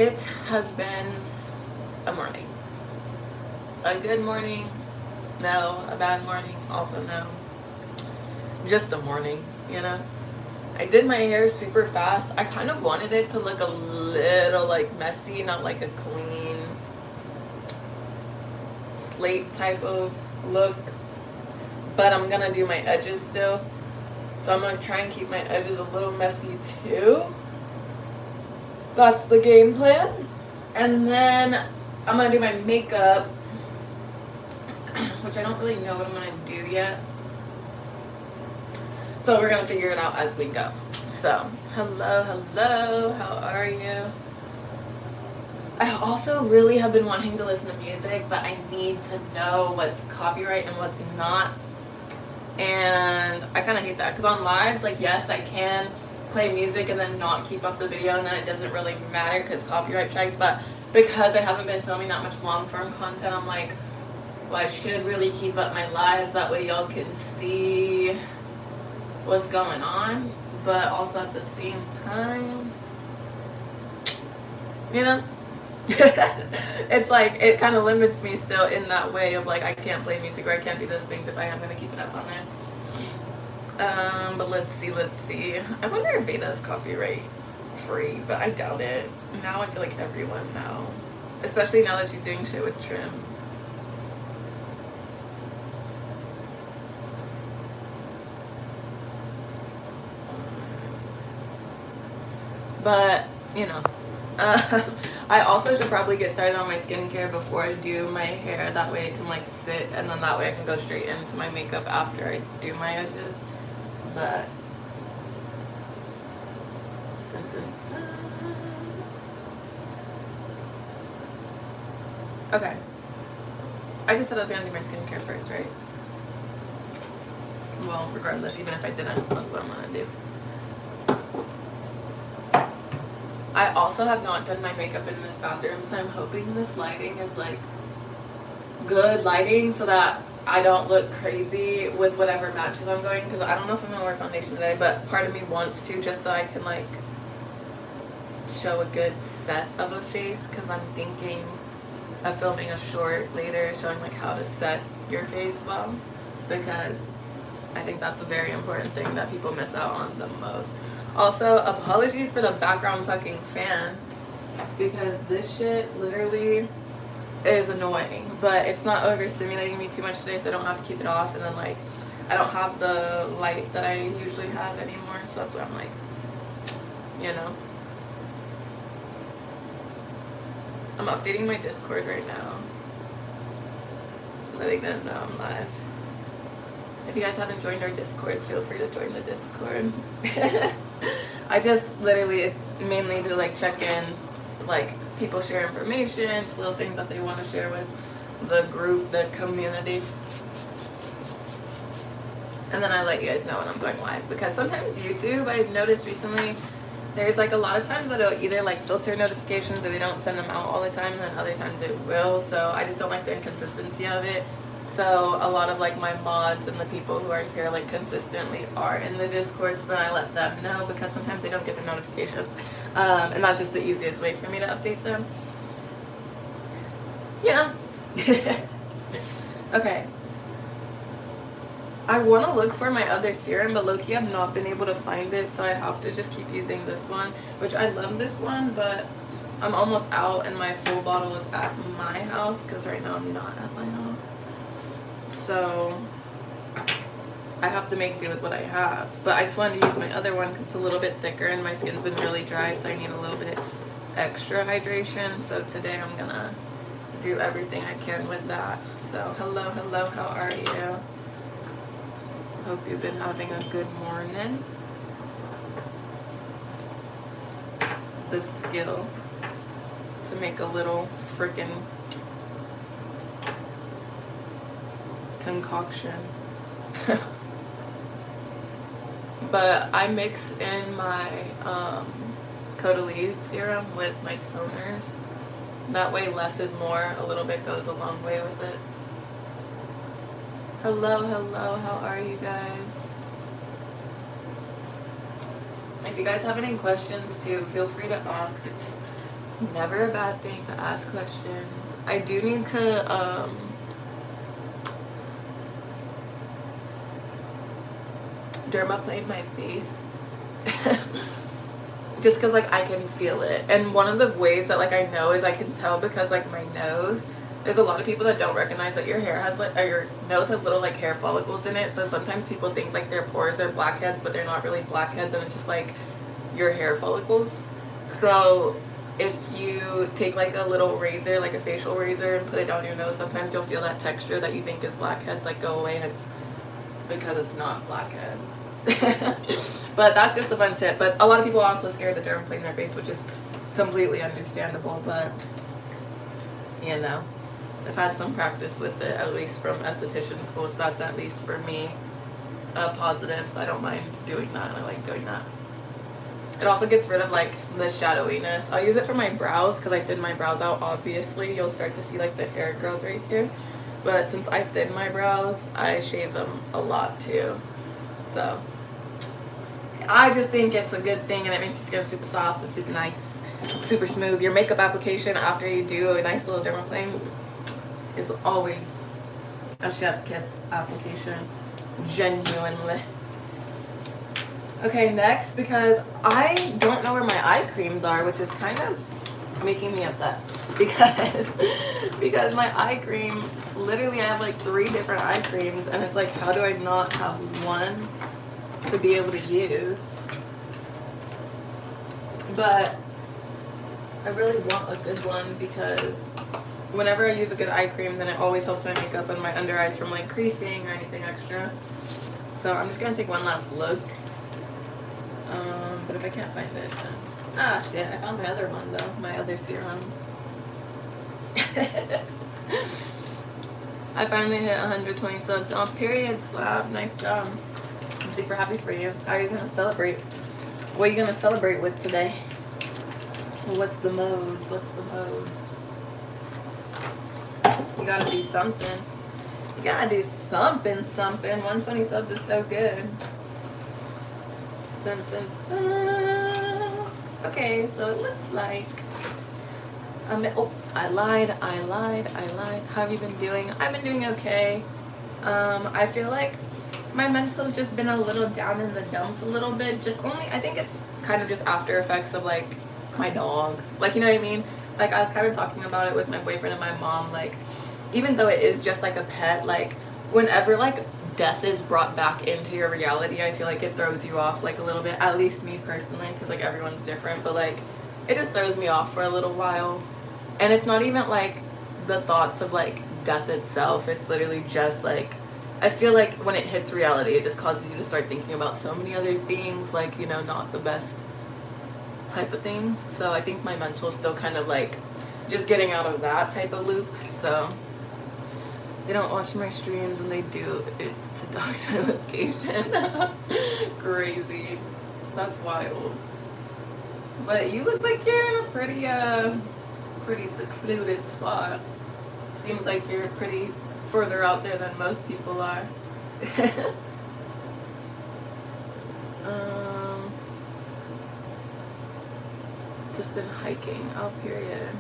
It has been a morning. A good morning, no. A bad morning, also no. Just a morning, you know? I did my hair super fast. I kind of wanted it to look a little like messy, not like a clean slate type of look. But I'm gonna do my edges still. So I'm gonna try and keep my edges a little messy too. That's the game plan. And then I'm gonna do my makeup, which I don't really know what I'm gonna do yet. So we're gonna figure it out as we go. So, hello, how are you? I also really have been wanting to listen to music, but I need to know what's copyright and what's not. And I kind of hate that because on lives, like, yes, I can play music and then not keep up the video, and then it doesn't really matter because copyright strikes. But because I haven't been filming that much long form content, I'm like, well, I should really keep up my lives. That way y'all can see what's going on, but also at the same time, you know, it's like it kind of limits me still in that way of like I can't play music or I can't do those things if I am going to keep it up on there. But let's see. I wonder if Veda is copyright free, but I doubt it. Now I feel like everyone now, especially now that she's doing shit with trim. But, you know, I also should probably get started on my skincare before I do my hair. That way it can, like, sit, and then that way I can go straight into my makeup after I do my edges. But, dun, dun, dun. Okay. I just said I was going to do my skincare first, right? Well, regardless, even if I didn't, that's what I'm going to do. I also have not done my makeup in this bathroom, so I'm hoping this lighting is like good lighting so that I don't look crazy with whatever matches I'm going, because I don't know if I'm going to wear foundation today, but part of me wants to just so I can like show a good set of a face, because I'm thinking of filming a short later showing like how to set your face well, because I think that's a very important thing that people miss out on the most. Also, apologies for the background fucking fan, because this shit literally is annoying, but it's not overstimulating me too much today, so I don't have to keep it off. And then like I don't have the light that I usually have anymore, so that's why I'm like, you know, I'm updating my Discord right now, letting them know I'm live. If you guys haven't joined our Discord, feel free to join the Discord. I just literally, it's mainly to like check in, like people share information, just little things that they want to share with the group, the community. And then I let you guys know when I'm going live, because sometimes YouTube, I've noticed recently, there's like a lot of times that it'll either like filter notifications or they don't send them out all the time, and then other times it will. So I just don't like the inconsistency of it. So a lot of like my mods and the people who are here like consistently are in the Discord, so then I let them know, because sometimes they don't get their notifications, and that's just the easiest way for me to update them, you know. Okay, I want to look for my other serum, but low-key I've not been able to find it, so I have to just keep using this one, which I love this one, but I'm almost out and my full bottle is at my house, because right now I'm not at my house. So I have to make do with what I have. But I just wanted to use my other one because it's a little bit thicker and my skin's been really dry, so I need a little bit extra hydration. So today I'm gonna do everything I can with that. So hello, how are you? Hope you've been having a good morning. The skill to make a little freaking concoction. But I mix in my Caudalie serum with my toners. That way less is more. A little bit goes a long way with it. Hello, how are you guys? If you guys have any questions too, feel free to ask. Never a bad thing to ask questions. I do need to dermaplane my face. Just because like I can feel it, and one of the ways that like I know is I can tell because like my nose, there's a lot of people that don't recognize that your hair has like, or your nose has little like hair follicles in it, so sometimes people think like their pores are blackheads, but they're not really blackheads, and it's just like your hair follicles. So if you take like a little razor, like a facial razor, and put it down your nose, sometimes you'll feel that texture that you think is blackheads like go away, and it's because it's not blackheads. But that's just a fun tip. But a lot of people are also scared to dermaplane their face, which is completely understandable. But you know, I've had some practice with it, at least from esthetician school, so that's at least for me a positive. So I don't mind doing that, and I like doing that. It also gets rid of like the shadowiness. I'll use it for my brows because I thin my brows out. Obviously, you'll start to see like the hair growth right here. But since I thin my brows, I shave them a lot too. So I just think it's a good thing, and it makes your skin super soft and super nice, super smooth. Your makeup application after you do a nice little dermaplane is always a chef's kiss application, genuinely. Okay, next, because I don't know where my eye creams are, which is kind of making me upset because my eye cream, literally I have like 3 different eye creams, and it's like, how do I not have one to be able to use? But I really want a good one because whenever I use a good eye cream, then it always helps my makeup and my under eyes from like creasing or anything extra. So I'm just gonna take one last look. But if I can't find it, then ah shit, I found my other one though, my other serum. I finally hit 120 subs on period, Slab. Nice job. I'm super happy for you. How are you gonna celebrate? What are you gonna celebrate with today? What's the modes? What's the modes? You gotta do something. You gotta do something. 120 subs is so good. Dun, dun, dun. Okay, so it looks like oh, I lied. How have you been doing? I've been doing okay. I feel like my mental's just been a little down in the dumps a little bit. Just only, I think it's kind of just after effects of like my dog. Like, you know what I mean? Like, I was kind of talking about it with my boyfriend and my mom. Like, even though it is just like a pet, like whenever like death is brought back into your reality, I feel like it throws you off like a little bit. At least me personally, because like everyone's different, but like it just throws me off for a little while. And it's not even like the thoughts of like death itself. It's literally just like, I feel like when it hits reality, it just causes you to start thinking about so many other things, like, you know, not the best type of things. So I think my mental is still kind of like just getting out of that type of loop. So they don't watch my streams, and they do, it's to dog's location. Crazy. That's wild. But you look like you're in a pretty secluded spot. Seems like you're pretty further out there than most people are. Just been hiking. Oh, period.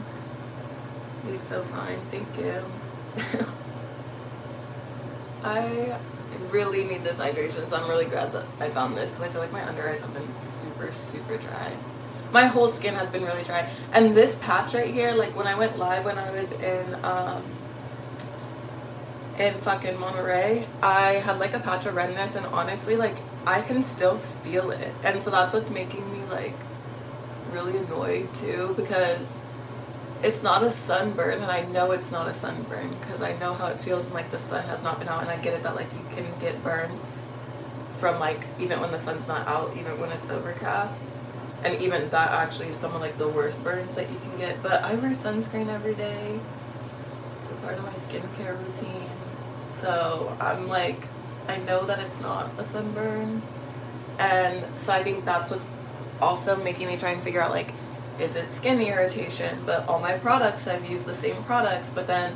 You're so fine. Thank you. I really need this hydration, so I'm really glad that I found this, because I feel like my under eyes have been super dry. My whole skin has been really dry. And this patch right here, like when I went live when I was in fucking Monterey, I had like a patch of redness, and honestly, like I can still feel it. And so that's what's making me like really annoyed too, because it's not a sunburn, and I know it's not a sunburn because I know how it feels when like the sun has not been out, and I get it that like you can get burned from like even when the sun's not out, even when it's overcast, and even that actually is some of like the worst burns that you can get. But I wear sunscreen every day. It's a part of my skincare routine. So I'm like, I know that it's not a sunburn, and so I think that's what's also making me try and figure out like, is it skin irritation? But all my products, I've used the same products, but then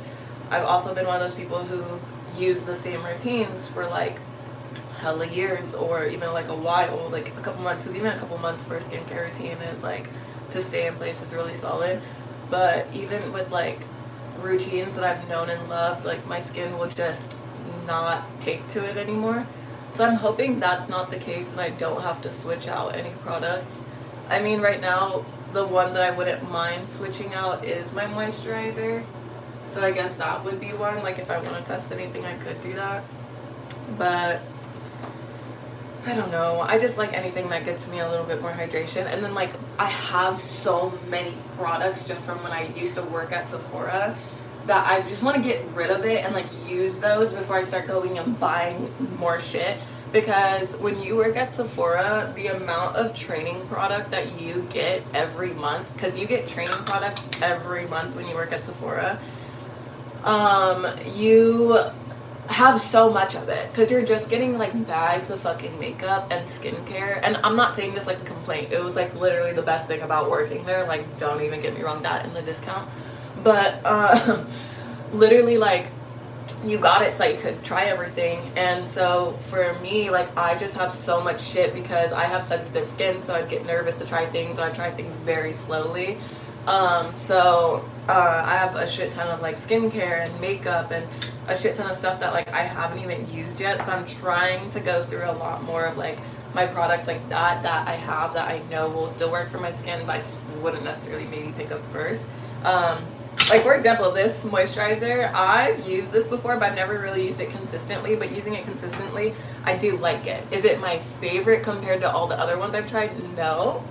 I've also been one of those people who use the same routines for like hella years, or even like a while, like a couple months, because even a couple months for a skincare routine is like to stay in place is really solid. But even with like routines that I've known and loved, like my skin will just not take to it anymore. So I'm hoping that's not the case and I don't have to switch out any products. I mean, right now, the one that I wouldn't mind switching out is my moisturizer. So I guess that would be one. Like if I want to test anything, I could do that. But I don't know. I just like anything that gets me a little bit more hydration. And then like I have so many products just from when I used to work at Sephora that I just want to get rid of it and like use those before I start going and buying more shit. Because when you work at Sephora, the amount of training product that you get every month, because you get training product every month when you work at Sephora, you have so much of it because you're just getting like bags of fucking makeup and skincare. And I'm not saying this like a complaint, it was like literally the best thing about working there. Like, don't even get me wrong, that and the discount. But literally like you got it so you could try everything. And so for me, like I just have so much shit because I have sensitive skin, so I'd get nervous to try things, so I try things very slowly. I have a shit ton of like skincare and makeup and a shit ton of stuff that like I haven't even used yet. So I'm trying to go through a lot more of like my products like that I have that I know will still work for my skin, but I just wouldn't necessarily maybe pick up first. Like for example, this moisturizer, I've used this before, but I've never really used it consistently. But using it consistently, I do like it. Is it my favorite compared to all the other ones I've tried? No.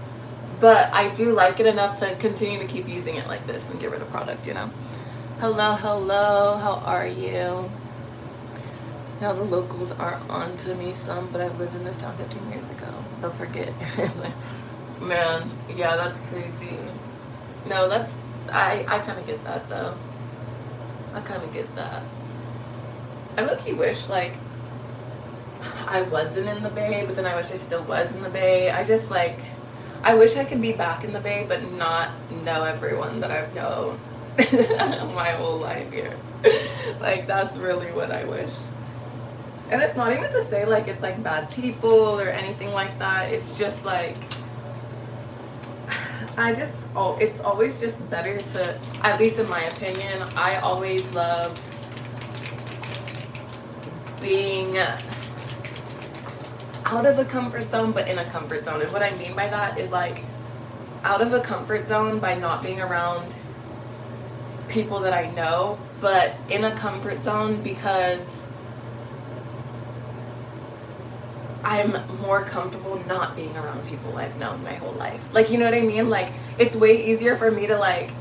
But I do like it enough to continue to keep using it like this and get rid of product, you know. Hello, how are you? Now the locals are on to me some, but I've lived in this town 15 years ago. They'll forget. Man, yeah, that's crazy. No, that's, I kind of get that though. I kind of get that. I low-key wish like I wasn't in the Bay, but then I wish I still was in the Bay. I just like, I wish I could be back in the Bay, but not know everyone that I've known my whole life here. Like, that's really what I wish. And it's not even to say, like, it's, like, bad people or anything like that. It's just, like, it's always just better to, at least in my opinion, I always love being out of a comfort zone, but in a comfort zone. And what I mean by that is like out of a comfort zone by not being around people that I know, but in a comfort zone because I'm more comfortable not being around people I've known my whole life. Like, you know what I mean? Like, it's way easier for me to like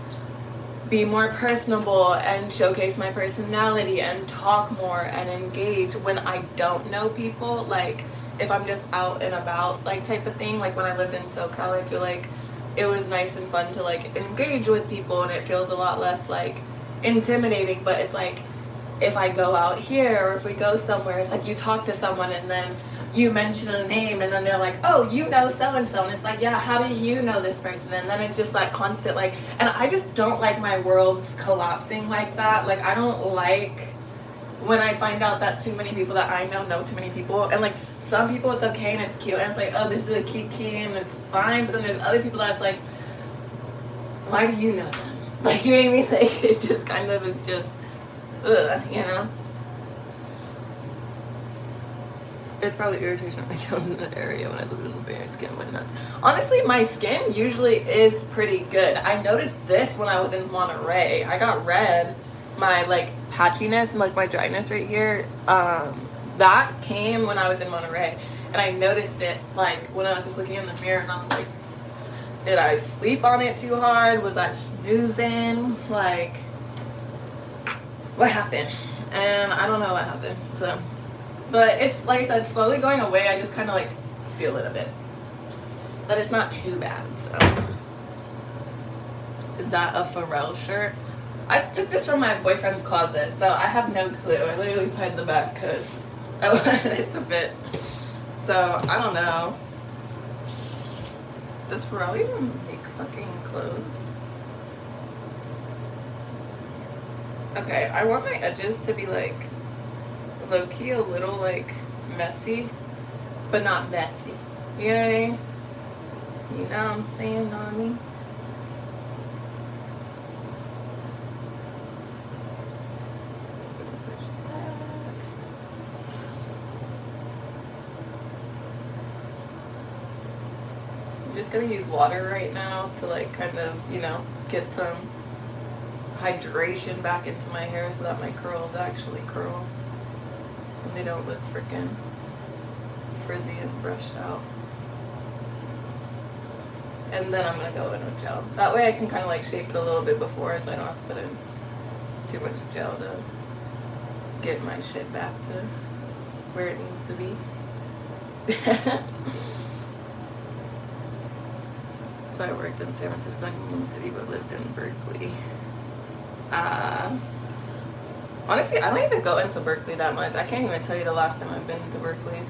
be more personable and showcase my personality and talk more and engage when I don't know people. Like, if I'm just out and about, like, type of thing. Like when I lived in SoCal, I feel like it was nice and fun to like engage with people, and it feels a lot less like intimidating. But it's like if I go out here or if we go somewhere, it's like you talk to someone and then you mention a name and then they're like, oh, you know so and so, and it's like, yeah, how do you know this person? And then it's just like constant like, and I just don't like my worlds collapsing like that. Like I don't like when I find out that too many people that I know too many people. And like some people it's okay and it's cute and it's like, oh, this is a kiki and it's fine. But then there's other people that's like, why do you know them? Like, you know what I mean? Like it just kind of is just ugh, you know. It's probably irritation on my gills in the area when I lived in the Bay. Skin went nuts. Honestly, my skin usually is pretty good. I noticed this when I was in Monterey. I got red. My like patchiness and like my dryness right here, that came when I was in Monterey, and I noticed it like when I was just looking in the mirror, and I was like, did I sleep on it too hard? Was I snoozing? Like, what happened? And I don't know what happened. So, but it's like I said, slowly going away. I just kind of like feel it a bit, but it's not too bad. So, is that a Pharrell shirt? I took this from my boyfriend's closet, so I have no clue. I literally tied the back because I wanted it to fit. So, I don't know. Does Pharrell even make fucking clothes? Okay, I want my edges to be like low-key a little like messy, but not messy. You know what I mean? You know what I'm saying, Nami? gonna use water right now to like kind of, you know, get some hydration back into my hair so that my curls actually curl and they don't look freaking frizzy and brushed out. And then I'm gonna go in with gel. That way I can kind of like shape it a little bit before, so I don't have to put in too much gel to get my shit back to where it needs to be. So I worked in San Francisco and Union City, but lived in Berkeley. Honestly, I don't even go into Berkeley that much. I can't even tell you the last time I've been to Berkeley.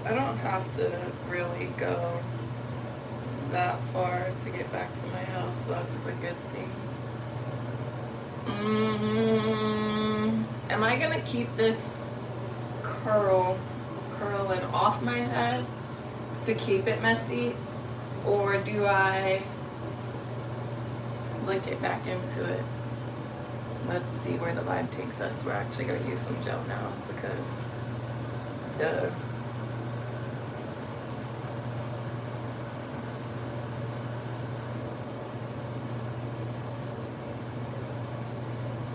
I don't have to really go that far to get back to my house. That's the good thing. Am I gonna keep this curling off my head to keep it messy, or do I slick it back into it? Let's see where the vibe takes us. We're actually gonna use some gel now because duh.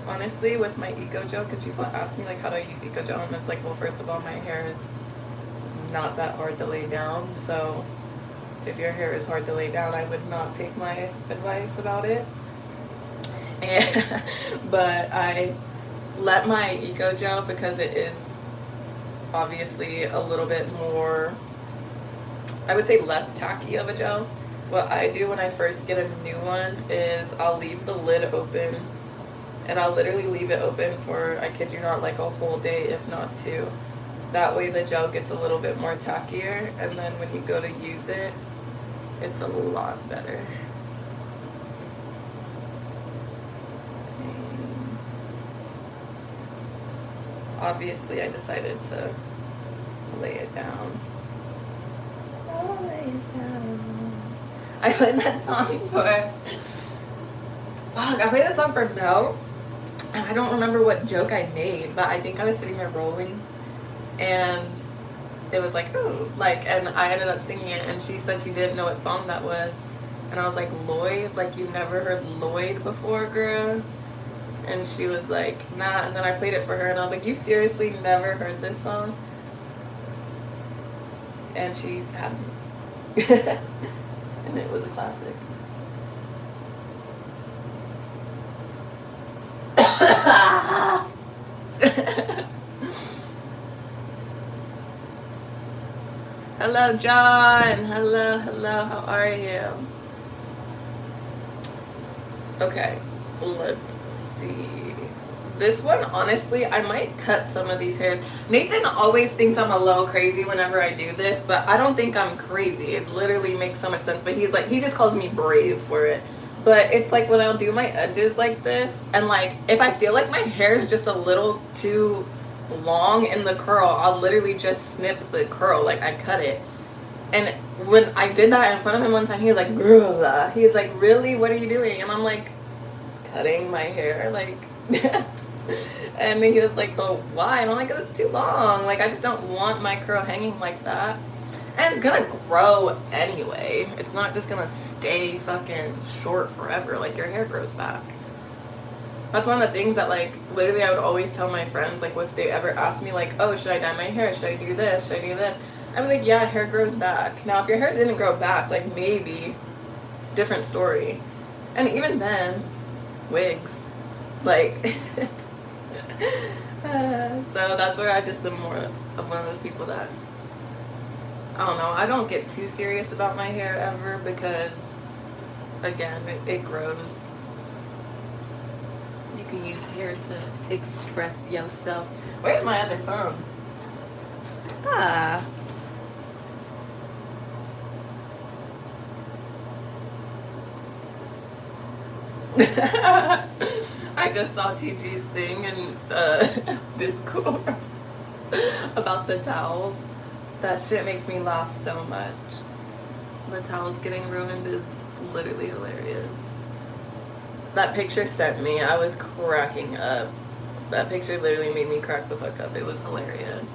Honestly, with my Eco Gel, because people ask me like how do I use Eco Gel, and it's like, well, first of all, my hair is not that hard to lay down, so if your hair is hard to lay down, I would not take my advice about it. And, but I let my Eco Gel, because it is obviously a little bit more, I would say less tacky of a gel. What I do when I first get a new one is I'll leave the lid open, and I'll literally leave it open for, I kid you not, like a whole day, if not two. That way the gel gets a little bit more tackier, and then when you go to use it, it's a lot better. And obviously I decided to lay it down. I'll lay it down. I played that song for, fuck, I played that song for Mel. And I don't remember what joke I made, but I think I was sitting there rolling, and it was like, ooh, like, and I ended up singing it, and she said she didn't know what song that was, and I was like, Lloyd, like, you never heard Lloyd before, girl? And she was like, nah, and then I played it for her, and I was like, you seriously never heard this song? And she hadn't. And it was a classic. Hello, John. Hello, how are you? Okay, let's see. This one, honestly, I might cut some of these hairs. Nathan always thinks I'm a little crazy whenever I do this, but I don't think I'm crazy. It literally makes so much sense, but he's like, he just calls me brave for it. But it's like when I'll do my edges like this, and like if I feel like my hair is just a little too long in the curl, I'll literally just snip the curl, like I cut it. And when I did that in front of him one time, he was like, girl, he's like, really, what are you doing? And I'm like, cutting my hair, like. And he was like, oh, why? And I'm like, it's too long, like I just don't want my curl hanging like that. And it's gonna grow anyway. It's not just gonna stay fucking short forever. Like, your hair grows back. That's one of the things that, like, literally I would always tell my friends, like, if they ever ask me, like, oh, should I dye my hair? Should I do this? Should I do this? I'm like, yeah, hair grows back. Now, if your hair didn't grow back, like, maybe, different story. And even then, wigs. Like, so that's where I just am more of one of those people that, I don't know, I don't get too serious about my hair ever because, again, it grows. You can use hair to express yourself. Where's my other phone? Ah. I just saw TG's thing in Discord about the towels. That shit makes me laugh so much. The towels getting ruined is literally hilarious. That picture sent me. I was cracking up. That picture literally made me crack the fuck up. It was hilarious.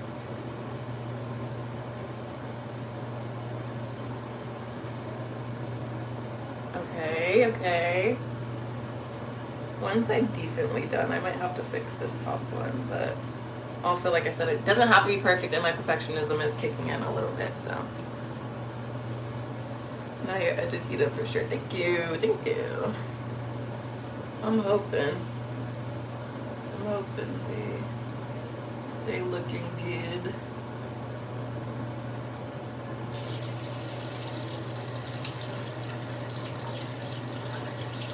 Okay, okay. Once I'm decently done, I might have to fix this top one, but also, like I said, it doesn't have to be perfect, and my perfectionism is kicking in a little bit, so. Now your edges heat up for sure. Thank you, thank you. I'm hoping they stay looking good.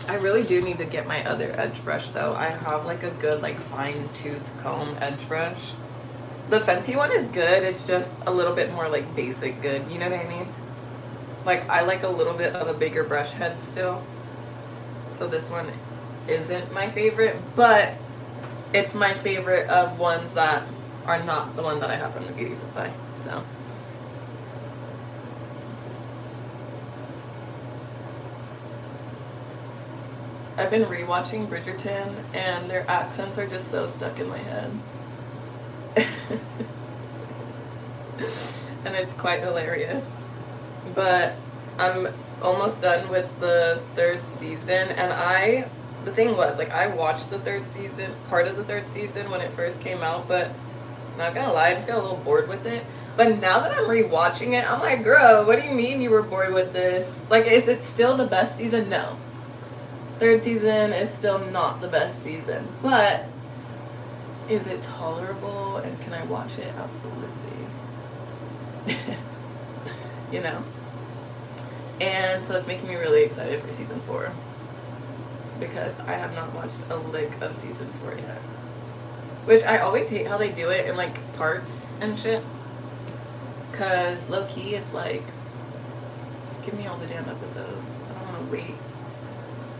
I really do need to get my other edge brush though. I have like a good like fine tooth comb edge brush. The Fenty one is good, it's just a little bit more like basic good, you know what I mean? Like I like a little bit of a bigger brush head still. So this one isn't my favorite, but it's my favorite of ones that are not the one that I have from the beauty supply, so. I've been rewatching Bridgerton and their accents are just so stuck in my head. And it's quite hilarious. But I'm almost done with the third season, and the thing was, like, I watched the third season, part of the third season when it first came out, but not gonna lie, I just got a little bored with it. But now that I'm rewatching it, I'm like, girl, what do you mean you were bored with this? Like, is it still the best season? No. Third season is still not the best season, but is it tolerable and can I watch it? Absolutely. You know? And so it's making me really excited for season 4 because I have not watched a lick of season 4 yet. Which I always hate how they do it in like parts and shit. Cause low key it's like, just give me all the damn episodes. I don't want to wait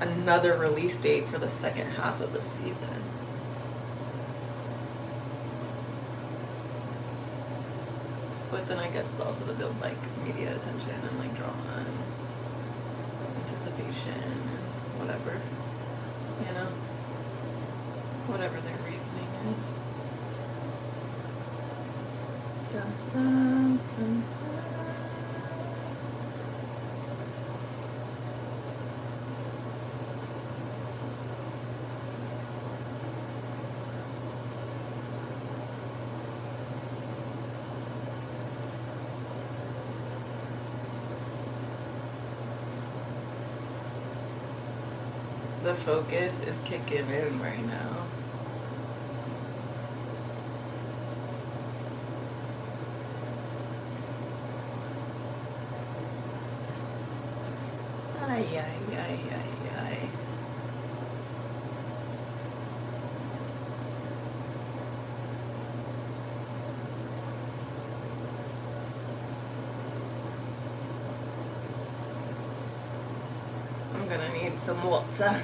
another release date for the second half of the season. But then I guess it's also to build like media attention and like drama and anticipation and whatever, you know, whatever their reasoning is. Dun, dun, dun, dun. The focus is kicking in right now. Ay, ay, ay, ay, ay. I'm gonna need some water.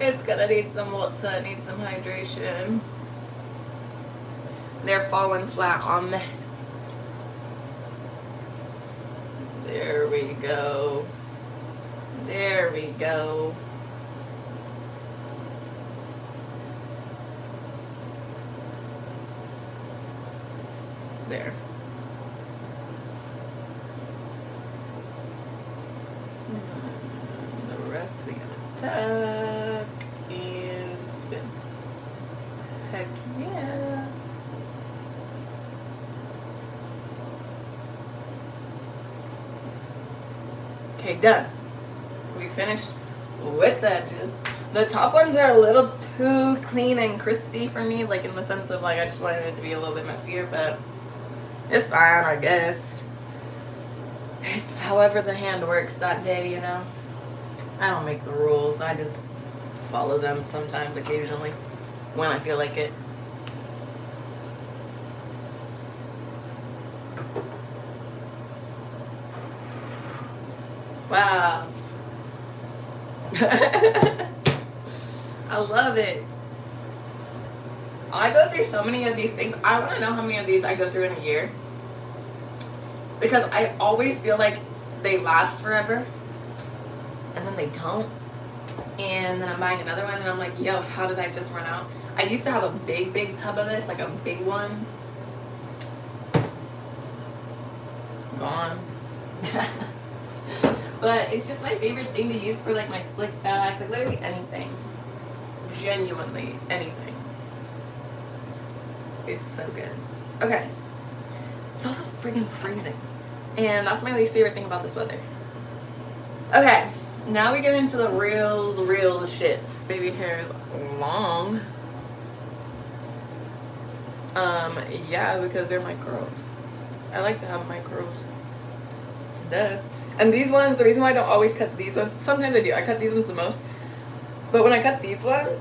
It's gonna need some water, need some hydration. They're falling flat on me. There we go. There we go. There. And the rest we gotta tuck and spin. Heck yeah. Okay, done. We finished with the edges. The top ones are a little too clean and crispy for me, like in the sense of like I just wanted it to be a little bit messier, but it's fine, I guess. It's however the hand works that day, you know. I don't make the rules. I just follow them sometimes, occasionally, when I feel like it. Wow. I love it. I go through so many of these things. I want to know how many of these I go through in a year, because I always feel like they last forever and then they don't. And then I'm buying another one and I'm like, yo, how did I just run out? I used to have a big tub of this, like a big one. Gone. But it's just my favorite thing to use for like my slick backs, like literally anything. Genuinely anything. It's so good. Okay. It's also freaking freezing. And that's my least favorite thing about this weather. Okay. Now we get into the real shits. Baby hair is long. Yeah, because they're my curls. I like to have my curls. Duh. And these ones, the reason why I don't always cut these ones, sometimes I do. I cut these ones the most. But when I cut these ones,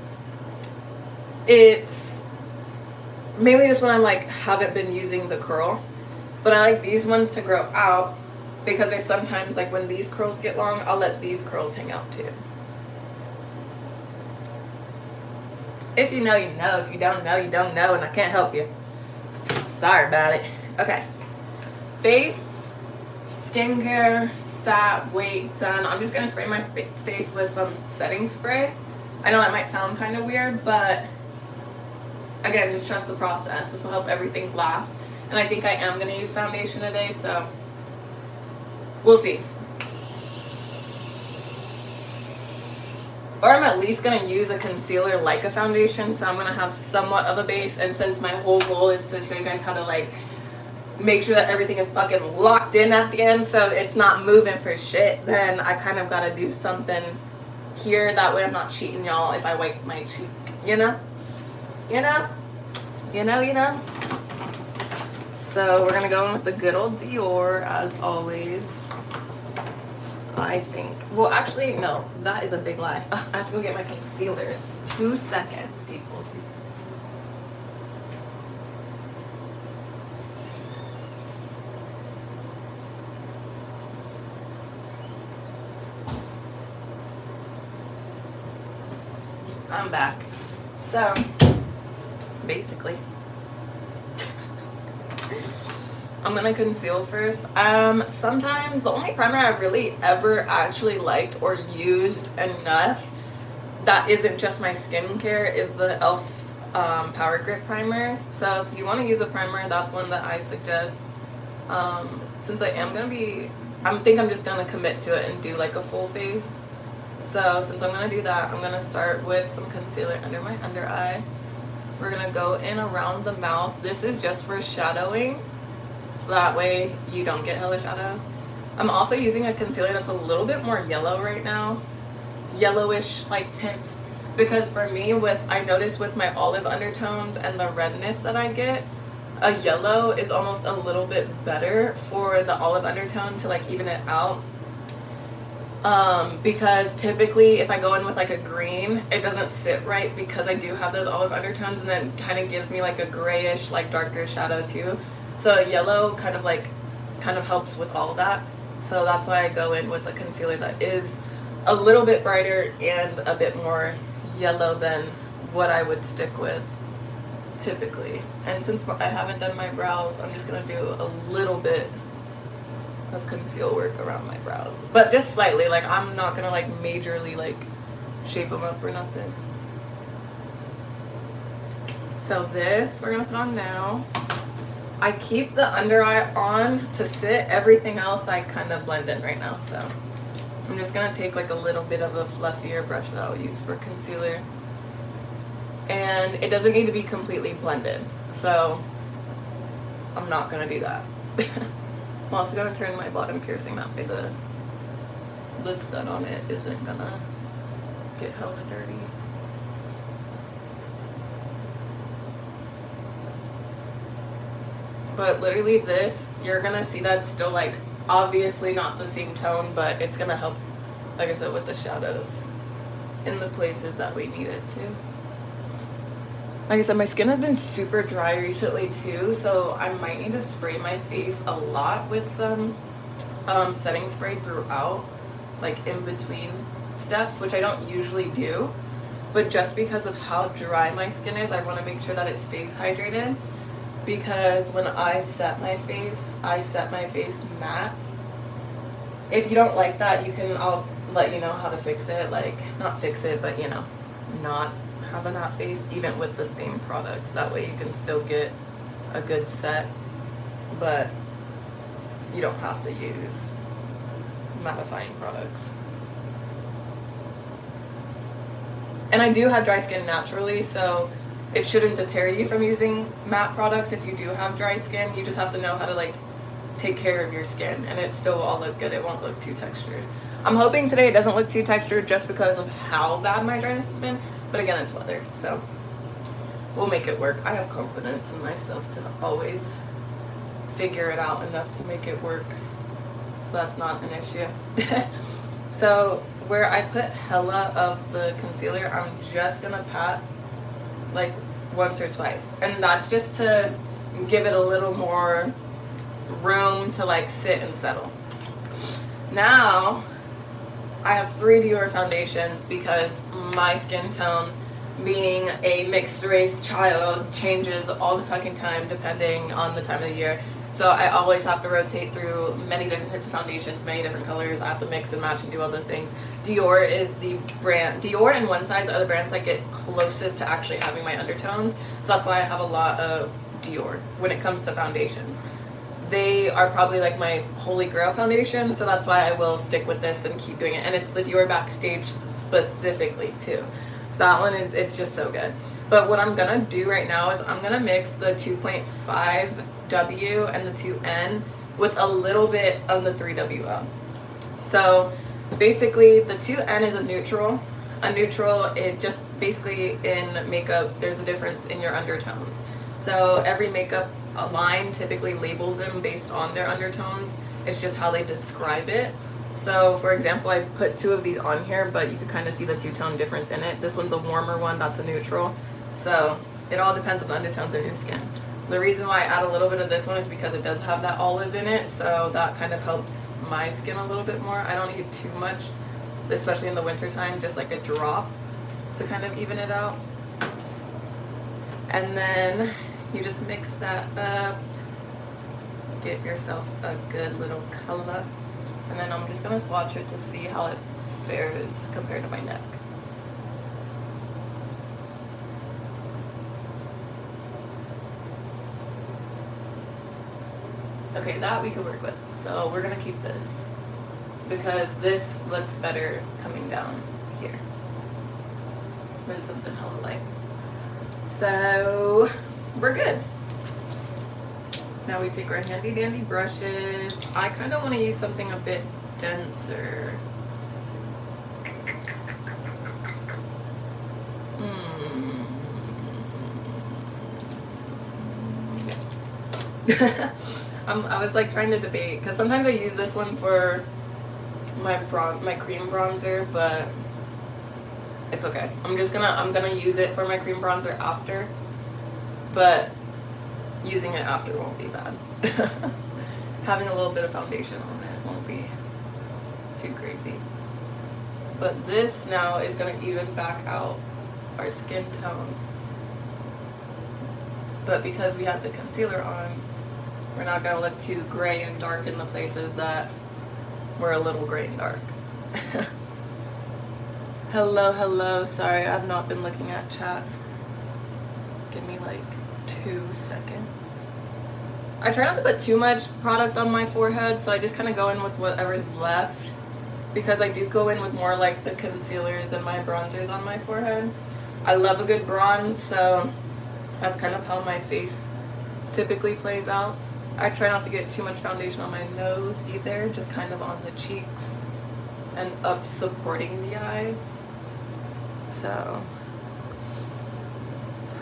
it's mainly just when I'm like, haven't been using the curl. But I like these ones to grow out, because there's sometimes like when these curls get long, I'll let these curls hang out too. If you know, you know. If you don't know, you don't know, and I can't help you. Sorry about it. Okay. Face, skincare, sat, weight, done. I'm just gonna spray my face with some setting spray. I know that might sound kind of weird, but again, just trust the process. This will help everything last. And I think I am gonna use foundation today, so we'll see. Or I'm at least going to use a concealer like a foundation, so I'm going to have somewhat of a base. And since my whole goal is to show you guys how to like make sure that everything is fucking locked in at the end so it's not moving for shit, then I kind of got to do something here. That way I'm not cheating y'all if I wipe my cheek, you know? You know? You know, you know? So we're going to go in with the good old Dior as always. I think. Well, actually, no. That is a big lie. I have to go get my concealers. 2 seconds, people. I'm back. So, basically, I'm gonna conceal first. Sometimes the only primer I've really ever actually liked or used enough that isn't just my skincare is the e.l.f. Power Grip primers. So if you want to use a primer, that's one that I suggest. Since I am gonna be, I'm just gonna commit to it and do like a full face. So since I'm gonna do that, I'm gonna start with some concealer under my under eye. We're gonna go in around the mouth. This is just for shadowing, so that way you don't get hella shadows. I'm also using a concealer that's a little bit more yellow right now, yellowish like tint, because for me, I notice with my olive undertones and the redness that I get, a yellow is almost a little bit better for the olive undertone to like even it out. Because typically if I go in with like a green, it doesn't sit right because I do have those olive undertones, and then kind of gives me like a grayish, like darker shadow too. So yellow kind of helps with all of that. So that's why I go in with a concealer that is a little bit brighter and a bit more yellow than what I would stick with typically. And since I haven't done my brows, I'm just gonna do a little bit of conceal work around my brows, but just slightly. Like I'm not gonna like majorly like shape them up or nothing. So this we're gonna put on now. I keep the under eye on to sit. Everything else I kind of blend in right now. So I'm just gonna take like a little bit of a fluffier brush that I'll use for concealer, and it doesn't need to be completely blended, so I'm not gonna do that. I'm also gonna turn my bottom piercing, that way the stud on it isn't gonna get hella dirty. But literally this, you're gonna see that's still like obviously not the same tone, but it's gonna help, like I said, with the shadows in the places that we need it to. Like I said, my skin has been super dry recently too, so I might need to spray my face a lot with some setting spray throughout, like in between steps, which I don't usually do. but just because of how dry my skin is, I want to make sure that it stays hydrated, because when I set my face matte. If you don't like that, I'll let you know how to fix it. Like, not fix it, but you know, not have a matte face even with the same products. That way you can still get a good set, but you don't have to use mattifying products. And I do have dry skin naturally, so it shouldn't deter you from using matte products if you do have dry skin. You just have to know how to like take care of your skin, and it still will all look good. It won't look too textured. I'm hoping today it doesn't look too textured just because of how bad my dryness has been, but again, it's weather, so we'll make it work. I have confidence in myself to always figure it out enough to make it work, so that's not an issue. So where I put hella of the concealer, I'm just gonna pat like once or twice, and that's just to give it a little more room to like sit and settle. Now I have 3 Dior foundations because my skin tone, being a mixed race child, changes all the fucking time depending on the time of the year. So I always have to rotate through many different types of foundations, many different colors. I have to mix and match and do all those things. Dior is the brand. Dior and One Size are the brands that get closest to actually having my undertones. So that's why I have a lot of Dior when it comes to foundations. They are probably like my holy grail foundation, so that's why I will stick with this and keep doing it. And it's the Dior Backstage specifically too. So that one it's just so good. But what I'm gonna do right now is I'm gonna mix the 2.5W and the 2N with a little bit of the 3WO. So basically the 2N is a neutral. A neutral, it just basically in makeup, there's a difference in your undertones. So every makeup line typically labels them based on their undertones. It's just how they describe it. So for example, I put 2 of these on here, but you can kind of see the 2-tone difference in it. This one's a warmer one, that's a neutral. So it all depends on the undertones of your skin. The reason why I add a little bit of this one is because it does have that olive in it, so that kind of helps my skin a little bit more. I don't need too much, especially in the winter time, just like a drop to kind of even it out. And then you just mix that up, give yourself a good little color, and then I'm just gonna swatch it to see how it fares compared to my neck. Okay, that we can work with. So we're gonna keep this because this looks better coming down here than something hella light. So we're good. Now we take our handy dandy brushes. I kind of want to use something a bit denser. I was like trying to debate because sometimes I use this one for my cream bronzer, but it's okay. I'm gonna use it for my cream bronzer after, but using it after won't be bad. Having a little bit of foundation on it won't be too crazy. But this now is gonna even back out our skin tone. But because we have the concealer on, we're not gonna look too gray and dark in the places that were a little gray and dark. Hello, sorry, I've not been looking at chat. Give me like 2 seconds. I try not to put too much product on my forehead, so I just kind of go in with whatever's left, because I do go in with more like the concealers and my bronzers on my forehead. I love a good bronze, so that's kind of how my face typically plays out. I try not to get too much foundation on my nose either, just kind of on the cheeks and up supporting the eyes. So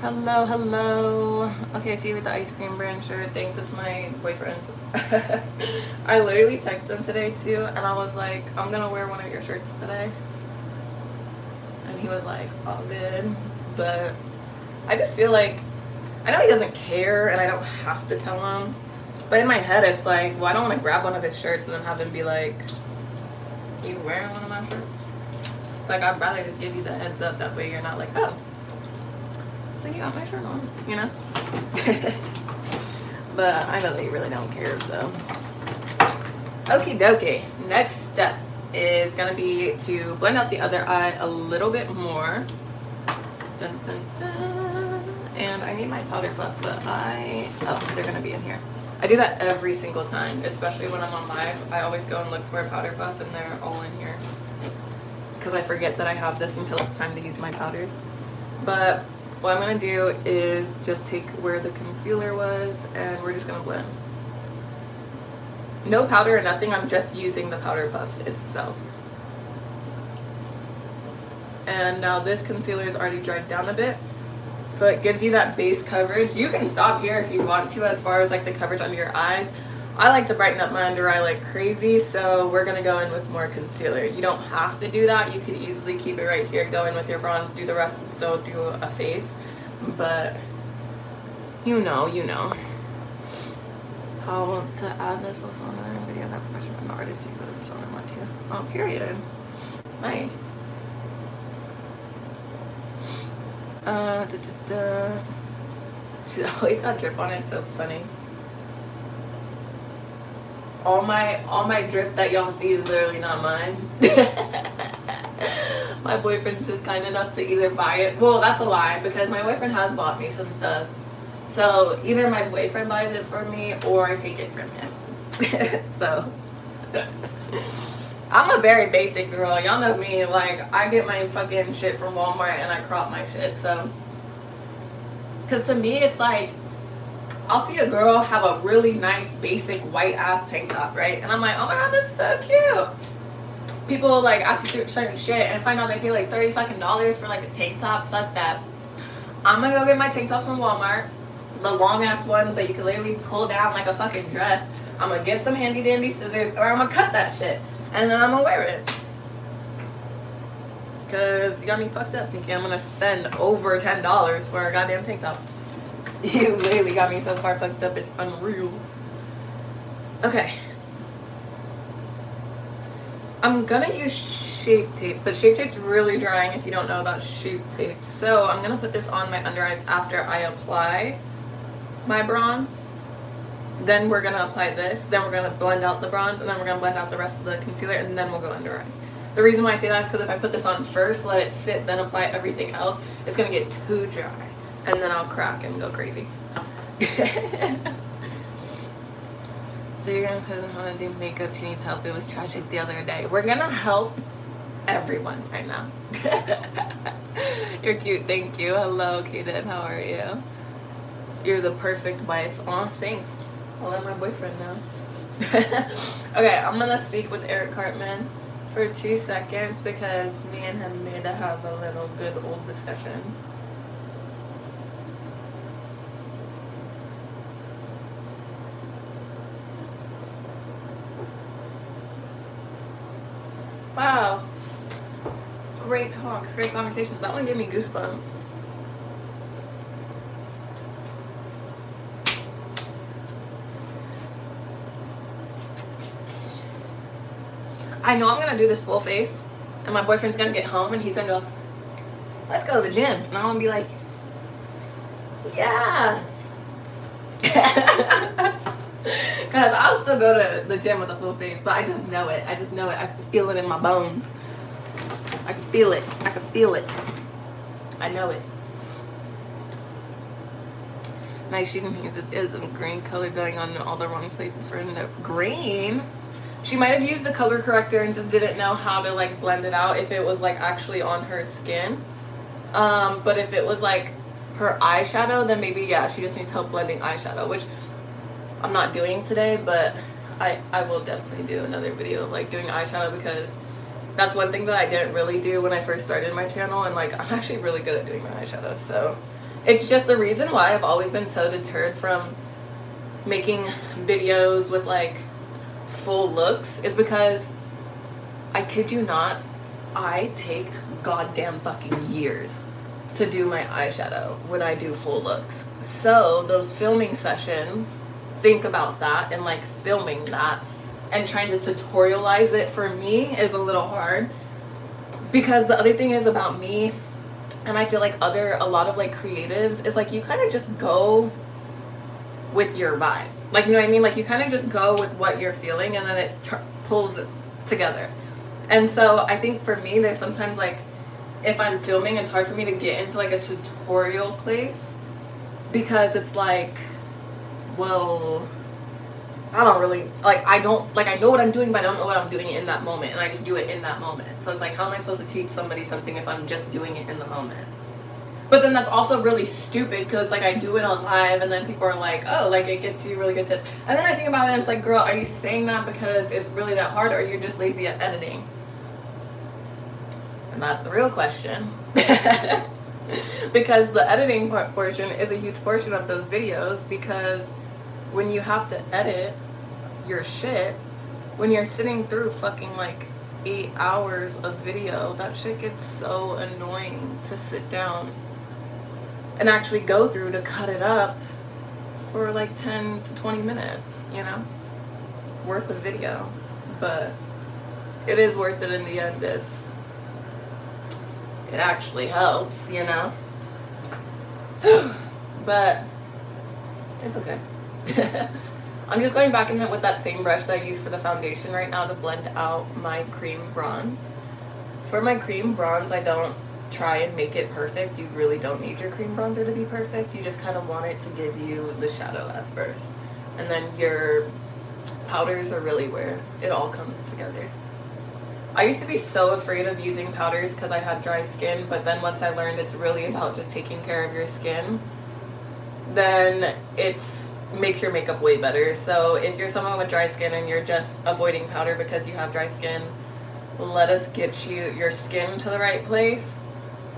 hello. Okay, I see you with the ice cream brand shirt. Thanks, it's my boyfriend. I literally texted him today too, and I was like, I'm gonna wear one of your shirts today, and he was like, all good. But I just feel like, I know he doesn't care and I don't have to tell him, but in my head it's like, well, I don't want to grab one of his shirts and then have him be like, you wearing one of my shirts? It's like, I'd rather just give you the heads up, that way you're not like, oh, so you got my shirt on, you know? But I know that you really don't care, so. Okie dokie. Next step is gonna be to blend out the other eye a little bit more. Dun, dun, dun. And I need my powder puff, but oh, they're gonna be in here. I do that every single time, especially when I'm on live. I always go and look for a powder puff, and they're all in here. Because I forget that I have this until it's time to use my powders. But what I'm gonna do is just take where the concealer was, and we're just gonna blend. No powder or nothing, I'm just using the powder puff itself. And now this concealer is already dried down a bit, so it gives you that base coverage. You can stop here if you want to, as far as like the coverage under your eyes. I like to brighten up my under eye like crazy, so we're gonna go in with more concealer. You don't have to do that. You could easily keep it right here, go in with your bronze, do the rest, and still do a face. But you know how to add this also on another video. That question from the artist, you put this on and what too. Oh, period. Nice. She's always got drip on it. So funny. All my drip that y'all see is literally not mine. My boyfriend's just kind enough to either buy it. Well, that's a lie, because my boyfriend has bought me some stuff. So either my boyfriend buys it for me or I take it from him. So I'm a very basic girl. Y'all know me. Like, I get my fucking shit from Walmart and I crop my shit. So, because to me it's like, I'll see a girl have a really nice basic white ass tank top, right? And I'm like, oh my god, this is so cute. People like ask you certain shit and find out they pay like $30 fucking for like a tank top. Fuck that. I'm gonna go get my tank tops from Walmart, the long ass ones that you can literally pull down like a fucking dress. I'm gonna get some handy dandy scissors, or I'm gonna cut that shit and then I'm gonna wear it. Cause you got me fucked up thinking I'm gonna spend over $10 for a goddamn tank top. You literally got me so far fucked up, it's unreal. Okay. I'm gonna use Shape Tape, but Shape Tape's really drying if you don't know about Shape Tape. So I'm gonna put this on my under eyes after I apply my bronze. Then we're gonna apply this, then we're gonna blend out the bronze, and then we're gonna blend out the rest of the concealer, and then we'll go under eyes. The reason why I say that is because if I put this on first, let it sit, then apply everything else, it's gonna get too dry. And then I'll crack and go crazy. So you're gonna tell her to do makeup, she needs help. It was tragic the other day. We're gonna help everyone right now. You're cute, thank you. Hello, Kaden, how are you? You're the perfect wife. Aw, thanks. I'll let my boyfriend know. Okay, I'm gonna speak with Eric Cartman for 2 seconds because me and him need to have a little good old discussion. Wow. Great talks, great conversations. That one gave me goosebumps. I know I'm gonna do this full face, and my boyfriend's gonna get home and he's gonna go, let's go to the gym. And I'm gonna be like, yeah. Because I'll still go to the gym with a full face, but I just know it. I just know it. I feel it in my bones. I can feel it. I can feel it. I know it. Nice shooting hands. It is a green color going on in all the wrong places for no green. She might have used the color corrector and just didn't know how to like blend it out if it was like actually on her skin. But if it was like her eyeshadow, then maybe yeah, she just needs help blending eyeshadow, which I'm not doing today, but I will definitely do another video of like doing eyeshadow, because that's one thing that I didn't really do when I first started my channel, and like I'm actually really good at doing my eyeshadow. So it's just the reason why I've always been so deterred from making videos with like full looks is because I kid you not, I take goddamn fucking years to do my eyeshadow when I do full looks. So those filming sessions, think about that, and like filming that and trying to tutorialize it for me is a little hard Because the other thing is about me, and I feel like a lot of like creatives, is like you kind of just go with your vibe. Like, you know what I mean? Like you kind of just go with what you're feeling, and then it pulls it together. And so I think for me, there's sometimes like if I'm filming, it's hard for me to get into like a tutorial place, because it's like, well, I don't really, like, I don't, like, I know what I'm doing, but I don't know what I'm doing in that moment, and I just do it in that moment. So it's like, how am I supposed to teach somebody something if I'm just doing it in the moment? But then that's also really stupid, because it's like I do it on live, and then people are like, oh, like, it gets you really good tips. And then I think about it, and it's like, girl, are you saying that because it's really that hard, or you're just lazy at editing? And that's the real question. Because the editing portion is a huge portion of those videos, because when you have to edit your shit, when you're sitting through fucking like 8 hours of video, that shit gets so annoying to sit down and actually go through to cut it up for like 10 to 20 minutes, you know, worth of video. But it is worth it in the end if it actually helps, you know. But it's okay. I'm just going back in it with that same brush that I use for the foundation right now to blend out my cream bronze. For my cream bronze, I don't try and make it perfect. You really don't need your cream bronzer to be perfect. You just kind of want it to give you the shadow at first. And then your powders are really where it all comes together. I used to be so afraid of using powders because I had dry skin, but then once I learned it's really about just taking care of your skin, then it's makes your makeup way better. So if you're someone with dry skin and you're just avoiding powder because you have dry skin, let us get your skin to the right place,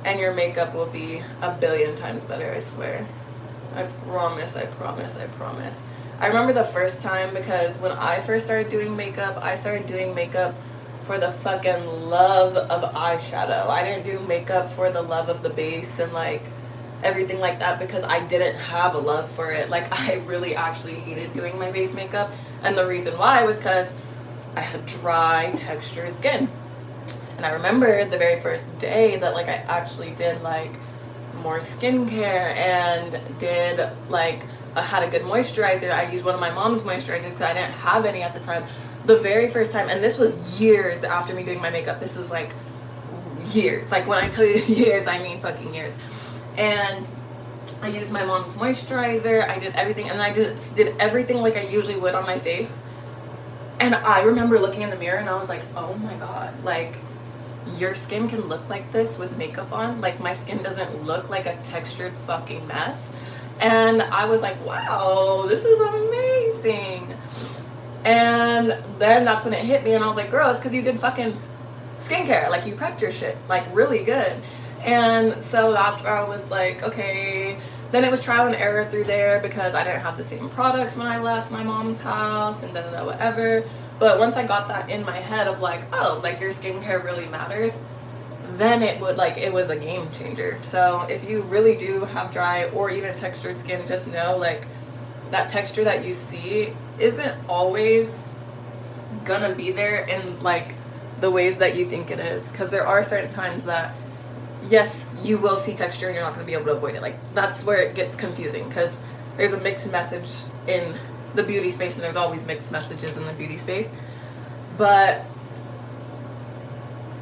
and your makeup will be a billion times better, I swear. I promise, I promise, I promise. I remember the first time, because when I first started doing makeup, I started doing makeup for the fucking love of eyeshadow. I didn't do makeup for the love of the base and like everything like that, because I didn't have a love for it. Like, I really actually hated doing my base makeup, and the reason why was because I had dry textured skin. And I remember the very first day that like I actually did like more skincare and did like had a good moisturizer. I used one of my mom's moisturizers because I didn't have any at the time. The very first time, and this was years after me doing my makeup, this is like years, like when I tell you years, I mean fucking years. And I used my mom's moisturizer, I did everything, and I just did everything like I usually would on my face. And I remember looking in the mirror and I was like, oh my god, like, your skin can look like this with makeup on? Like, my skin doesn't look like a textured fucking mess. And I was like, wow, this is amazing. And then that's when it hit me, and I was like, girl, it's because you did fucking skincare. Like, you prepped your shit, like, really good. And so that's where I was like, okay. Then it was trial and error through there, because I didn't have the same products when I left my mom's house and da-da-da, whatever. But once I got that in my head of like, oh, like, your skincare really matters, then it would, like, it was a game changer. So if you really do have dry or even textured skin, just know, like, that texture that you see isn't always gonna be there in like the ways that you think it is, because there are certain times that, yes, you will see texture and you're not going to be able to avoid it. Like, that's where it gets confusing, because there's a mixed message in the beauty space, and there's always mixed messages in the beauty space. But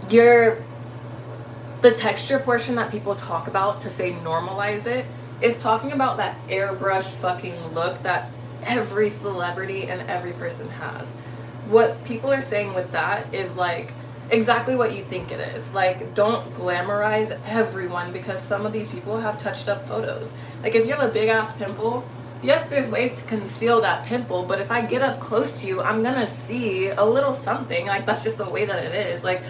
the texture portion that people talk about to say normalize it is talking about that airbrush fucking look that every celebrity and every person has. What people are saying with that is like exactly what you think it is. Like, don't glamorize everyone, because some of these people have touched up photos. Like, if you have a big ass pimple, yes, there's ways to conceal that pimple, but if I get up close to you, I'm gonna see a little something. Like, that's just the way that it is. Like,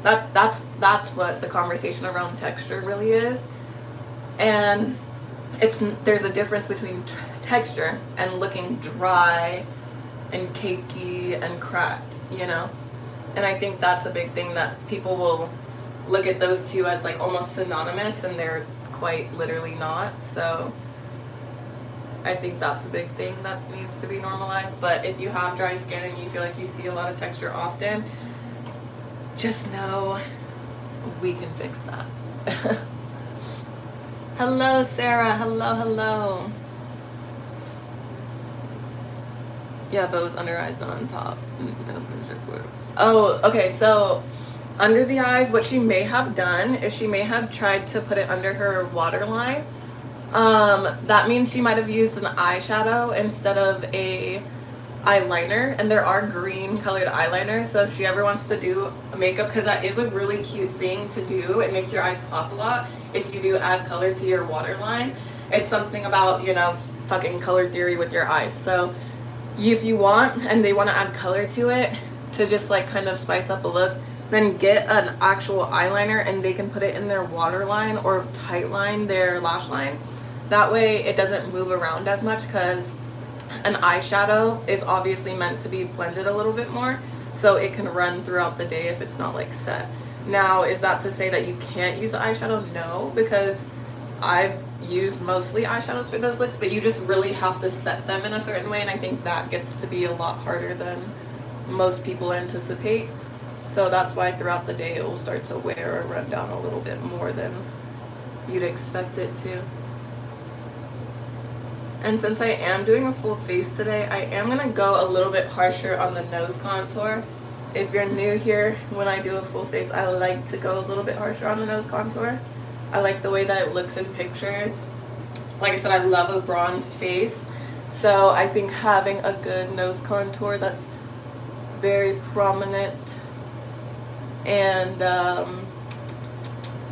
that's what the conversation around texture really is. And there's a difference between texture and looking dry and cakey and cracked, you know? And I think that's a big thing, that people will look at those two as like almost synonymous, and they're quite literally not. So I think that's a big thing that needs to be normalized. But if you have dry skin and you feel like you see a lot of texture often, just know we can fix that. Hello, Sarah. Hello, hello. Yeah, but it was under eyes, not on top. Oh, okay, so under the eyes, what she may have done is she may have tried to put it under her waterline. That means she might have used an eyeshadow instead of a eyeliner, and there are green colored eyeliners, so if she ever wants to do makeup, because that is a really cute thing to do, it makes your eyes pop a lot if you do add color to your waterline. It's something about, you know, fucking color theory with your eyes. So if you want and they want to add color to it to just like kind of spice up a look, then get an actual eyeliner and they can put it in their waterline or tight line their lash line. That way it doesn't move around as much, because an eyeshadow is obviously meant to be blended a little bit more so it can run throughout the day if it's not like set. Now, is that to say that you can't use the eyeshadow? No, because I've used mostly eyeshadows for those looks, but you just really have to set them in a certain way, and I think that gets to be a lot harder than most people anticipate. So that's why throughout the day it will start to wear or run down a little bit more than you'd expect it to. And since I am doing a full face today, I am going to go a little bit harsher on the nose contour. If you're new here, when I do a full face, I like to go a little bit harsher on the nose contour. I like the way that it looks in pictures. Like I said, I love a bronzed face. So I think having a good nose contour that's very prominent and,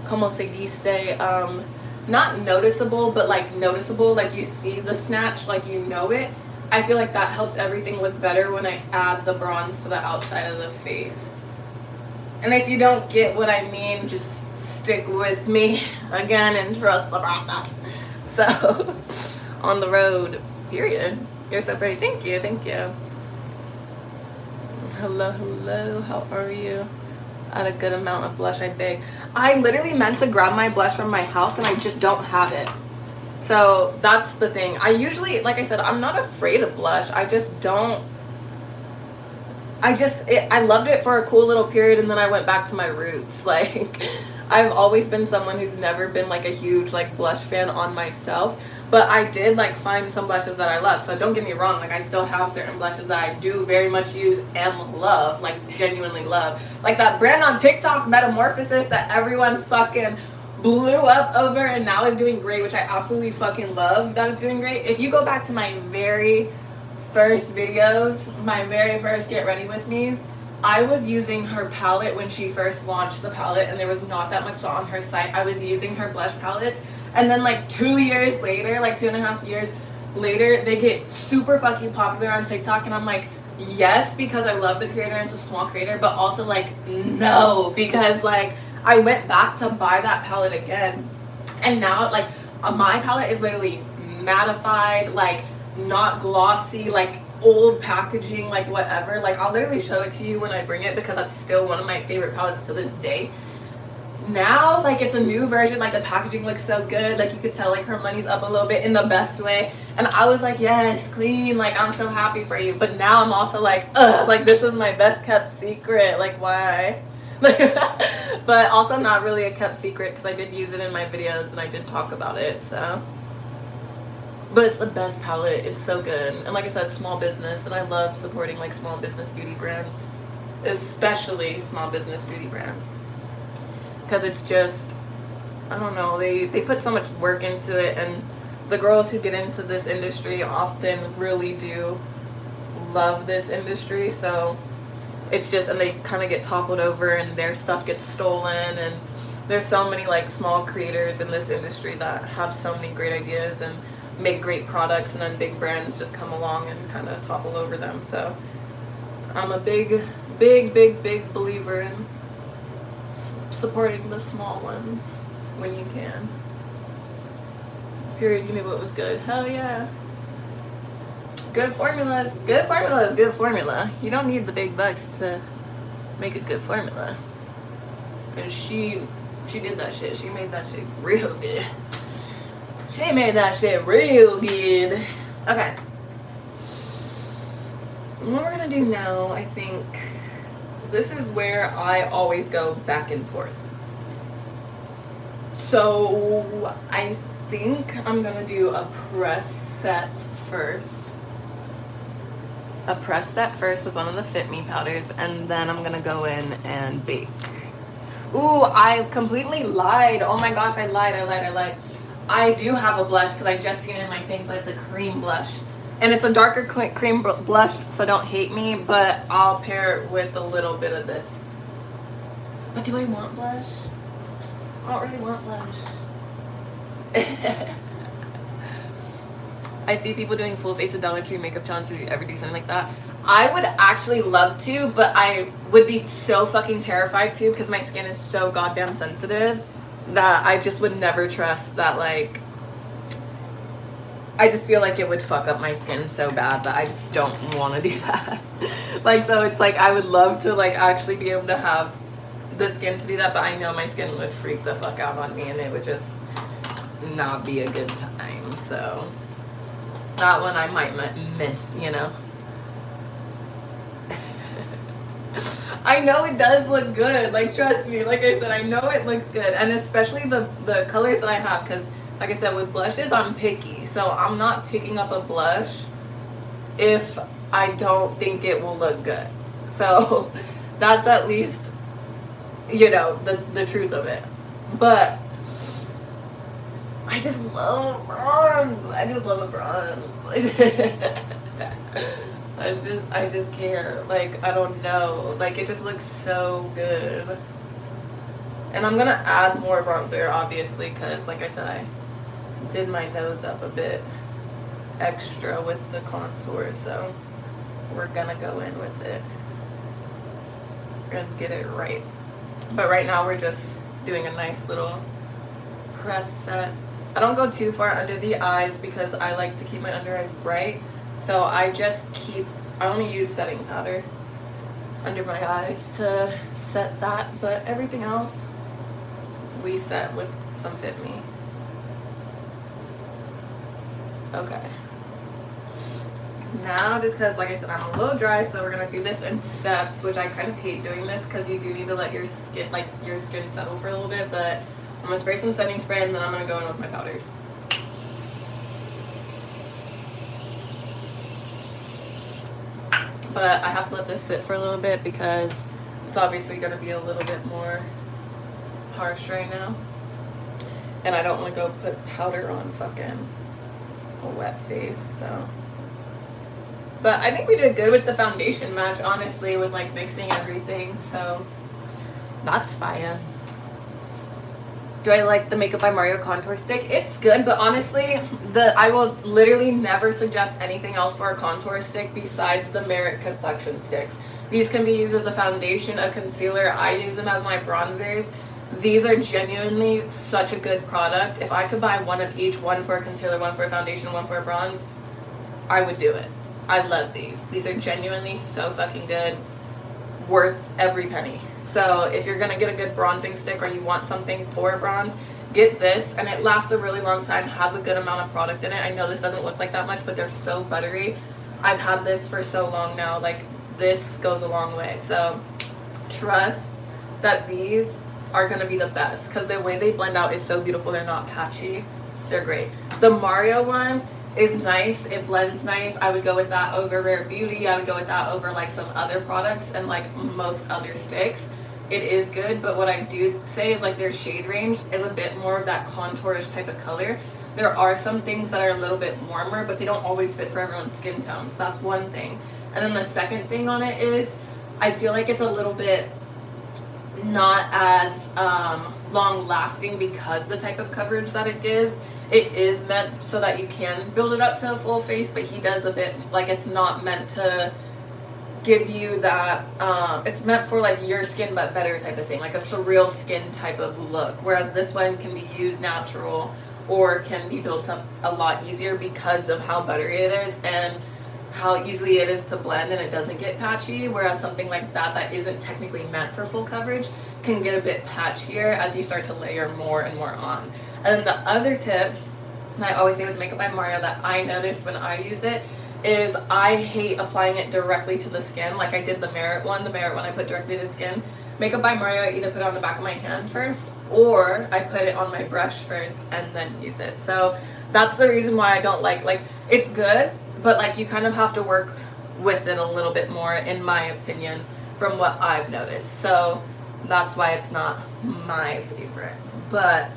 como se dice, not noticeable, but like noticeable, like you see the snatch, like you know it. I feel like that helps everything look better when I add the bronze to the outside of the face. And if you don't get what I mean, just stick with me again and trust the process. So, on the road, period. You're so pretty. Thank you, thank you. Hello, hello, how are you? Add a good amount of blush, I beg. I literally meant to grab my blush from my house and I just don't have it. So that's the thing. I usually, like I said, I'm not afraid of blush. I just don't. I loved it for a cool little period and then I went back to my roots. Like, I've always been someone who's never been like a huge like blush fan on myself. But I did like find some blushes that I love. So don't get me wrong, like I still have certain blushes that I do very much use and love, like genuinely love. Like that brand on TikTok, Metamorphosis, that everyone fucking blew up over and now is doing great, which I absolutely fucking love that it's doing great. If you go back to my very first videos, my very first Get Ready With Me's, I was using her palette when she first launched the palette and there was not that much on her site. I was using her blush palettes. And then like 2 years later, like 2.5 years later, they get super fucking popular on TikTok. And I'm like, yes, because I love the creator and it's a small creator, but also like, no, because like I went back to buy that palette again. And now like my palette is literally mattified, like not glossy, like old packaging, like whatever. Like I'll literally show it to you when I bring it because that's still one of my favorite palettes to this day. Now like it's a new version, like the packaging looks so good, like you could tell like her money's up a little bit in the best way, and I was like, yes, queen, like I'm so happy for you. But now I'm also like, ugh, like this is my best kept secret, like why? But also not really a kept secret because I did use it in my videos and I did talk about it. So, but it's the best palette, it's so good. And like I said, small business, and I love supporting like small business beauty brands, especially small business beauty brands. Because it's just, I don't know, they put so much work into it, and the girls who get into this industry often really do love this industry. So it's just, and they kind of get toppled over and their stuff gets stolen, and there's so many like small creators in this industry that have so many great ideas and make great products, and then big brands just come along and kind of topple over them. So I'm a big believer in supporting the small ones when you can. Period. You knew what was good. Hell yeah. Good formulas. Good formula is good formula. You don't need the big bucks to make a good formula. And she did that shit. She made that shit real good. She made that shit real good. Okay. What we're gonna do now, I think, this is where I always go back and forth. So I think I'm gonna do a press set first. A press set first with one of the Fit Me powders, and then I'm gonna go in and bake. Ooh, I completely lied. Oh my gosh, I lied. I do have a blush because I just seen it in my thing, but it's a cream blush. And it's a darker cream blush, so don't hate me, but I'll pair it with a little bit of this. But do I want blush? I don't really want blush. I see people doing full face of Dollar Tree makeup challenge. Would you ever do something like that? I would actually love to, but I would be so fucking terrified to because my skin is so goddamn sensitive that I just would never trust that, like, I just feel like it would fuck up my skin so bad that I just don't want to do that. Like, so it's like I would love to, like, actually be able to have the skin to do that, but I know my skin would freak the fuck out on me and it would just not be a good time. So that one I might miss, you know. I know it does look good, like, trust me, like I said, I know it looks good, and especially the colors that I have, because like I said, with blushes I'm picky, so I'm not picking up a blush if I don't think it will look good. So that's at least, you know, the truth of it. But I just love bronze. I just love a bronze. I just can't. Like, I don't know. Like, it just looks so good. And I'm gonna add more bronzer, obviously, because, like I said, I did my nose up a bit extra with the contour, so we're gonna go in with it and get it right. But right now we're just doing a nice little press set. I don't go too far under the eyes because I like to keep my under eyes bright. So I only use setting powder under my eyes to set that. But everything else we set with some Fit Me. Okay. Now, just because, like I said, I'm a little dry, so we're going to do this in steps, which I kind of hate doing this because you do need to let your skin settle for a little bit, but I'm going to spray some setting spray and then I'm going to go in with my powders. But I have to let this sit for a little bit because it's obviously going to be a little bit more harsh right now. And I don't want to go put powder on fucking a wet face, so. But I think we did good with the foundation match, honestly, with like mixing everything, so that's fine. Do I like the Makeup by Mario contour stick? It's good, but honestly, I will literally never suggest anything else for a contour stick besides the Merit complexion sticks. These can be used as a foundation, a concealer. I use them as my bronzers. These are genuinely such a good product. If I could buy one of each, one for a concealer, one for a foundation, one for a bronze, I would do it. I love these. These are genuinely so fucking good. Worth every penny. So if you're gonna get a good bronzing stick or you want something for bronze, get this, and it lasts a really long time, has a good amount of product in it. I know this doesn't look like that much, but they're so buttery. I've had this for so long now, like, this goes a long way. So trust that these are gonna be the best because the way they blend out is so beautiful. They're not patchy. They're great. The Mario one is nice. It blends nice. I would go with that over Rare Beauty. I would go with that over like some other products and like most other sticks. It is good, but what I do say is like their shade range is a bit more of that contourish type of color. There are some things that are a little bit warmer, but they don't always fit for everyone's skin tone. So that's one thing. And then the second thing on it is I feel like it's a little bit not as long lasting because the type of coverage that it gives. It is meant so that you can build it up to a full face, but he does a bit, like, it's not meant to give you that, it's meant for like your skin but better type of thing, like a surreal skin type of look, whereas this one can be used natural or can be built up a lot easier because of how buttery it is and how easily it is to blend and it doesn't get patchy, whereas something like that isn't technically meant for full coverage can get a bit patchier as you start to layer more and more on. And then the other tip that I always say with Makeup by Mario that I noticed when I use it is I hate applying it directly to the skin. Like I did the Merit one I put directly to the skin. Makeup by Mario, I either put it on the back of my hand first, or I put it on my brush first and then use it. So that's the reason why I don't like it's good, but like you kind of have to work with it a little bit more, in my opinion, from what I've noticed. So that's why it's not my favorite. But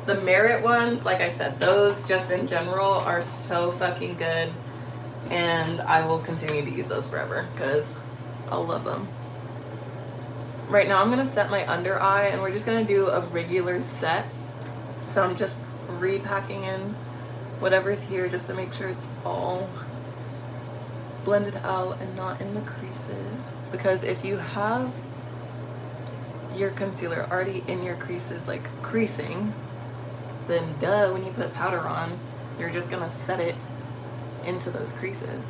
the Merit ones, like I said, those just in general are so fucking good, and I will continue to use those forever because I love them. Right now I'm gonna set my under eye, and we're just gonna do a regular set. So I'm just repacking in whatever's here just to make sure it's all blended out and not in the creases, because if you have your concealer already in your creases, like creasing, then duh, when you put powder on, you're just gonna set it into those creases.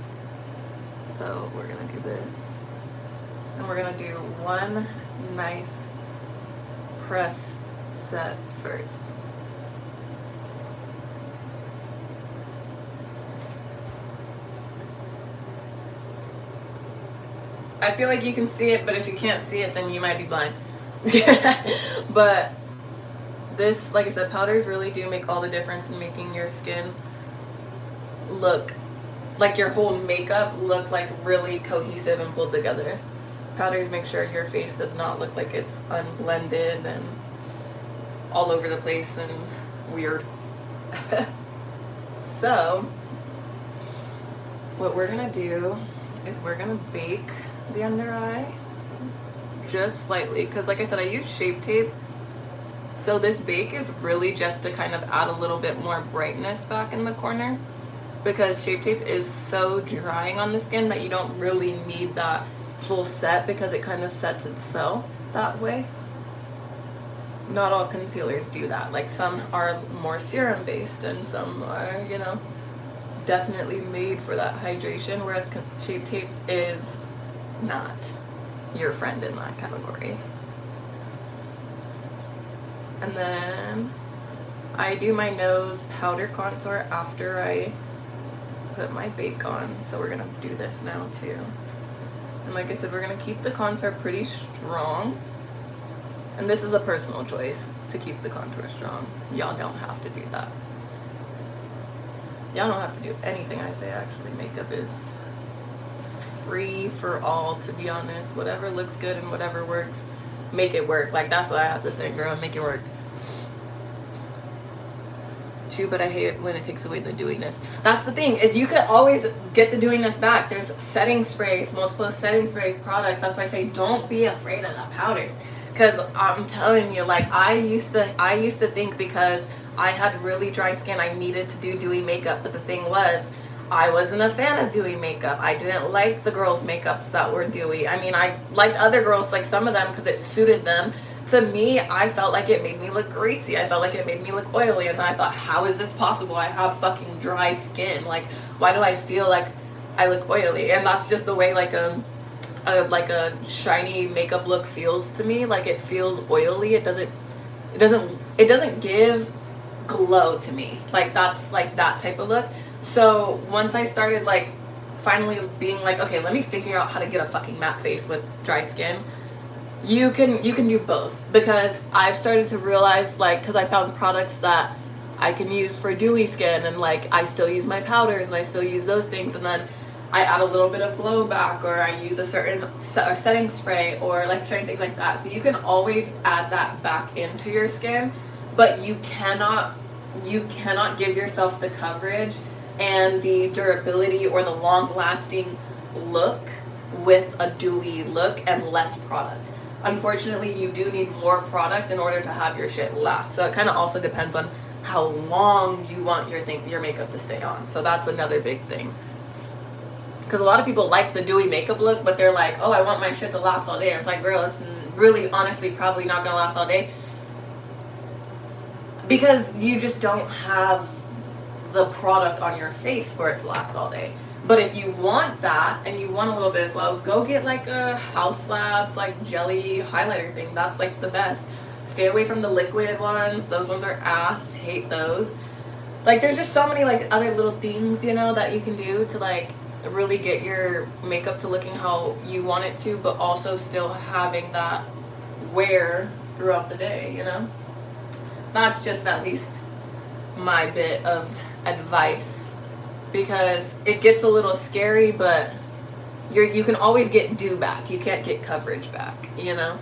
So we're gonna do this, and we're gonna do one nice press set first. I feel like you can see it, but if you can't see it, then you might be blind. But this, like I said, powders really do make all the difference in making your skin look like your whole makeup look like really cohesive and pulled together. Powders make sure your face does not look like it's unblended and all over the place and weird. So what we're gonna do is we're gonna bake the under eye just slightly, because like I said, I use Shape Tape, so this bake is really just to kind of add a little bit more brightness back in the corner, because Shape Tape is so drying on the skin that you don't really need that full set, because it kind of sets itself that way. Not all concealers do that. Like some are more serum based and some are, you know, definitely made for that hydration, whereas Shape Tape is not your friend in that category. And then I do my nose powder contour after I put my bake on, so we're gonna do this now too. And like I said, we're gonna keep the contour pretty strong, and this is a personal choice to keep the contour strong. Y'all don't have to do that. Y'all don't have to do anything I say. Actually, makeup is free for all, to be honest. Whatever looks good and whatever works, make it work. Like that's what I have to say, girl. Make it work. Shoot, but I hate it when it takes away the dewiness. That's the thing, is you could always get the dewiness back. There's setting sprays, multiple setting sprays, products. That's why I say don't be afraid of the powders, because I'm telling you, like I used to think because I had really dry skin I needed to do dewy makeup, but the thing was I wasn't a fan of dewy makeup. I didn't like the girls' makeups that were dewy. I mean, I liked other girls, like some of them, because it suited them. To me, I felt like it made me look greasy. I felt like it made me look oily, and I thought, how is this possible? I have fucking dry skin. Like, why do I feel like I look oily? And that's just the way like a shiny makeup look feels to me. Like it feels oily. It doesn't give glow to me. Like that's like that type of look. So once I started like finally being like, okay, let me figure out how to get a fucking matte face with dry skin. You can do both, because I've started to realize, like, because I found products that I can use for dewy skin, and like I still use my powders and I still use those things, and then I add a little bit of glow back, or I use a certain setting spray, or like certain things like that. So you can always add that back into your skin, but you cannot give yourself the coverage and the durability or the long lasting look with a dewy look and less product. Unfortunately, you do need more product in order to have your shit last. So it kind of also depends on how long you want your makeup to stay on. So that's another big thing. Because a lot of people like the dewy makeup look, but they're like, oh, I want my shit to last all day. And it's like, girl, it's really honestly probably not going to last all day, because you just don't have the product on your face for it to last all day. But if you want that and you want a little bit of glow, go get like a House Labs like jelly highlighter thing. That's like the best. Stay away from the liquid ones. Those ones are ass. Hate those. Like there's just so many like other little things, you know, that you can do to like really get your makeup to looking how you want it to, but also still having that wear throughout the day, you know? That's just at least my bit of advice, because it gets a little scary, but you can always get due back. You can't get coverage back, you know?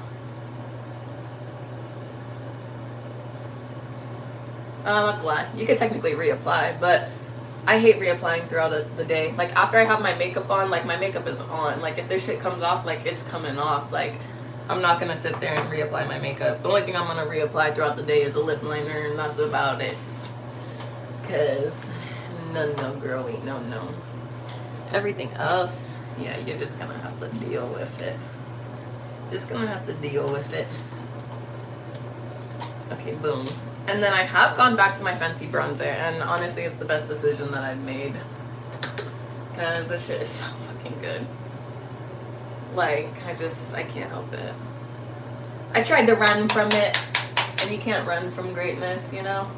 That's a lie. You could technically reapply, but I hate reapplying throughout the day. Like, after I have my makeup on, like, my makeup is on. Like, if this shit comes off, like, it's coming off. Like, I'm not gonna sit there and reapply my makeup. The only thing I'm gonna reapply throughout the day is a lip liner, and that's about it. Cause, no, girl, no. Everything else, yeah, you're just gonna have to deal with it. Just gonna have to deal with it. Okay, boom. And then I have gone back to my Fenty bronzer, and honestly, it's the best decision that I've made. Because this shit is so fucking good. Like, I can't help it. I tried to run from it, and you can't run from greatness, you know?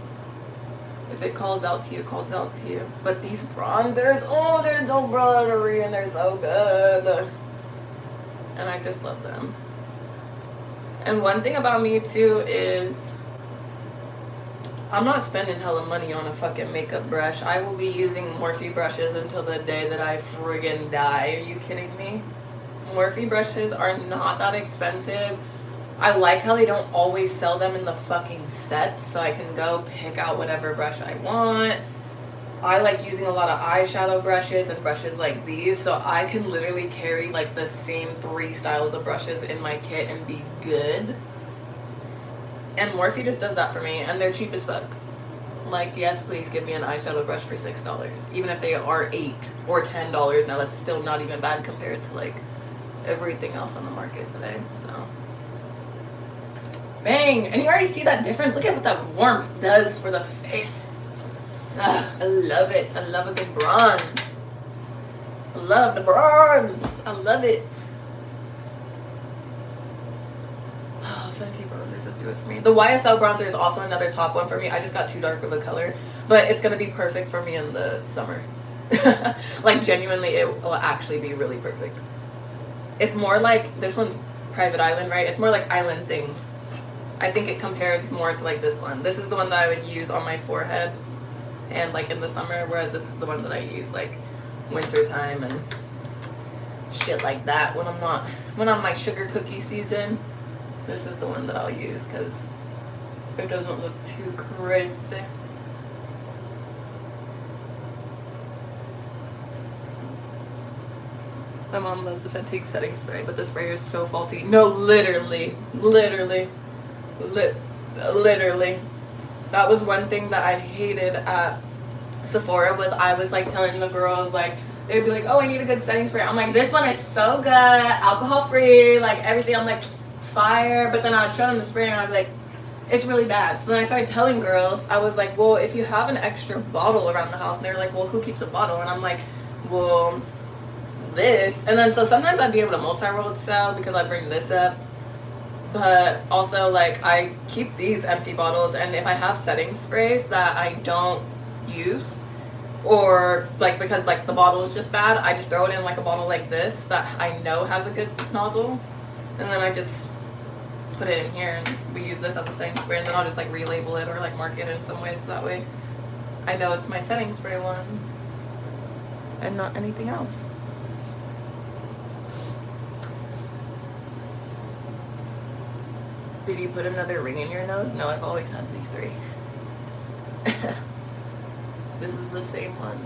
If it calls out to you, it calls out to you. But these bronzers, oh, they're so bronzery, and they're so good. And I just love them. And one thing about me, too, is I'm not spending hella money on a fucking makeup brush. I will be using Morphe brushes until the day that I friggin' die. Are you kidding me? Morphe brushes are not that expensive. I like how they don't always sell them in the fucking sets, so I can go pick out whatever brush I want. I like using a lot of eyeshadow brushes and brushes like these, so I can literally carry like the same 3 styles of brushes in my kit and be good. And Morphe just does that for me, and they're cheap as fuck. Like, yes, please give me an eyeshadow brush for $6. Even if they are $8 or $10 now, that's still not even bad compared to like everything else on the market today. So bang! And you already see that difference. Look at what that warmth does for the face. I love it. I love a good bronze. I love the bronze. I love it. Oh, Fenty bronzers just do it for me. The YSL bronzer is also another top one for me. I just got too dark of a color, but it's gonna be perfect for me in the summer. Like, genuinely, it will actually be really perfect. It's more like, this one's Private Island, right? It's more like Island Thing. I think it compares more to like this one. This is the one that I would use on my forehead and like in the summer, whereas this is the one that I use like winter time and shit like that. When I'm like sugar cookie season, this is the one that I'll use because it doesn't look too crazy. My mom loves the Fenty setting spray, but the spray is so faulty. No, literally. That was one thing that I hated at Sephora, was I was like telling the girls, like, they'd be like, oh, I need a good setting spray. I'm like, this one is so good, alcohol free, like everything. I'm like, fire. But then I'd show them the spray and I'd be like, it's really bad. So then I started telling girls, I was like, well, if you have an extra bottle around the house, and they were like, well, who keeps a bottle? And I'm like, well, this. And then so sometimes I'd be able to multi-roll sell because I bring this up, but also like I keep these empty bottles, and if I have setting sprays that I don't use, or like because like the bottle is just bad, I just throw it in like a bottle like this that I know has a good nozzle, and then I just put it in here and we use this as a setting spray, and then I'll just like relabel it or like mark it in some way so that way I know it's my setting spray one and not anything else. Did you put another ring in your nose? No, I've always had these 3. This is the same one.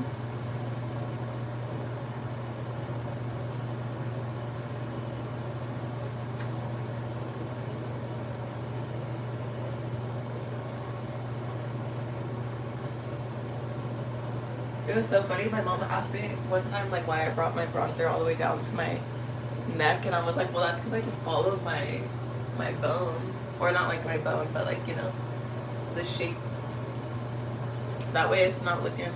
It was so funny. My mom asked me one time like why I brought my bronzer all the way down to my neck, and I was like, well, that's because I just followed my bone, or not like my bone, but like, you know, the shape. That way it's not looking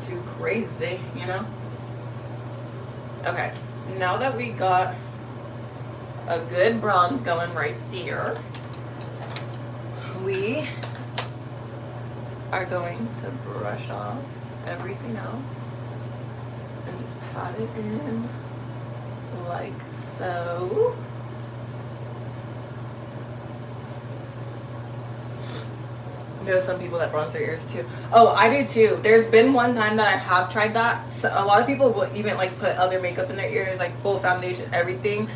too crazy, you know? Okay, now that we got a good bronze going right there, we are going to brush off everything else. and just pat it in like so. I know some people that bronze their ears too. Oh, I do too. There's been one time that I have tried that. So a lot of people will even like put other makeup in their ears, like full foundation, everything.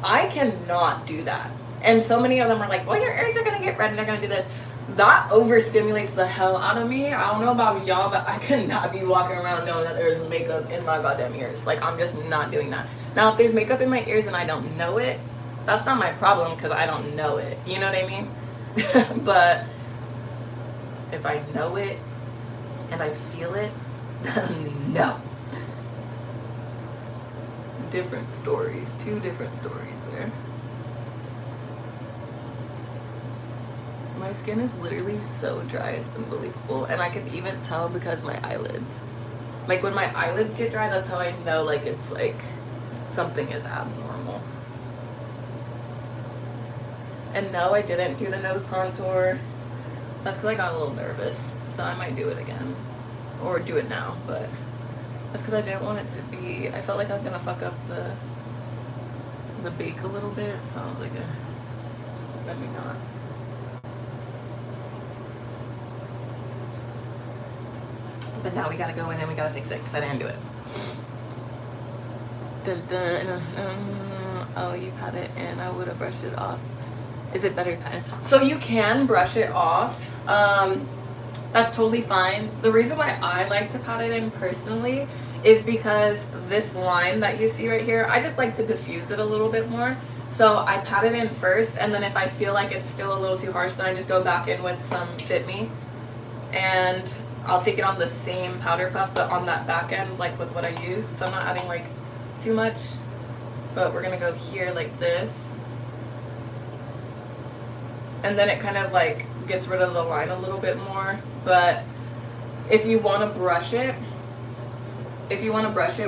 I cannot do that. And so many of them are like, well, your ears are gonna get red and they're gonna do this. That overstimulates the hell out of me. I don't know about y'all, but I cannot be walking around knowing that there's makeup in my goddamn ears. Like, I'm just not doing that. Now, if there's makeup in my ears and I don't know it, that's not my problem because I don't know it. You know what I mean? But if I know it and I feel it, then no. Different stories. Two different stories there. My skin is literally so dry, it's unbelievable. And I can even tell because my eyelids. Like when my eyelids get dry, that's how I know like it's like something is abnormal. And no, I didn't do the nose contour. That's because I got a little nervous. So I might do it again. Or do it now, but that's because I didn't want it to be, I felt like I was gonna fuck up the bake a little bit. So I was like, let me not. But now we gotta go in and we gotta fix it because I didn't do it. Dun, dun, dun, dun. Oh, you pat it and I would have brushed it off. Is it better pat it? So you can brush it off. That's totally fine. The reason why I like to pat it in personally is because this line that you see right here, I just like to diffuse it a little bit more. So I pat it in first, and then if I feel like it's still a little too harsh, then I just go back in with some Fit Me. And I'll take it on the same powder puff, but on that back end, like with what I used. So I'm not adding like too much, but we're gonna go here like this. And then it kind of like gets rid of the line a little bit more. But if you want to brush it,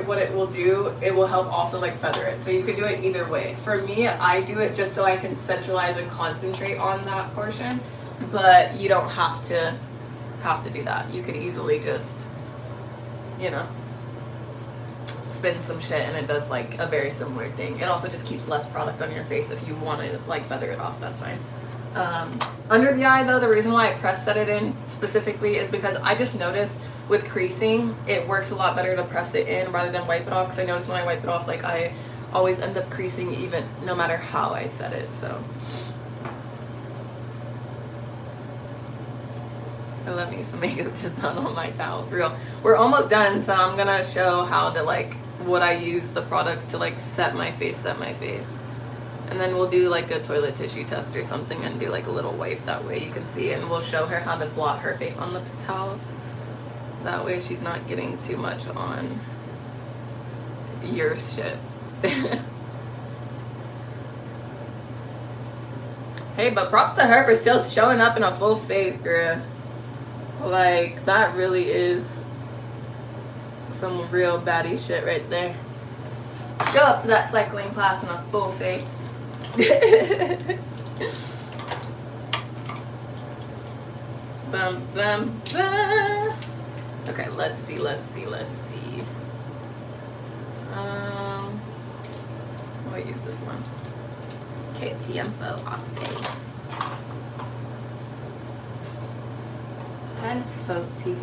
what it will do, it will help also like feather it. So you can do it either way. For me, I do it just so I can centralize and concentrate on that portion, but you don't have to do that. You could easily just, you know, spin some shit and it does like a very similar thing. It also just keeps less product on your face. If you want to like feather it off, that's fine. Under the eye though, the reason why I press set it in specifically is because I just noticed with creasing, it works a lot better to press it in rather than wipe it off, because I notice when I wipe it off, like I always end up creasing even no matter how I set it. So I love me some makeup, just not on my towels. Real. We're almost done, so I'm gonna show how to like what I use the products to like set my face. And then we'll do like a toilet tissue test or something and do like a little wipe, that way you can see it, and we'll show her how to blot her face on the towels. That way she's not getting too much on your shit. Hey, but props to her for still showing up in a full face, girl. Like, that really is some real baddie shit right there. Show up to that cycling class in a full face. Bum, bum, bum. Okay, let's see. I'll use this one. Que tiempo hace. 10:40.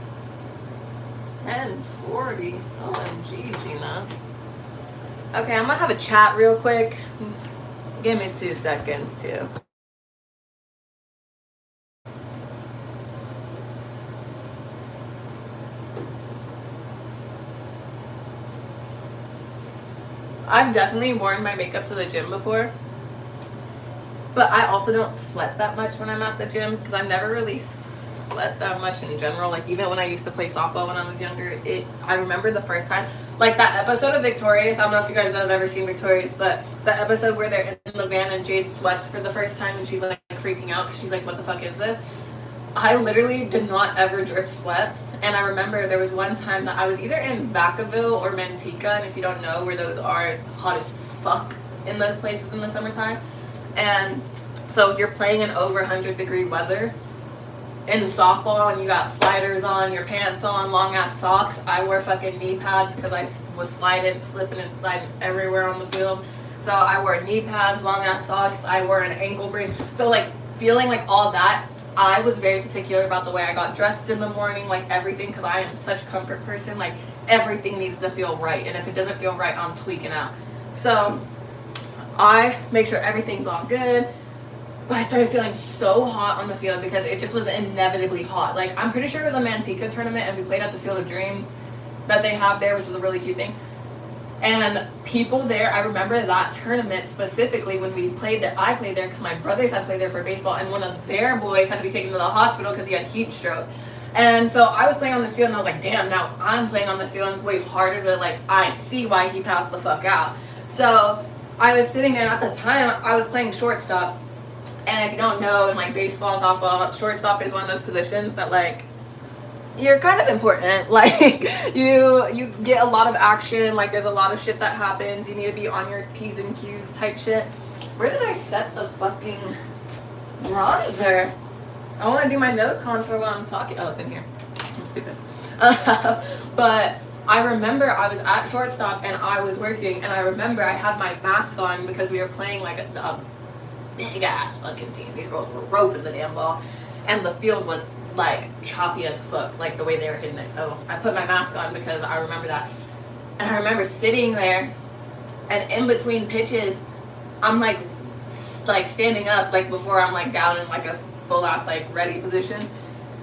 10:40. OMG, Gina. Okay, I'm gonna have a chat real quick. Give me 2 seconds too. I've definitely worn my makeup to the gym before, but I also don't sweat that much when I'm at the gym, because I've never really sweat that much in general. Like even when I used to play softball when I was younger, I remember the first time, like that episode of Victorious, I don't know if you guys have ever seen Victorious, but the episode where they're in the van and Jade sweats for the first time and she's like freaking out because she's like, what the fuck is this? I literally did not ever drip sweat. And I remember there was one time that I was either in Vacaville or Manteca, and if you don't know where those are, it's hot as fuck in those places in the summertime. And so you're playing in over 100-degree weather, in softball and you got sliders on, your pants on, long ass socks. I wore fucking knee pads because I was slipping and sliding everywhere on the field. So I wore knee pads, long ass socks. I wore an ankle brace. So like feeling like all that, I was very particular about the way I got dressed in the morning, like everything, because I am such a comfort person. Like everything needs to feel right, and if it doesn't feel right, I'm tweaking out. So I make sure everything's all good. But I started feeling so hot on the field because it just was inevitably hot. Like, I'm pretty sure it was a Manteca tournament, and we played at the Field of Dreams that they have there, which is a really cute thing. And people there, I remember that tournament specifically when we played there. I played there because my brothers had played there for baseball, and one of their boys had to be taken to the hospital because he had heat stroke. And so I was playing on this field, and I was like, damn, now I'm playing on this field, and it's way harder to, like, I see why he passed the fuck out. So I was sitting there, and at the time, I was playing shortstop. And if you don't know, in like baseball, softball, shortstop is one of those positions that like you're kind of important. Like you get a lot of action. Like there's a lot of shit that happens. You need to be on your P's and Q's type shit. Where did I set the fucking bronzer? I want to do my nose contour while I'm talking. Oh, it's in here. I'm stupid. But I remember I was at shortstop and I was working, and I remember I had my mask on because we were playing like a big ass fucking team. These girls were roping the damn ball, and the field was like choppy as fuck, like the way they were hitting it. So I put my mask on because I remember that. And I remember sitting there, and in between pitches, I'm like standing up, like before I'm like down in like a full ass like ready position,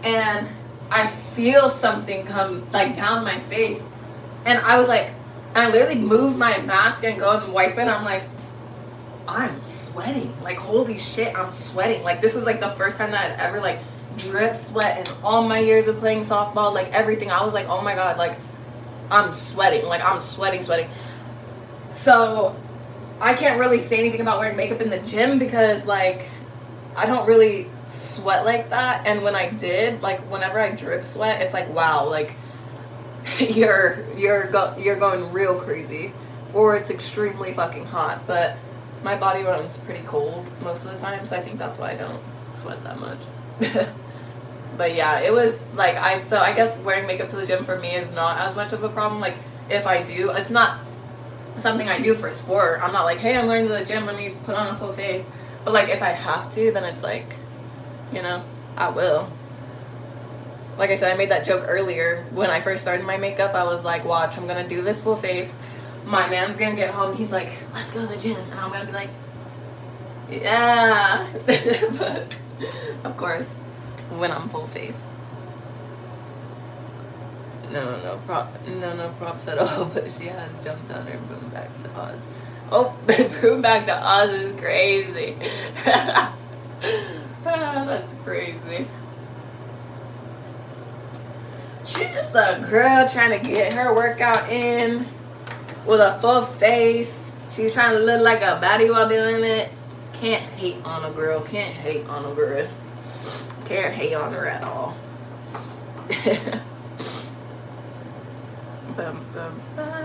and I feel something come like down my face, and I was like, and I literally moved my mask and go and wipe it. I'm like, I'm sweating. Like, holy shit, I'm sweating. Like, this was like the first time that I'd ever like dripped sweat in all my years of playing softball, like everything. I was like, oh my god, like I'm sweating. Like I'm sweating. So I can't really say anything about wearing makeup in the gym because like I don't really sweat like that. And when I did, like whenever I drip sweat, it's like, wow, like you're going real crazy, or it's extremely fucking hot. But my body runs pretty cold most of the time, so I think that's why I don't sweat that much. But yeah, it was like so I guess wearing makeup to the gym for me is not as much of a problem. Like if I do, it's not something I do for sport. I'm not like, hey, I'm going to the gym, let me put on a full face. But like if I have to, then it's like, you know, I will. Like I said, I made that joke earlier. When I first started my makeup, I was like, watch, I'm gonna do this full face. My man's gonna get home, he's like, let's go to the gym. And I'm gonna be like, yeah. But of course, when I'm full faced. No props at all, but she has jumped on her boom back to Oz. Oh, boom back to Oz is crazy. That's crazy. She's just a girl trying to get her workout in with a full face. She's trying to look like a baddie while doing it. Can't hate on a girl. Can't hate on a girl. Can't hate on her at all. Bum, bum, bum.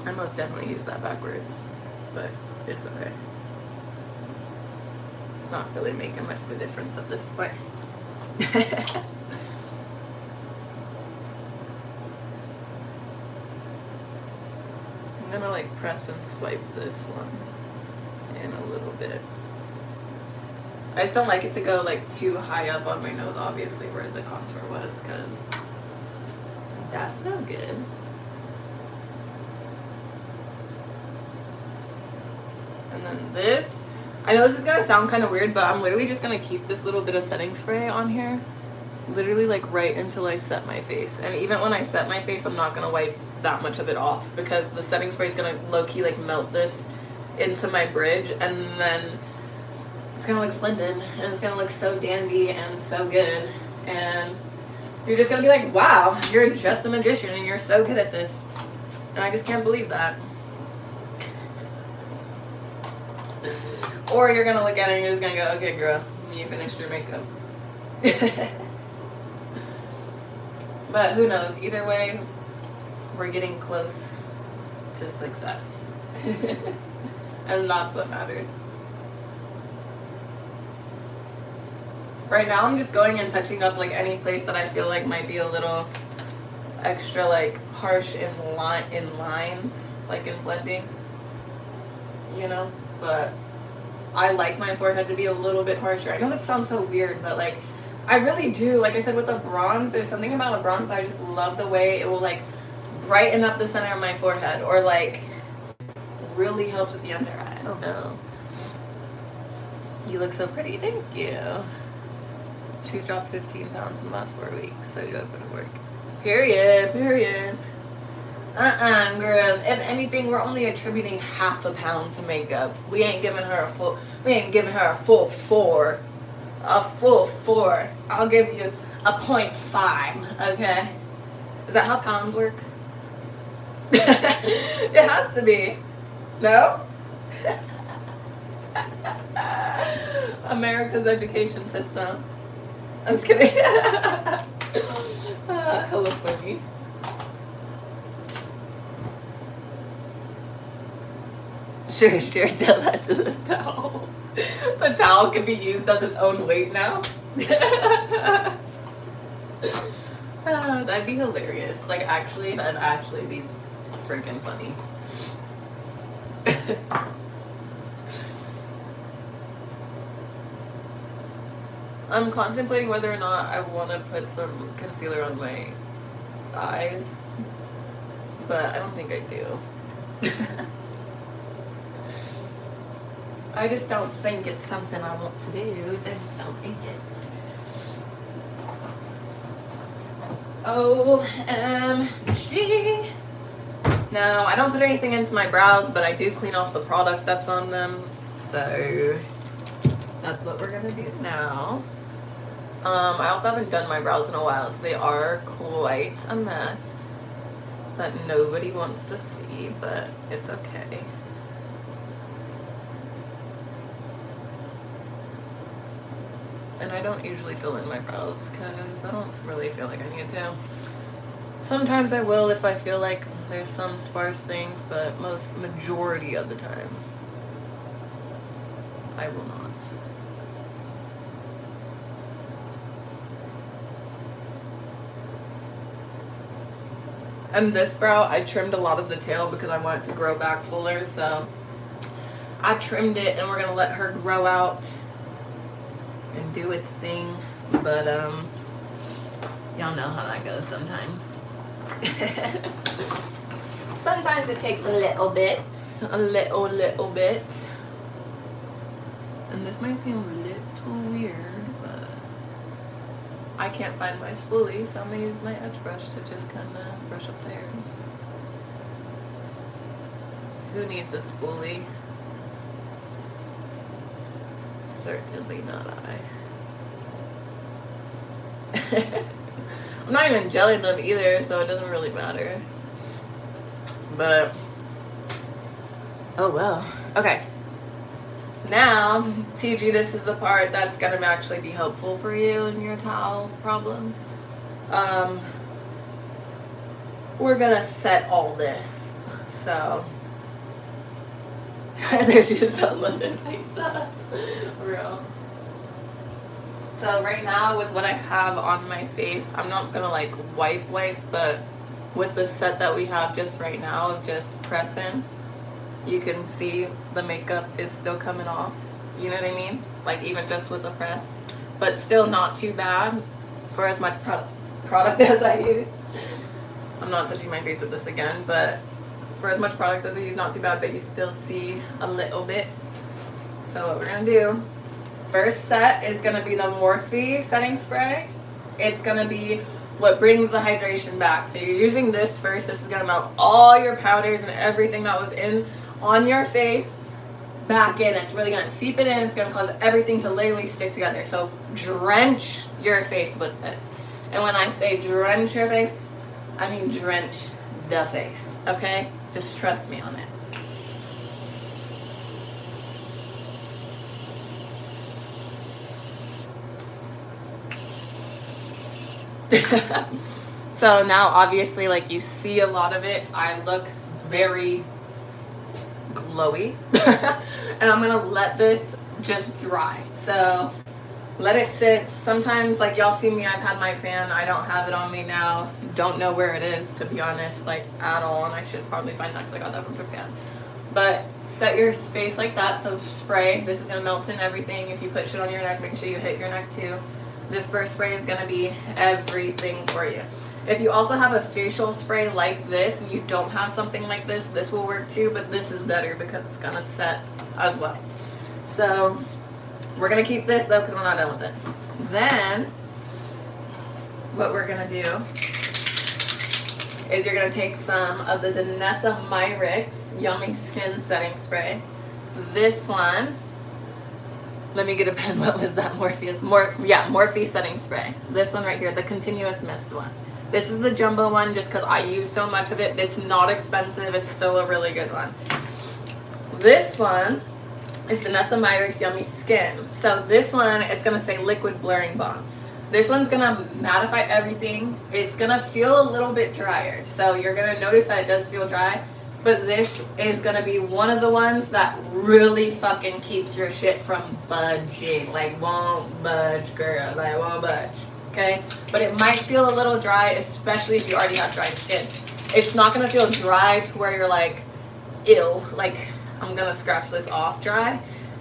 I most definitely used that backwards, but it's okay. It's not really making much of a difference at this point. I'm gonna like press and swipe this one in a little bit. I just don't like it to go like too high up on my nose, obviously, where the contour was, because that's no good. And then this, I know this is gonna sound kind of weird, but I'm literally just gonna keep this little bit of setting spray on here, literally like right until I set my face. And even when I set my face, I'm not gonna wipe that much of it off, because the setting spray is gonna low-key like melt this into my bridge, and then it's gonna look splendid, and it's gonna look so dandy and so good, and you're just gonna be like, wow, you're just a magician and you're so good at this. And I just can't believe that. Or you're gonna look at it and you're just gonna go, okay girl, you finished your makeup. But who knows, either way, we're getting close to success. And that's what matters. Right now I'm just going and touching up like any place that I feel like might be a little extra like harsh in lines, like in blending, you know. But I like my forehead to be a little bit harsher. I know that sounds so weird, but like I really do. Like I said, with the bronze, there's something about a bronze I just love the way it will like brighten up the center of my forehead, or like really helps with the under eye. I don't know. You look so pretty. Thank you. She's dropped 15 pounds in the last 4 weeks, so you gotta put it work. Period. Period. Girl. If anything, we're only attributing half a pound to makeup. We ain't giving her a full. We ain't giving her a full 4. A full 4. I'll give you a 0.5. Okay. Is that how pounds work? It has to be. No. America's education system. I'm just kidding. Hello, funny. Sure, tell that to the towel. The towel can be used as its own weight now. That'd be hilarious. Like, actually, that'd actually be freaking funny. I'm contemplating whether or not I want to put some concealer on my eyes, but I don't think I do. I just don't think it's something I want to do. I just don't think it. OMG. Now, I don't put anything into my brows, but I do clean off the product that's on them. So that's what we're gonna do now. I also haven't done my brows in a while, so they are quite a mess that nobody wants to see, but it's okay. And I don't usually fill in my brows because I don't really feel like I need to. Sometimes I will if I feel like there's some sparse things, but majority of the time I will not. And this brow, I trimmed a lot of the tail because I want it to grow back fuller, so I trimmed it and we're gonna let her grow out and do its thing. But y'all know how that goes sometimes. Sometimes it takes a little bit. And this might seem a little weird, but I can't find my spoolie, so I'm gonna use my edge brush to just kind of brush up the hairs. Who needs a spoolie? Certainly not I. I'm not even gelling them either, so it doesn't really matter. But oh well. Okay. Now, TG, this is the part that's gonna actually be helpful for you in your towel problems. We're gonna set all this. So there's just someone that takes that. Real. So right now with what I have on my face, I'm not gonna like wipe, but with the set that we have just right now of just pressing, you can see the makeup is still coming off. You know what I mean? Like even just with the press, but still not too bad for as much product as I use. I'm not touching my face with this again, but for as much product as I use, not too bad, but you still see a little bit. So what we're gonna do, first set is gonna be the Morphe setting spray. It's gonna be what brings the hydration back. So you're using this first. This is gonna melt all your powders and everything that was on your face back in. It's really gonna seep it in. It's gonna cause everything to literally stick together. So drench your face with this. And when I say drench your face, I mean drench the face, okay? Just trust me on it. So now obviously like you see a lot of it. I look very glowy. And I'm gonna let this just dry. So Let it sit. Sometimes, like, y'all see me, I've had my fan. I don't have it on me now. Don't know where it is, to be honest, like, at all. And I should probably find that because I got that from Japan. But set your face like that. So spray. This is going to melt in everything. If you put shit on your neck, make sure you hit your neck too. This first spray is going to be everything for you. If you also have a facial spray like this and you don't have something like this will work too. But this is better because it's going to set as well. So we're going to keep this though because we're not done with it. Then what we're going to do is you're going to take some of the taiesaa Myricks Yummy Skin Setting Spray. This one, let me get a pen. What was that? Morphe Setting Spray. This one right here, the Continuous Mist one. This is the jumbo one just because I use so much of it. It's not expensive. It's still a really good one. This one is the taiesaa Myricks Yummy Skin. So this one, it's going to say Liquid Blurring Balm. This one's going to mattify everything. It's going to feel a little bit drier. So you're going to notice that it does feel dry. But this is going to be one of the ones that really fucking keeps your shit from budging. Like, won't budge, girl. Like, won't budge. Okay? But it might feel a little dry, especially if you already have dry skin. It's not going to feel dry to where you're like, ew. Like, I'm going to scratch this off dry.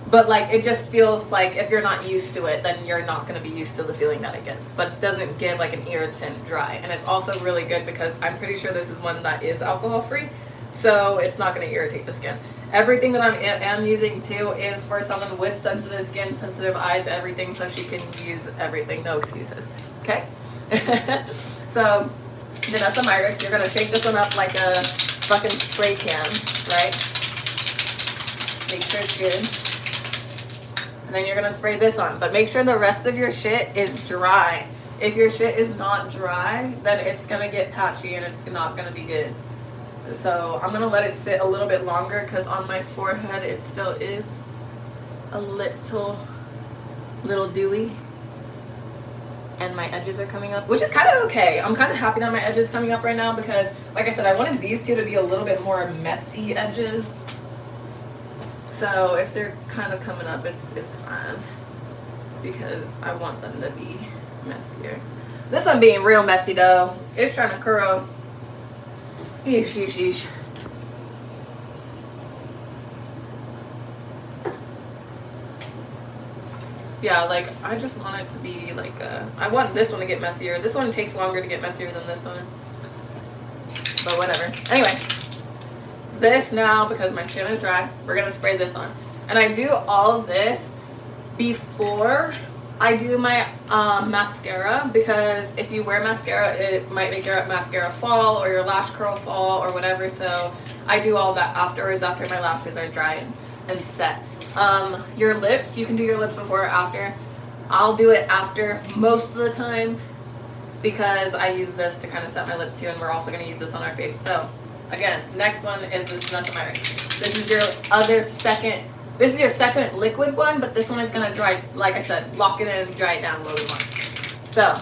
But like, it just feels like if you're not used to it, then you're not going to be used to the feeling that it gets. But it doesn't give like an irritant dry. And it's also really good because I'm pretty sure this is one that is alcohol free. So it's not going to irritate the skin. Everything that I am using too is for someone with sensitive skin, sensitive eyes, everything. So she can use everything. No excuses. Okay? So the taiesaa Myricks, you're going to shake this one up like a fucking spray can, right? Make sure it's good. And then you're going to spray this on. But make sure the rest of your shit is dry. If your shit is not dry, then it's going to get patchy and it's not going to be good. So I'm going to let it sit a little bit longer because on my forehead it still is a little dewy. And my edges are coming up, which is kind of okay. I'm kind of happy that my edges coming up right now because, like I said, I wanted these two to be a little bit more messy edges. So if they're kind of coming up, it's fine because I want them to be messier. This one being real messy though. It's trying to curl. Yeesh. Yeah, like I just want it to be like I want this one to get messier. This one takes longer to get messier than this one. But whatever. Anyway. This now, because my skin is dry, we're going to spray this on. And I do all of this before I do my mascara, because if you wear mascara, it might make your mascara fall or your lash curl fall or whatever. So I do all that afterwards, after my lashes are dry and set. Your lips, you can do your lips before or after. I'll do it after most of the time because I use this to kind of set my lips too, and we're also going to use this on our face. So again, next one is this taiesaa Myricks. This is your second liquid one, but this one is gonna dry, like I said, lock it in, dry it down a little more. So,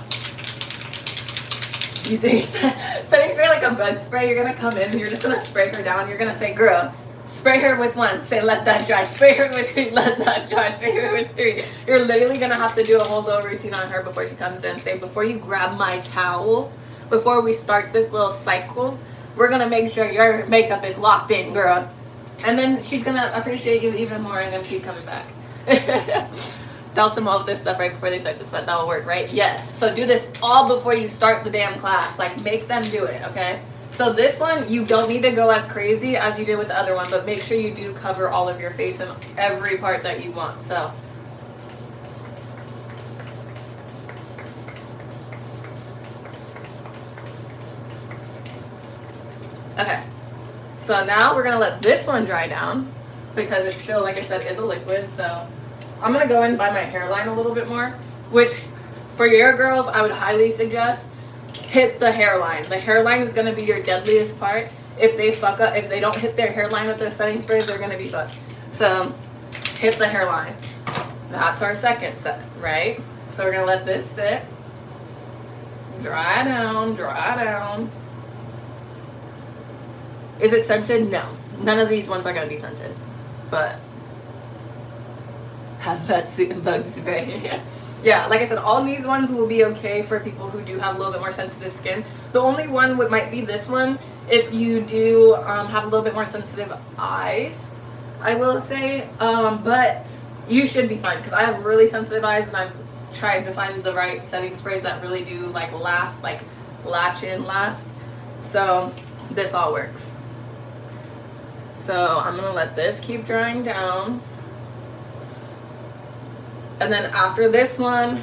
using setting spray like a bug spray, you're gonna come in and you're just gonna spray her down. You're gonna say, girl, spray her with one, say let that dry, spray her with two, let that dry, spray her with three. You're literally gonna have to do a whole little routine on her before she comes in. Say, before you grab my towel, before we start this little cycle, we're going to make sure your makeup is locked in, girl. And then she's going to appreciate you even more and then keep coming back. Douse them all with this stuff right before they start to sweat. That will work, right? Yes. So do this all before you start the damn class. Like, make them do it, okay? So this one, you don't need to go as crazy as you did with the other one, but make sure you do cover all of your face and every part that you want. So okay, so now we're going to let this one dry down because it still, like I said, is a liquid. So I'm going to go in by my hairline a little bit more, which for your girls, I would highly suggest hit the hairline. The hairline is going to be your deadliest part. If they fuck up, if they don't hit their hairline with their setting sprays, they're going to be fucked. So hit the hairline. That's our second set, right? So we're going to let this sit. Dry down, dry down. Is it scented? No. None of these ones are going to be scented. But hazmat suit and bug spray. Yeah, like I said, all these ones will be okay for people who do have a little bit more sensitive skin. The only one might be this one if you do have a little bit more sensitive eyes, I will say. But you should be fine because I have really sensitive eyes and I've tried to find the right setting sprays that really do like last, like latch in last. So this all works. So I'm gonna let this keep drying down. And then after this one,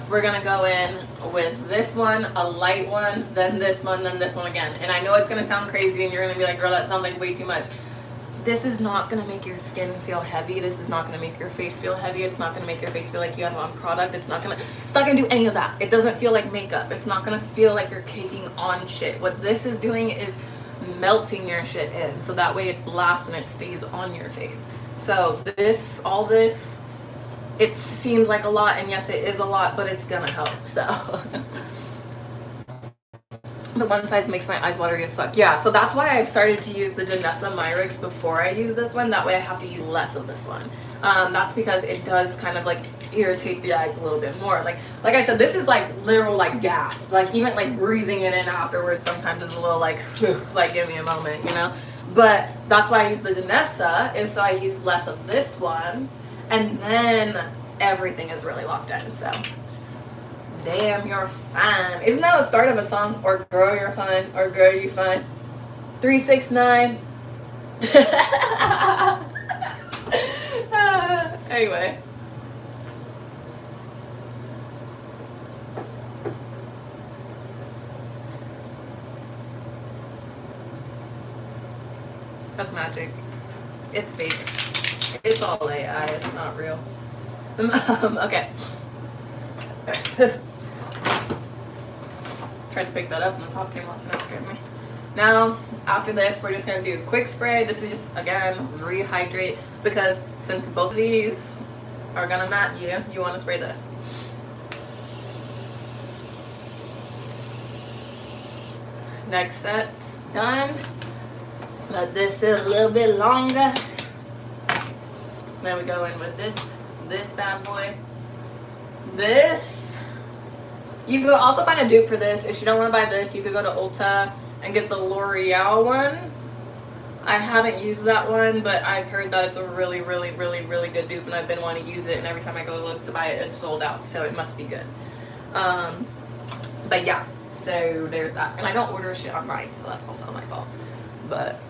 we're gonna go in with this one, a light one, then this one again. And I know it's gonna sound crazy and you're gonna be like, girl, that sounds like way too much. This is not gonna make your skin feel heavy. This is not gonna make your face feel heavy. It's not gonna make your face feel like you have on product. It's not gonna do any of that. It doesn't feel like makeup. It's not gonna feel like you're caking on shit. What this is doing is melting your shit in, so that way it lasts and it stays on your face. So all this, it seems like a lot, and yes, it is a lot, but it's gonna help. So the one size makes my eyes watery as fuck. Yeah, so that's why I've started to use the Danessa Myrix before I use this one. That way I have to use less of this one. That's because it does kind of like irritate the eyes a little bit more. Like I said, this is like literal like gas. Like even like breathing it in afterwards sometimes is a little like, like give me a moment, you know? But that's why I use the Danessa, is so I use less of this one, and then everything is really locked in. So damn, you're fine. Isn't that the start of a song? Or girl, you're fine. Or girl, you fine. 369. Anyway. That's magic. It's fake. It's all AI. It's not real. Okay. Tried to pick that up and the top came off and that scared me. Now, after this, we're just going to do a quick spray. This is just, again, rehydrate, because since both of these are going to matte you want to spray this. Next set's done. Let this sit a little bit longer. Then we go in with this bad boy. This, you could also find a dupe for this. If you don't want to buy this, you could go to Ulta and get the L'Oreal one. I haven't used that one, but I've heard that it's a really, really, really, really good dupe, and I've been wanting to use it, and every time I go to look to buy it, it's sold out, so it must be good. But yeah, so there's that. And I don't order shit online, so that's also my fault. But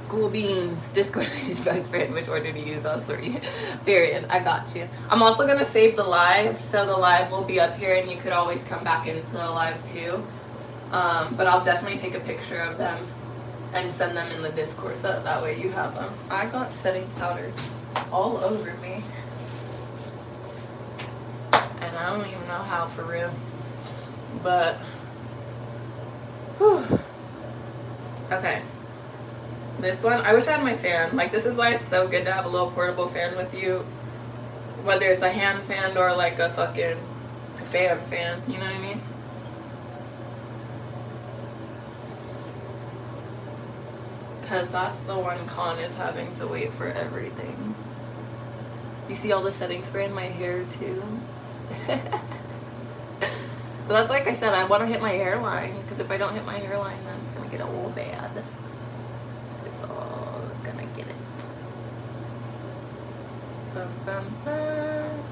cool beans. Discord is bug spread. Which order to use? Oh, sorry. Period. I got you. I'm also gonna save the live, so the live will be up here, and you could always come back into the live too. But I'll definitely take a picture of them and send them in the Discord. That way you have them. I got setting powder all over me, and I don't even know how for real. But whew. Okay. This one, I wish I had my fan. Like, this is why it's so good to have a little portable fan with you. Whether it's a hand fan or like a fucking fan, you know what I mean? Because that's the one con, is having to wait for everything. You see all the setting spray in my hair too? But that's, like I said, I want to hit my hairline, because if I don't hit my hairline, then it's going to get all bad. It's all gonna get it. Bum, bum, bum.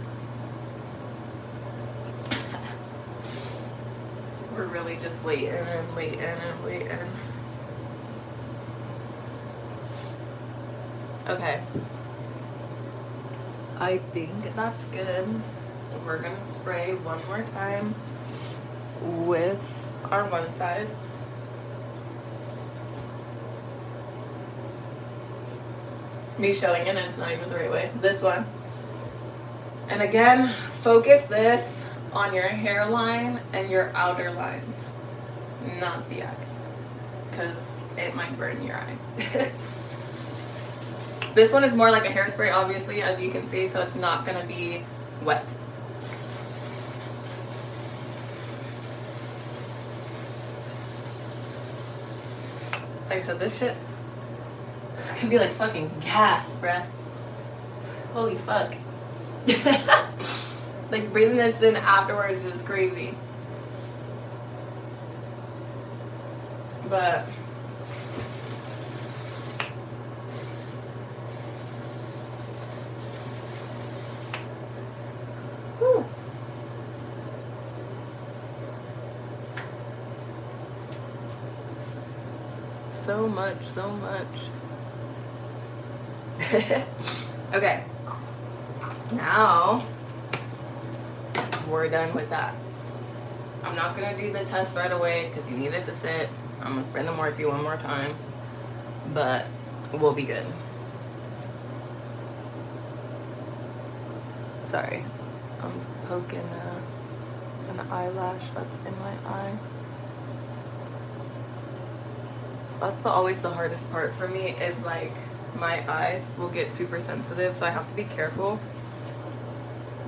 We're really just waiting and waiting and waiting. Okay. I think that's good. We're gonna spray one more time with our one size. Me showing it, and it's not even the right way. This one. And again, focus this on your hairline and your outer lines, not the eyes, because it might burn your eyes. This one is more like a hairspray, obviously, as you can see, so it's not going to be wet. Like I said, this shit can be like fucking gas, bruh. Holy fuck. Like breathing this in afterwards is crazy. But whew. So much, so much. Okay. Now we're done with that. I'm not gonna do the test right away because you need it to sit. I'm gonna spray the Morphe one more time, but we'll be good. Sorry, I'm poking an eyelash that's in my eye. That's always the hardest part for me, is like my eyes will get super sensitive, so I have to be careful,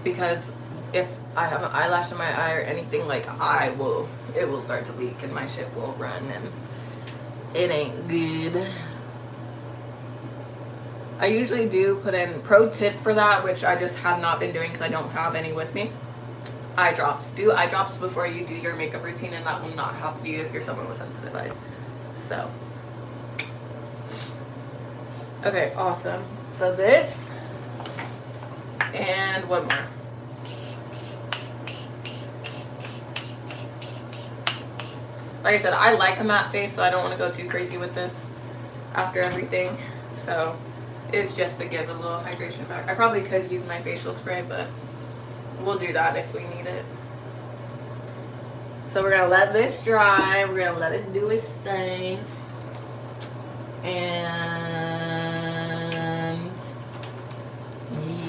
because if I have an eyelash in my eye or anything, like it will start to leak and my shit will run, and it ain't good. I usually do put in, pro tip for that, which I just have not been doing because I don't have any with me, eye drops. Do eye drops before you do your makeup routine, and that will not help you if you're someone with sensitive eyes. So, okay, awesome. So this, and one more. Like I said, I like a matte face, so I don't want to go too crazy with this after everything. So it's just to give a little hydration back. I probably could use my facial spray, but we'll do that if we need it. So we're going to let this dry. We're going to let it do its thing. And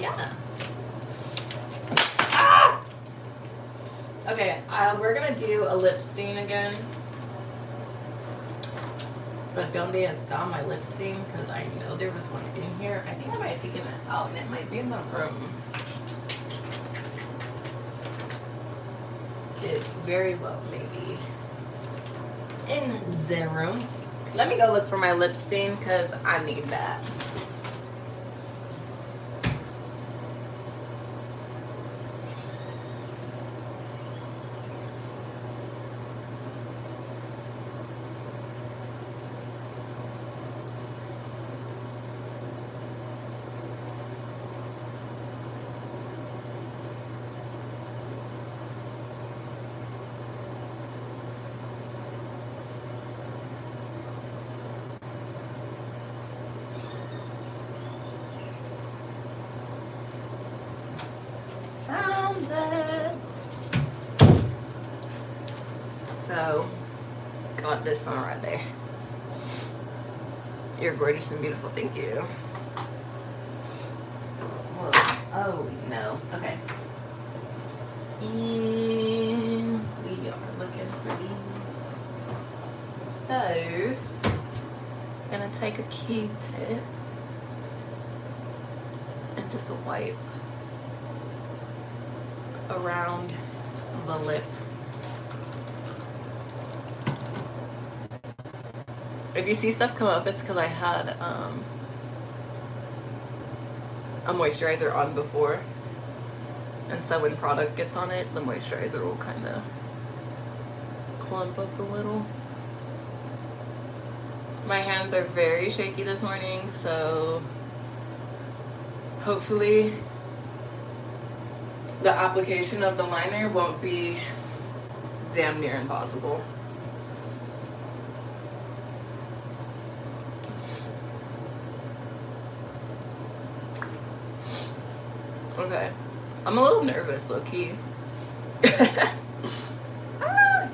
yeah. Ah! Okay, we're going to do a lip stain again. But donde está my lip stain? Because I know there was one in here. I think I might have taken it out, and it might be in the room. It very well may be in the room. Let me go look for my lip stain, because I need that. Found it. So, got this on right there. You're gorgeous and beautiful. Thank you. Whoa. Oh no. Okay. And we are looking for these. So, gonna take a Q-tip and just a wipe around the lip. If you see stuff come up, it's because I had a moisturizer on before, and so when product gets on it, the moisturizer will kind of clump up a little. My hands are very shaky this morning, so hopefully the application of the liner won't be damn near impossible. Okay. I'm a little nervous, low-key. Ah!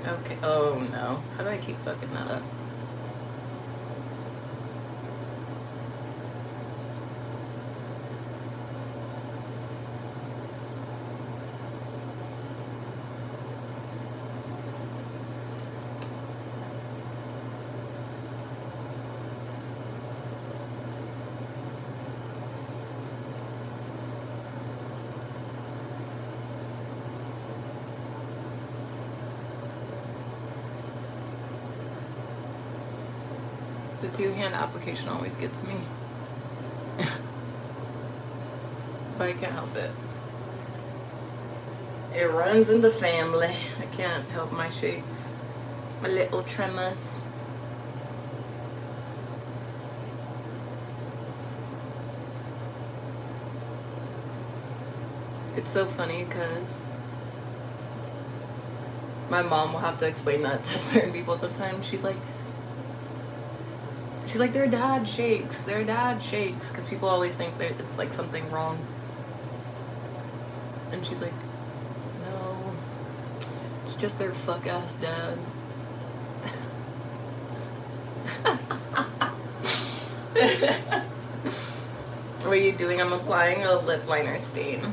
Okay. Oh no. How do I keep fucking that up? The two-hand application always gets me. But I can't help it. It runs in the family. I can't help my shakes. My little tremors. It's so funny because my mom will have to explain that to certain people sometimes. She's like, their dad shakes. Their dad shakes. Because people always think that it's like something wrong. And she's like, no. It's just their fuck ass dad. What are you doing? I'm applying a lip liner stain.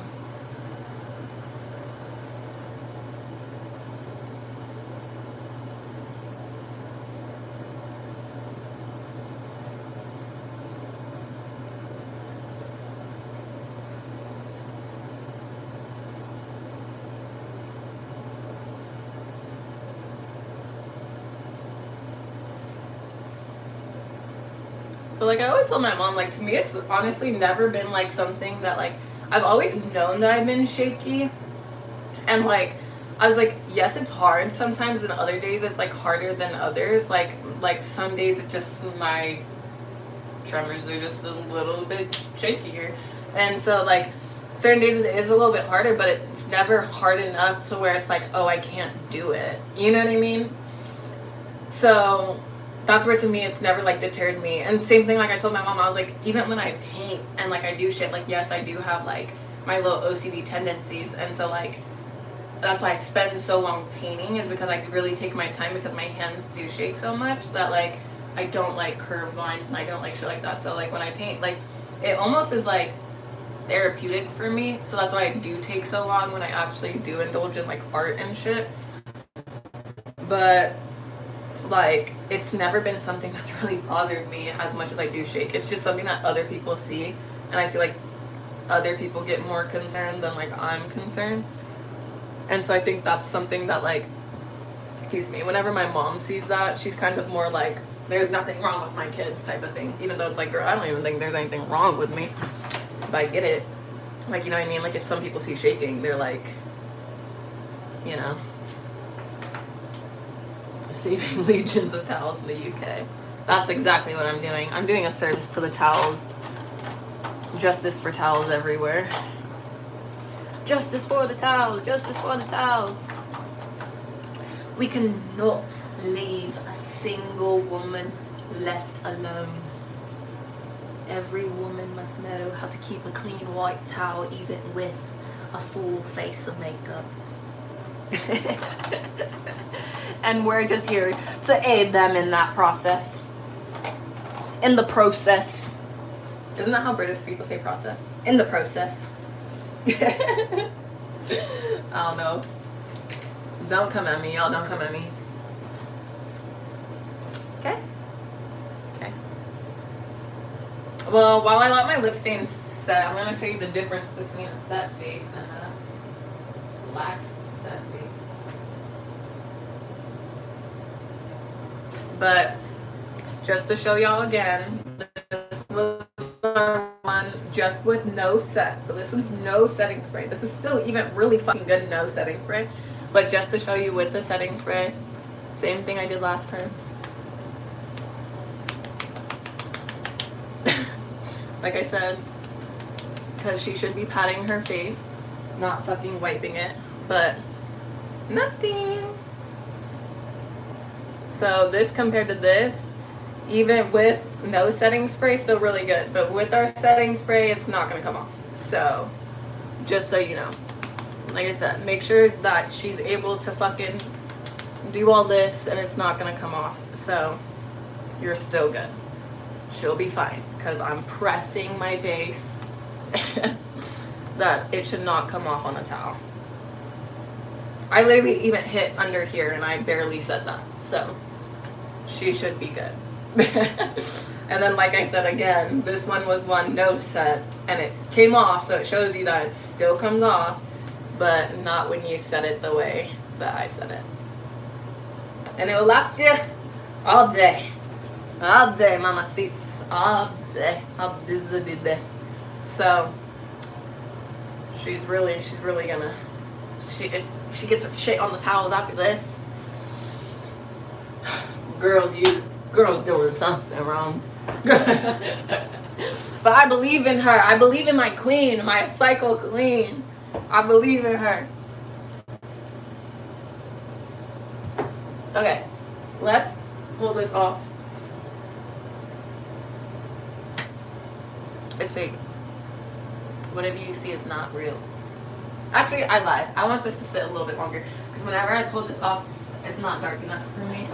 But like I always told my mom, like to me it's honestly never been like something that like I've always known that I've been shaky. And like I was like, yes, it's hard sometimes, and other days it's like harder than others. Like some days it just my tremors are just a little bit shakier. And so like certain days it is a little bit harder, but it's never hard enough to where it's like, oh, I can't do it. You know what I mean? So that's where to me it's never like deterred me. And same thing, like I told my mom, I was like, even when I paint and like I do shit, like yes, I do have like my little OCD tendencies, and so like that's why I spend so long painting, is because I really take my time, because my hands do shake so much that like I don't like curved lines and I don't like shit like that. So like when I paint, like it almost is like therapeutic for me. So that's why I do take so long when I actually do indulge in like art and shit. But like it's never been something that's really bothered me as much as I do shake. It's just something that other people see, and I feel like other people get more concerned than like I'm concerned. And so I think that's something that like, excuse me, whenever my mom sees that, she's kind of more like, there's nothing wrong with my kids type of thing. Even though it's like, girl, I don't even think there's anything wrong with me, but I get it. Like, you know what I mean? Like if some people see shaking, they're like, you know, saving legions of towels in the UK. That's exactly what I'm doing. I'm doing a service to the towels. Justice for towels everywhere. Justice for the towels. Justice for the towels. We cannot leave a single woman left alone. Every woman must know how to keep a clean white towel even with a full face of makeup. And we're just here to aid them in that process. In the process. Isn't that how British people say process? In the process. I don't know. Don't come at me, y'all. Don't come at me. Okay? Okay. Well, while I let my lip stain set, I'm going to show you the difference between a set face and a relaxed set face. But just to show y'all again, this was our one just with no set. So this was no setting spray. This is still even really fucking good no setting spray. But just to show you with the setting spray, same thing I did last time. Like I said, because she should be patting her face, not fucking wiping it, but nothing. So this compared to this, even with no setting spray, still really good. But with our setting spray, it's not going to come off. So, just so you know. Like I said, make sure that she's able to fucking do all this and it's not going to come off. So, you're still good. She'll be fine. Because I'm pressing my face that it should not come off on a towel. I literally even hit under here and I barely said that. So, she should be good. And then like I said again, this one was one no set and it came off, so it shows you that it still comes off, but not when you set it the way that I set it. And it will last you all day. All day, mama seats. All day. All day. So she's really gonna. If she gets her shit on the towels after this, girls doing something wrong. But I believe in her. I believe in my queen, my psycho queen. I believe in her. Okay, let's pull this off. It's fake. Whatever you see is not real. Actually, I lied. I want this to sit a little bit longer because whenever I pull this off, it's not dark enough for me.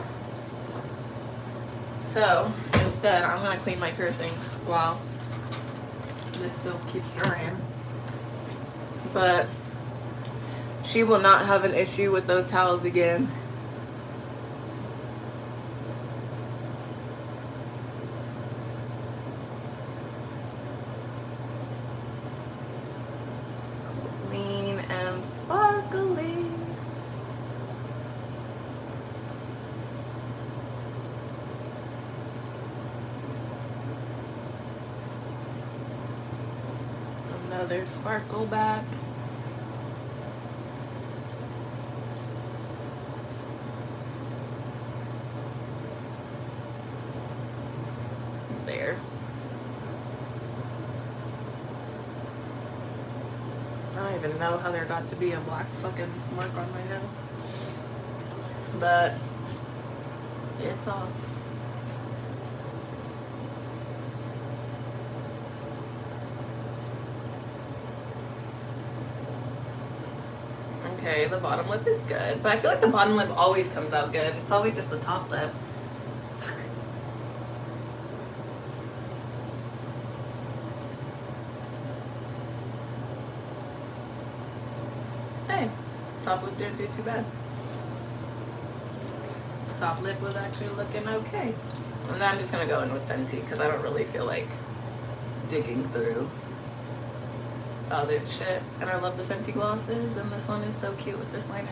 So instead, I'm gonna clean my piercings while this still keeps drying. But she will not have an issue with those towels again. Clean and sparkly. Another sparkle back. There. I don't even know how there got to be a black fucking mark on my nose. But it's off. Okay, the bottom lip is good. But I feel like the bottom lip always comes out good. It's always just the top lip. Fuck. Hey, top lip didn't do too bad. Top lip was actually looking okay. And then I'm just gonna go in with Fenty because I don't really feel like digging through other shit. And I love the Fenty glosses, and this one is so cute with this liner.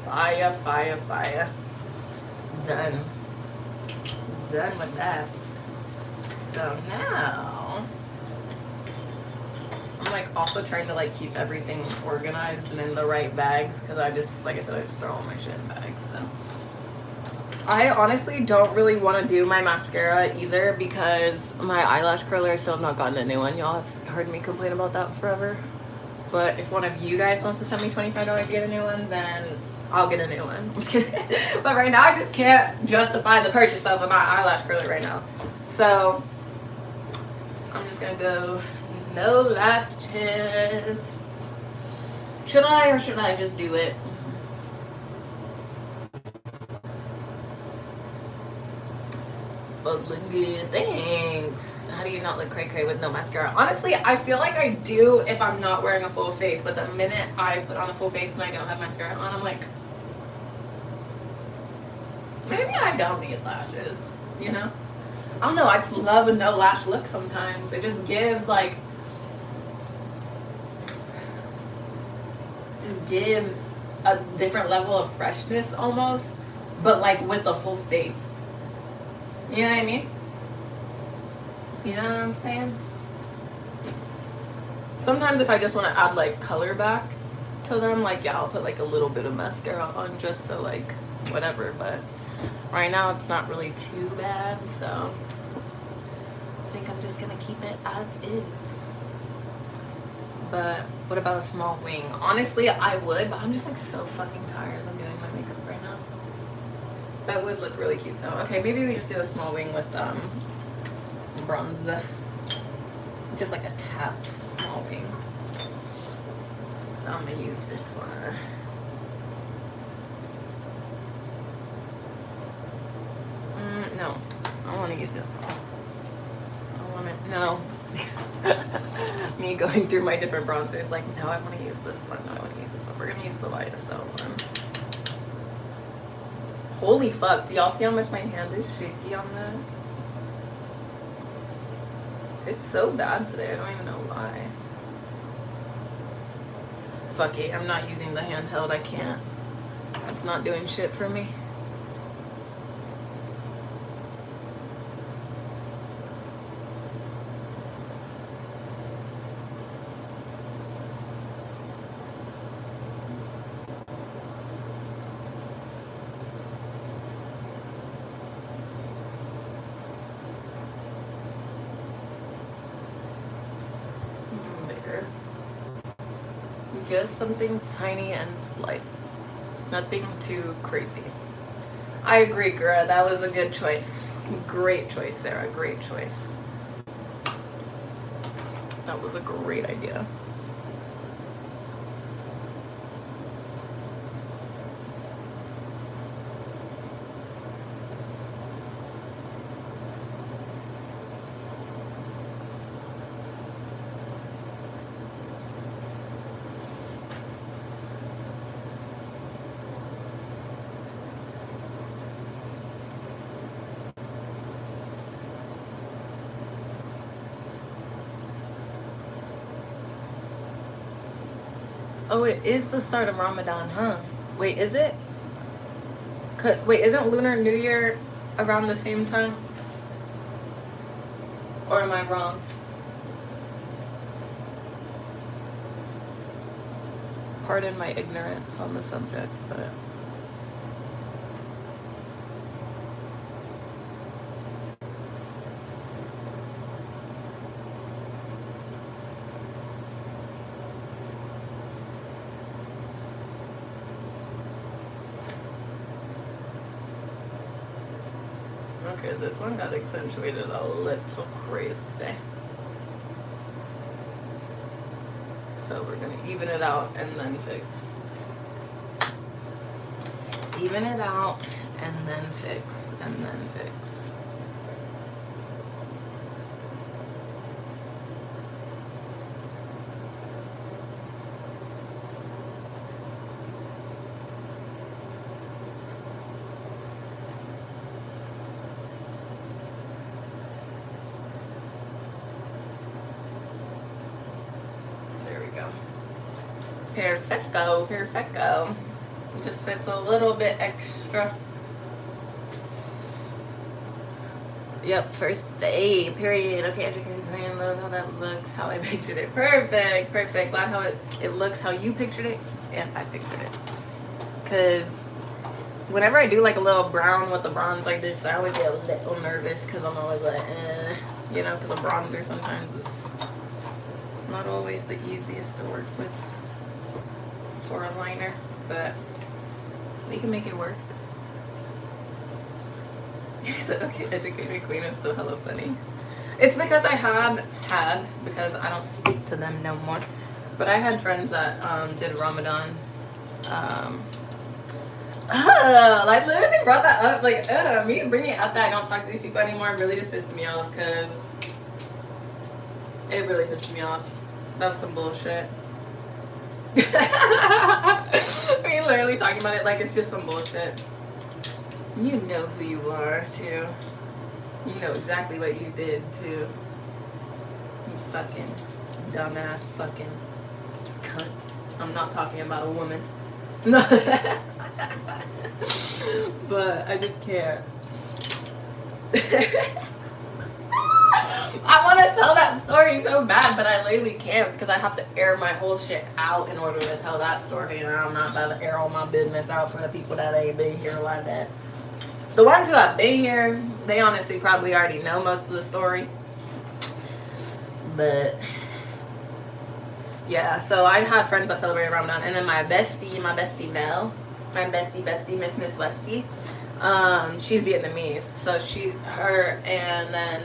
Fire, fire, fire. Done. Done with that. So now I'm like also trying to like keep everything organized and in the right bags because I just, like I said, I just throw all my shit in bags. So I honestly don't really want to do my mascara either because my eyelash curler, I still have not gotten a new one. Y'all have heard me complain about that forever. But if one of you guys wants to send me $25 to get a new one, then I'll get a new one. I'm just kidding. But right now I just can't justify the purchase of my eyelash curler right now. So I'm just gonna go no lashes. Should I or should I just do it? But look good, thanks. How do you not look cray cray with no mascara? Honestly, I feel like I do if I'm not wearing a full face, but the minute I put on a full face and I don't have mascara on, I'm like, maybe I don't need lashes, you know? I don't know, I just love a no lash look sometimes. It just gives like, a different level of freshness almost, but like with a full face. You know what I mean? You know what I'm saying? Sometimes if I just want to add like color back to them, like yeah, I'll put like a little bit of mascara on just so like whatever, but right now it's not really too bad, so I think I'm just gonna keep it as is. But what about a small wing? Honestly, I would, but I'm just like so fucking tired of doing my makeup right now. That would look really cute though. Okay, maybe we just do a small wing with bronze. Just like a tap small wing. So I'm gonna use this one. No, I want to use this one. I want it. No. Me going through my different bronzers, like, no, I want to use this one. No, I want to use this one. We're gonna use the YSL one. Holy fuck! Do y'all see how much my hand is shaky on this? It's so bad today, I don't even know why. Fuck it, I'm not using the handheld, I can't. It's not doing shit for me. There. Just something tiny and slight. Nothing too crazy. I agree, Gura. That was a good choice. Great choice, Sarah. Great choice. That was a great idea. Oh, it is the start of Ramadan, huh? Wait, is it? Wait, isn't Lunar New Year around the same time? Or am I wrong? Pardon my ignorance on the subject, but... Okay, this one got accentuated a little crazy. So we're gonna even it out and then fix. Even it out and then fix, and then fix. Perfecto, perfecto. It just fits a little bit extra. Yep, first day, period. Okay, educated queen, love how that looks, how I pictured it. Perfect, perfect. Glad how it looks how you pictured it and I pictured it. Because whenever I do like a little brown with the bronze like this, I always get a little nervous because I'm always like, you know, because a bronzer sometimes is not always the easiest to work with for a liner, but we can make it work. He said, okay, educated queen is still hella funny. It's because I had, because I don't speak to them no more, but I had friends that did Ramadan. I literally brought that up, like, me bringing up that I don't talk to these people anymore really just pissed me off, because it really pissed me off. That was some bullshit. I mean, literally talking about it like it's just some bullshit. You know who you are, too. You know exactly what you did, too. You fucking dumbass fucking cunt. I'm not talking about a woman. No. But I just can't. I want to tell that story so bad, but I literally can't because I have to air my whole shit out in order to tell that story, and I'm not about to air all my business out for the people that ain't been here like that. The ones who have been here, they honestly probably already know most of the story. But yeah, so I had friends that celebrated Ramadan, and then my bestie Mel, my bestie, Miss Westy, she's Vietnamese, so her and then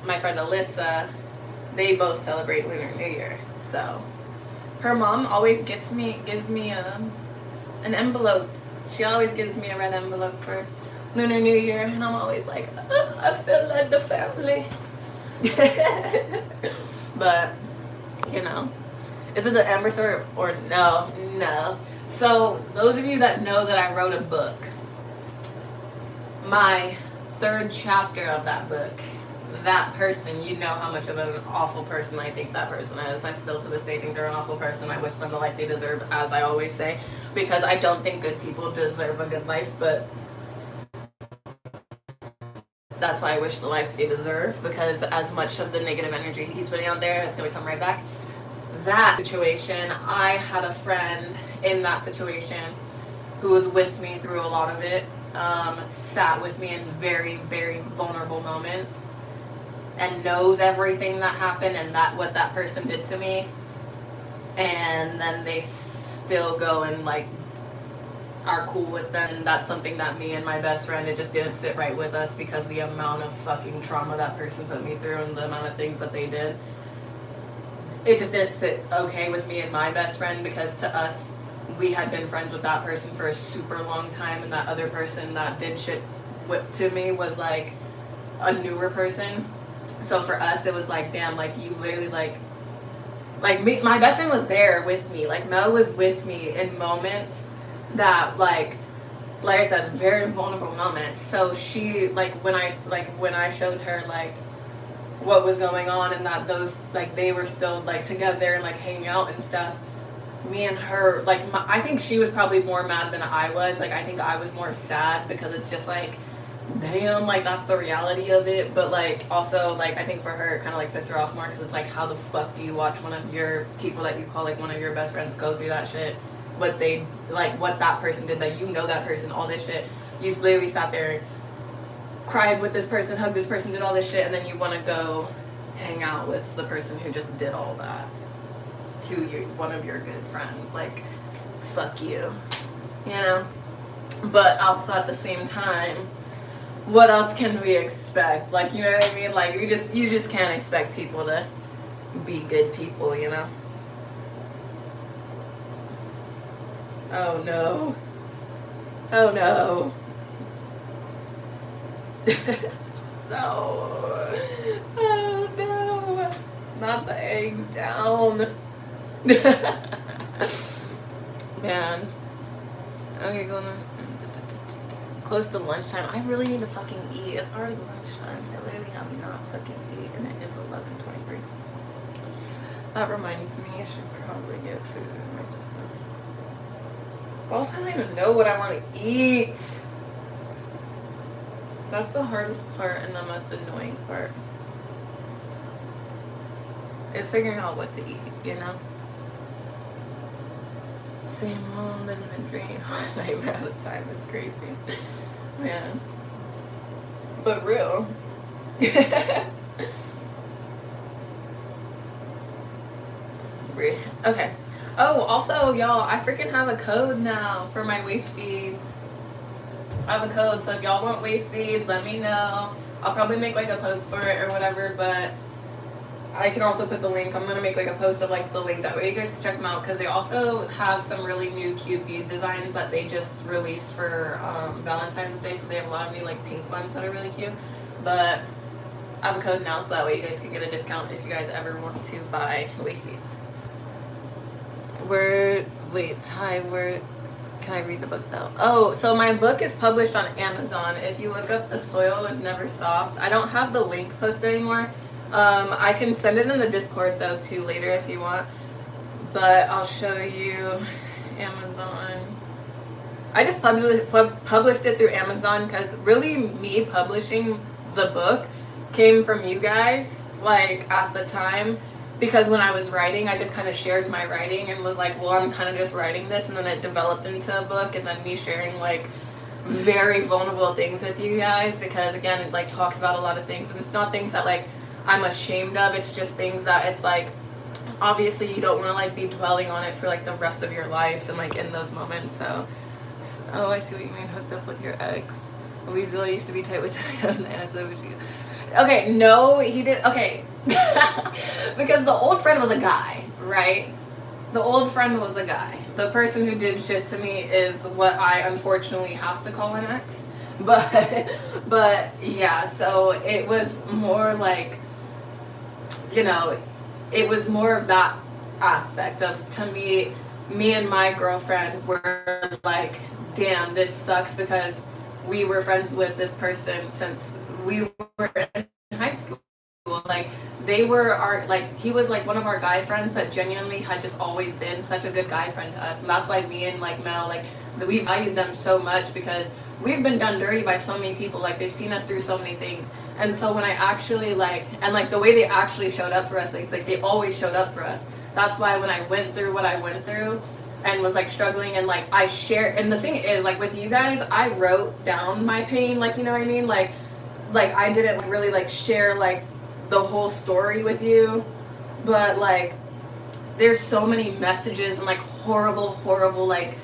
my friend Alyssa, they both celebrate Lunar New Year. So her mom always gives me an envelope. She always gives me a red envelope for Lunar New Year, and I'm always like, I feel like the family. But you know, is it the Amber story or no? So those of you that know that I wrote a book, my third chapter of that book, that person, you know how much of an awful person I think that person is. I still to this day think they're an awful person. I wish them the life they deserve, as I always say, because I don't think good people deserve a good life, but that's why I wish the life they deserve, because as much of the negative energy he keeps putting out there, it's going to come right back. That situation, I had a friend in that situation who was with me through a lot of it, sat with me in very, very vulnerable moments, and knows everything that happened and that what that person did to me, and then they still go and like are cool with them. And that's something that me and my best friend, it just didn't sit right with us, because the amount of fucking trauma that person put me through and the amount of things that they did, it just didn't sit okay with me and my best friend, because to us, we had been friends with that person for a super long time, and that other person that did shit to me was like a newer person. So for us, it was like, damn, like you literally like me, my best friend was there with me. Like Mel was with me in moments that like I said, very vulnerable moments. So she when I showed her like what was going on, and that those like they were still like together and like hanging out and stuff, me and her like I think she was probably more mad than I was. Like I think I was more sad, because it's just like, damn, like that's the reality of it. But like also like I think for her it kind of like pissed her off more, because it's like, how the fuck do you watch one of your people that you call like one of your best friends go through that shit, what they like what that person did, that you know that person, all this shit, you just literally sat there, cried with this person, hugged this person, did all this shit, and then you want to go hang out with the person who just did all that to you, one of your good friends. Like, fuck you, you know. But also at the same time, what else can we expect? Like, you know what I mean? Like, you just can't expect people to be good people, you know. Oh no. Oh no. No. Oh no. Not the eggs down. Man. Okay, going on. Close to lunchtime. I really need to fucking eat. It's already lunchtime. I literally have not fucking eaten. It is 11:23. That reminds me, I should probably get food in my system. Also, I don't even know what I want to eat. That's the hardest part and the most annoying part. It's figuring out what to eat, you know? Same old living the dream. Nightmare at a time is crazy. Man. But real. Okay. Oh, also, y'all, I freaking have a code now for my waist beads. I have a code, so if y'all want waist beads, let me know. I'll probably make like a post for it or whatever, but I can also put the link. I'm going to make like a post of like the link, that way you guys can check them out, because they also have some really new cute bead designs that they just released for Valentine's Day, so they have a lot of new like pink ones that are really cute. But I have a code now, so that way you guys can get a discount if you guys ever want to buy waist beads. Can I read the book though? Oh, so my book is published on Amazon. If you look up The Soil Is Never Soft, I don't have the link posted anymore. I can send it in the Discord though too later if you want, but I'll show you Amazon. I just published it through Amazon, because really me publishing the book came from you guys, like at the time, because when I was writing, I just kind of shared my writing and was like, well, I'm kind of just writing this, and then it developed into a book, and then me sharing like very vulnerable things with you guys, because again, it like talks about a lot of things, and it's not things that like I'm ashamed of, it's just things that it's like, obviously you don't want to like be dwelling on it for like the rest of your life and like in those moments. So oh, I see what you mean, hooked up with your ex. Weasel used to be tight with okay, no, he did. Okay. Because the old friend was a guy, right? The old friend was a guy. The person who did shit to me is what I unfortunately have to call an ex. But yeah, so it was more like, you know, it was more of that aspect of, to me and my girlfriend were like, damn, this sucks, because we were friends with this person since we were in high school. they were our, like, he was like one of our guy friends that genuinely had just always been such a good guy friend to us. And that's why me and like Mel, like, we valued them so much, because we've been done dirty by so many people. Like, they've seen us through so many things. And so when I actually like, and like the way they actually showed up for us, like, it's like they always showed up for us. That's why when I went through what I went through and was like struggling, and like I share, and the thing is, like, with you guys, I wrote down my pain, like, you know what I mean? Like I didn't like, really like share like the whole story with you, but like there's so many messages and like horrible like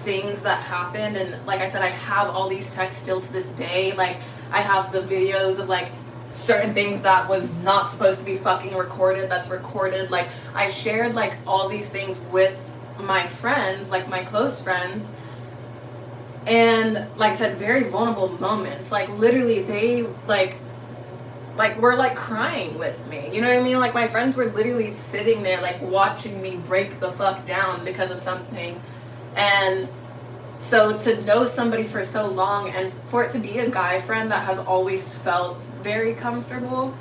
things that happened. And like I said, I have all these texts still to this day. Like, I have the videos of like certain things that was not supposed to be fucking recorded that's recorded. Like, I shared like all these things with my friends, like my close friends, and like I said, very vulnerable moments. Like, literally they like were like crying with me, you know what I mean? Like, my friends were literally sitting there like watching me break the fuck down because of something. And so to know somebody for so long, and for it to be a guy friend that has always felt very comfortable,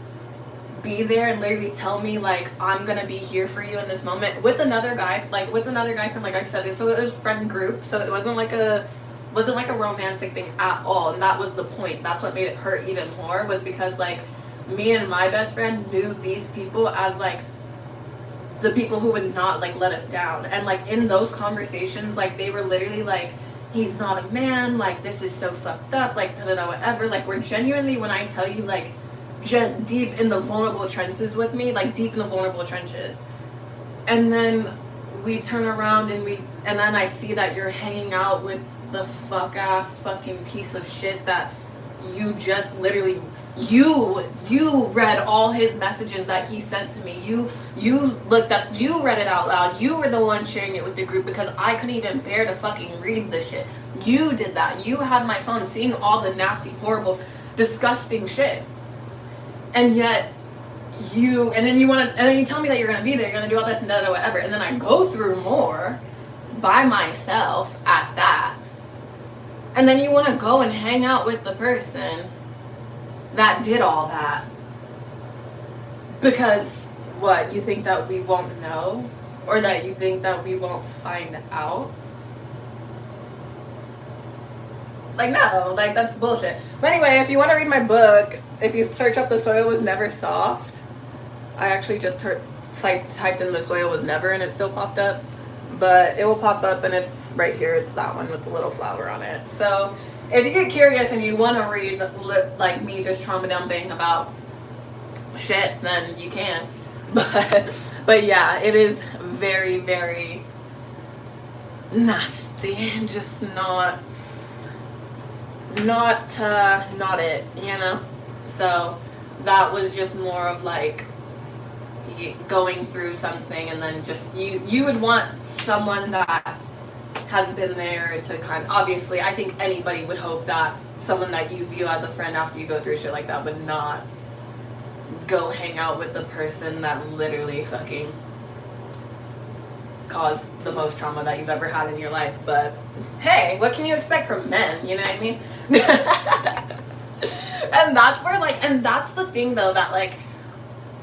be there and literally tell me like, I'm gonna be here for you in this moment, with another guy friend, like I said, so it was friend group, so it wasn't like a romantic thing at all. And that was the point. That's what made it hurt even more, was because like me and my best friend knew these people as like the people who would not like let us down. And like in those conversations, like they were literally like, he's not a man, like this is so fucked up, like da da da whatever. Like, we're genuinely, when I tell you, like just deep in the vulnerable trenches with me, like deep in the vulnerable trenches. And then we turn around and then I see that you're hanging out with the fucking piece of shit that you just literally, you read all his messages that he sent to me. You read it out loud. You were the one sharing it with the group, because I couldn't even bear to fucking read the shit. You did that. You had my phone seeing all the nasty, horrible, disgusting shit. And yet and then you tell me that you're gonna be there, you're gonna do all this and that, whatever. And then I go through more by myself at that. And then you wanna go and hang out with the person that did all that, because what, you think that we won't know, or that you think that we won't find out? Like, no, like that's bullshit. But anyway, if you want to read my book, if you search up The Soil Was Never Soft, I actually just typed in The Soil Was Never and it still popped up, but it will pop up, and it's right here. It's that one with the little flower on it. So if you get curious and you want to read like me just trauma dumping about shit, then you can. But yeah, it is very, very nasty and just not it, you know? So that was just more of like going through something, and then just you would want someone that has been there to kind of, obviously I think anybody would hope that someone that you view as a friend after you go through shit like that would not go hang out with the person that literally fucking caused the most trauma that you've ever had in your life. But hey, what can you expect from men, you know what I mean? And that's where like, and that's the thing though, that like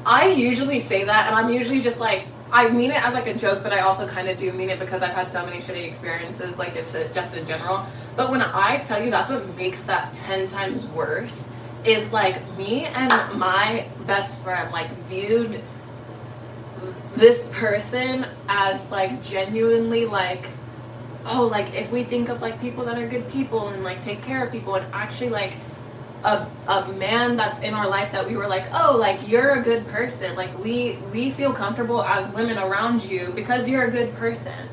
I usually say that, and I'm usually just like, I mean it as like a joke, but I also kind of do mean it, because I've had so many shitty experiences, like it's just in general. But when I tell you, that's what makes that 10 times worse, is like me and my best friend like viewed this person as like genuinely like, oh, like if we think of like people that are good people and like take care of people, and actually like a man that's in our life that we were like, oh, like you're a good person, like we feel comfortable as women around you because you're a good person.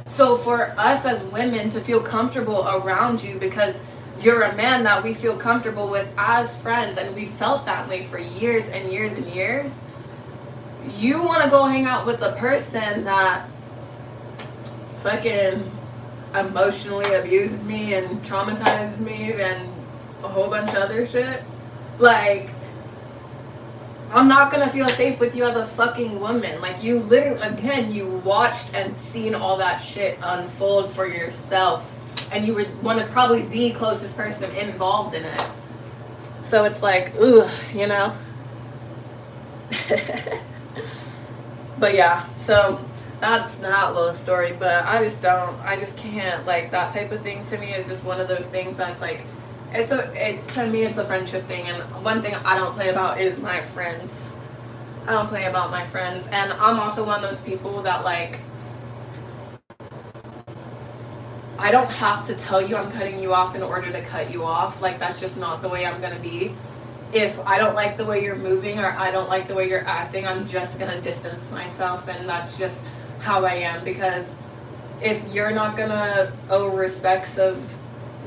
So for us as women to feel comfortable around you because you're a man that we feel comfortable with as friends, and we felt that way for years and years and years, you want to go hang out with the person that fucking emotionally abused me and traumatized me and a whole bunch of other shit. Like, I'm not gonna feel safe with you as a fucking woman. Like, you literally, again, you watched and seen all that shit unfold for yourself, and you were one of probably the closest person involved in it. So it's like, ugh, you know? But yeah, so that's that little story. But I just can't, like, that type of thing to me is just one of those things that's like, to me it's a friendship thing. And one thing I don't play about is my friends. I don't play about my friends. And I'm also one of those people that, like, I don't have to tell you I'm cutting you off in order to cut you off. Like, that's just not the way I'm gonna be. If I don't like the way you're moving or I don't like the way you're acting, I'm just gonna distance myself, and that's just how I am. Because if you're not gonna owe respects of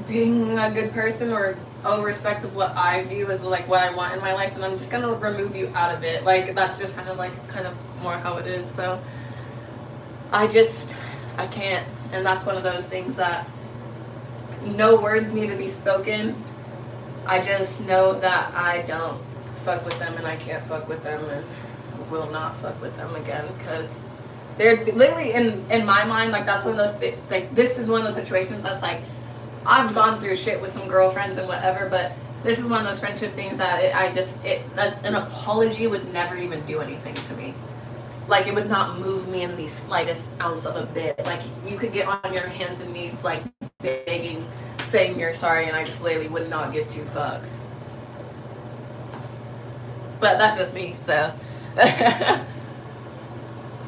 being a good person or owe respects of what I view as, like, what I want in my life, then I'm just gonna remove you out of it. Like, that's just kind of more how it is. So I can't. And that's one of those things that no words need to be spoken. I just know that I don't fuck with them, and I can't fuck with them, and will not fuck with them again, because they're literally, in my mind, like, that's one of those like, this is one of those situations that's like, I've gone through shit with some girlfriends and whatever, but this is one of those friendship things that an apology would never even do anything to me. Like, it would not move me in the slightest ounce of a bit. Like, you could get on your hands and knees, like, begging, saying you're sorry, and I just literally would not give two fucks. But that's just me, so.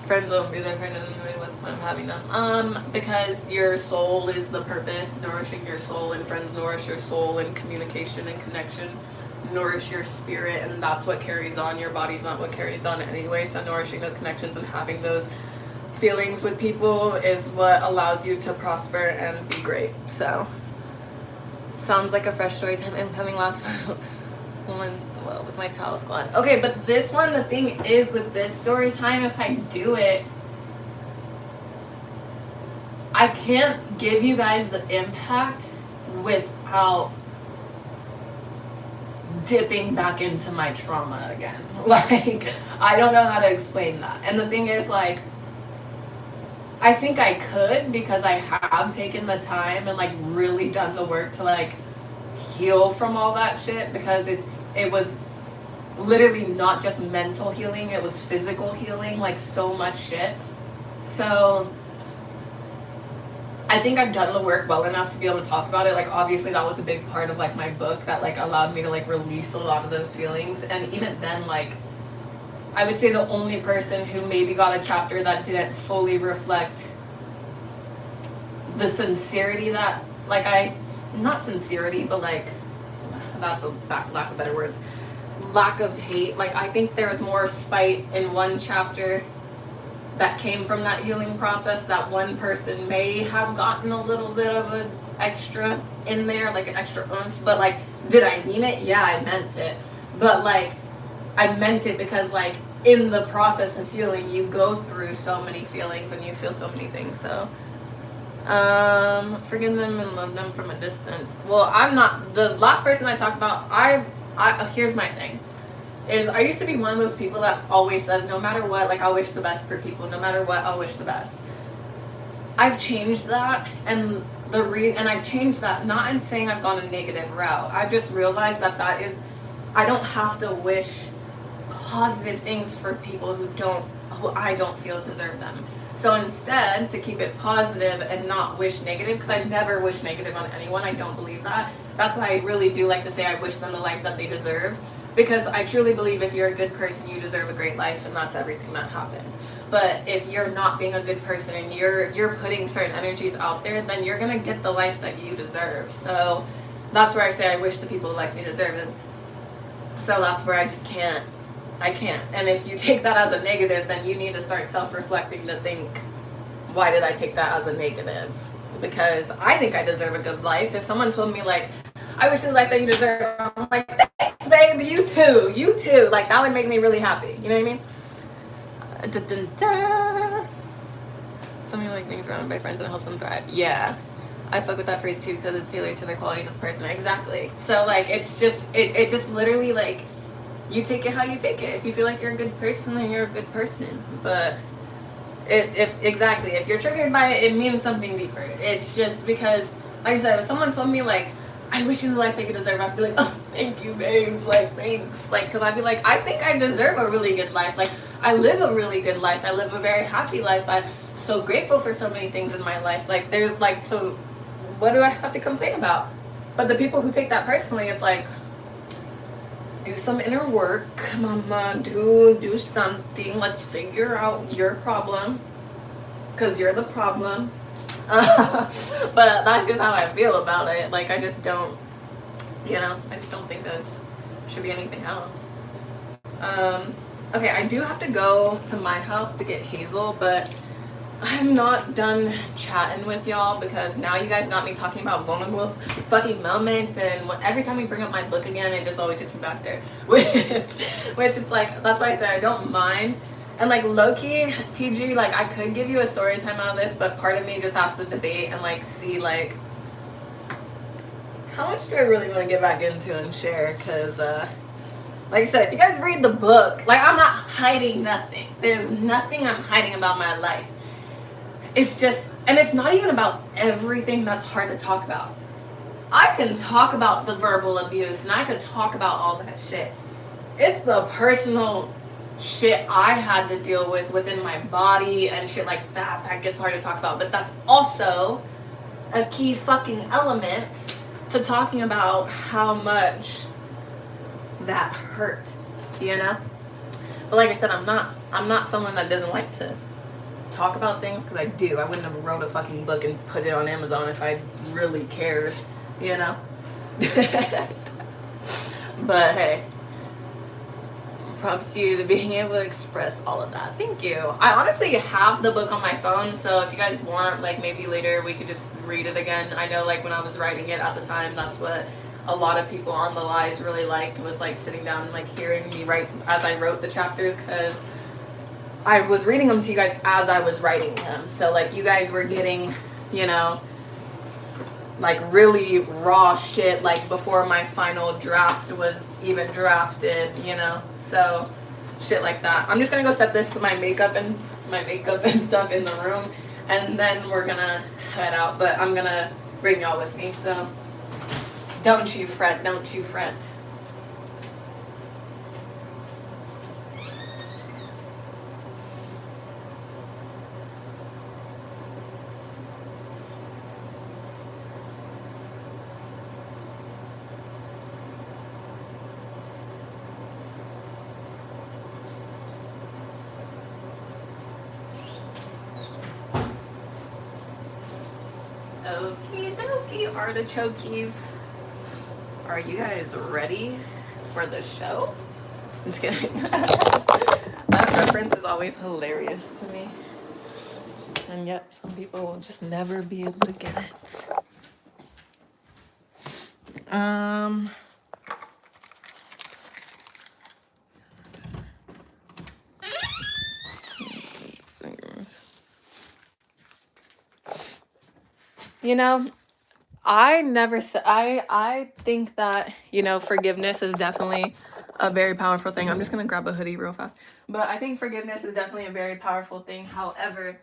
Friends won't be their friend, and what's the point of having them? Because your soul is the purpose, nourishing your soul, and friends nourish your soul, and communication and connection nourish your spirit, and that's what carries on. Your body's not what carries on anyway, so nourishing those connections and having those feelings with people is what allows you to prosper and be great. So, sounds like a fresh story time incoming. Last one, well, with my towel squad. Okay, but this one, the thing is with this story time, if I do it, I can't give you guys the impact without dipping back into my trauma again. Like, I don't know how to explain that. And the thing is, like, I think I could, because I have taken the time and, like, really done the work to, like, heal from all that shit, because it was literally not just mental healing, it was physical healing, like, so much shit. So I think I've done the work well enough to be able to talk about it. Like, obviously that was a big part of, like, my book that, like, allowed me to, like, release a lot of those feelings. And even then, like, I would say the only person who maybe got a chapter that didn't fully reflect the sincerity that, like, not sincerity, but, like, that's a lack of better words, lack of hate. Like, I think there was more spite in one chapter that came from that healing process, that one person may have gotten a little bit of an extra in there, like an extra oomph. But, like, did I mean it? Yeah, I meant it. But, like, I meant it because, like, in the process of healing, you go through so many feelings and you feel so many things. So forgive them and love them from a distance. Well, I'm not the last person I talk about. I here's my thing. I used to be one of those people that always says, no matter what, like, I'll wish the best for people. No matter what, I'll wish the best. I've changed that, and I've changed that not in saying I've gone a negative route. I've just realized that I don't have to wish positive things for people who I don't feel deserve them. So instead, to keep it positive and not wish negative, because I never wish negative on anyone. I don't believe that. That's why I really do like to say I wish them the life that they deserve. Because I truly believe if you're a good person, you deserve a great life, and that's everything that happens. But if you're not being a good person and you're putting certain energies out there, then you're gonna get the life that you deserve. So that's where I say I wish the people the life they deserve. And so that's where I just can't. I can't. And if you take that as a negative, then you need to start self-reflecting to think, why did I take that as a negative? Because I think I deserve a good life. If someone told me, like, I wish the life that you deserve, I'm like, thanks, babe, you too. Like, that would make me really happy. You know what I mean? Something like being surrounded by friends and helps them thrive. Yeah. I fuck with that phrase too, because it's tailored to their qualities as a person. Exactly. So, like, it's just, it just literally, like, you take it how you take it. If you feel like you're a good person, then you're a good person. But if you're triggered by it, it means something deeper. It's just because, like I said, if someone told me, like, I wish you the life that you deserve. I'd be like, oh, thank you, babes. Like, thanks. Like, because I'd be like, I think I deserve a really good life. Like, I live a really good life. I live a very happy life. I'm so grateful for so many things in my life. Like, there's like, so what do I have to complain about? But the people who take that personally, it's like, do some inner work, mama. Do something. Let's figure out your problem. Because you're the problem. But that's just how I feel about it. Like, I just don't, I just don't think this should be anything else. Okay, I do have to go to my house to get Hazel, but I'm not done chatting with y'all because now you guys got me talking about vulnerable fucking moments, and every time we bring up my book again, it just always hits me back there. Which it's like, that's why I say I don't mind. And like low-key, TG, like I could give you a story time out of this, but part of me just has to debate and like see like how much do I really want to get back into and share, because like I said, if you guys read the book, like I'm not hiding nothing. There's nothing I'm hiding about my life. It's just, and it's not even about everything that's hard to talk about. I can talk about the verbal abuse and I could talk about all that shit. It's the personal shit I had to deal with within my body and shit like that gets hard to talk about. But that's also a key fucking element to talking about how much that hurt, But like I said, I'm not someone that doesn't like to talk about things, because I do. I wouldn't have wrote a fucking book and put it on Amazon if I really cared, But hey, props to you to being able to express all of that. Thank you. I honestly have the book on my phone, so if you guys want, like maybe later we could just read it again. I know like when I was writing it at the time, that's what a lot of people on the lives really liked, was like sitting down and like hearing me write as I wrote the chapters, because I was reading them to you guys as I was writing them. So like you guys were getting, like really raw shit like before my final draft was even drafted, So shit like that. I'm just gonna go set my makeup and stuff in the room, and then we're gonna head out. But I'm gonna bring y'all with me, so don't you fret. Okie dokie, artichokies. Are you guys ready for the show? I'm just kidding. That reference is always hilarious to me. And yet some people will just never be able to get it. I think that, forgiveness is definitely a very powerful thing. I'm just going to grab a hoodie real fast. But I think forgiveness is definitely a very powerful thing. However,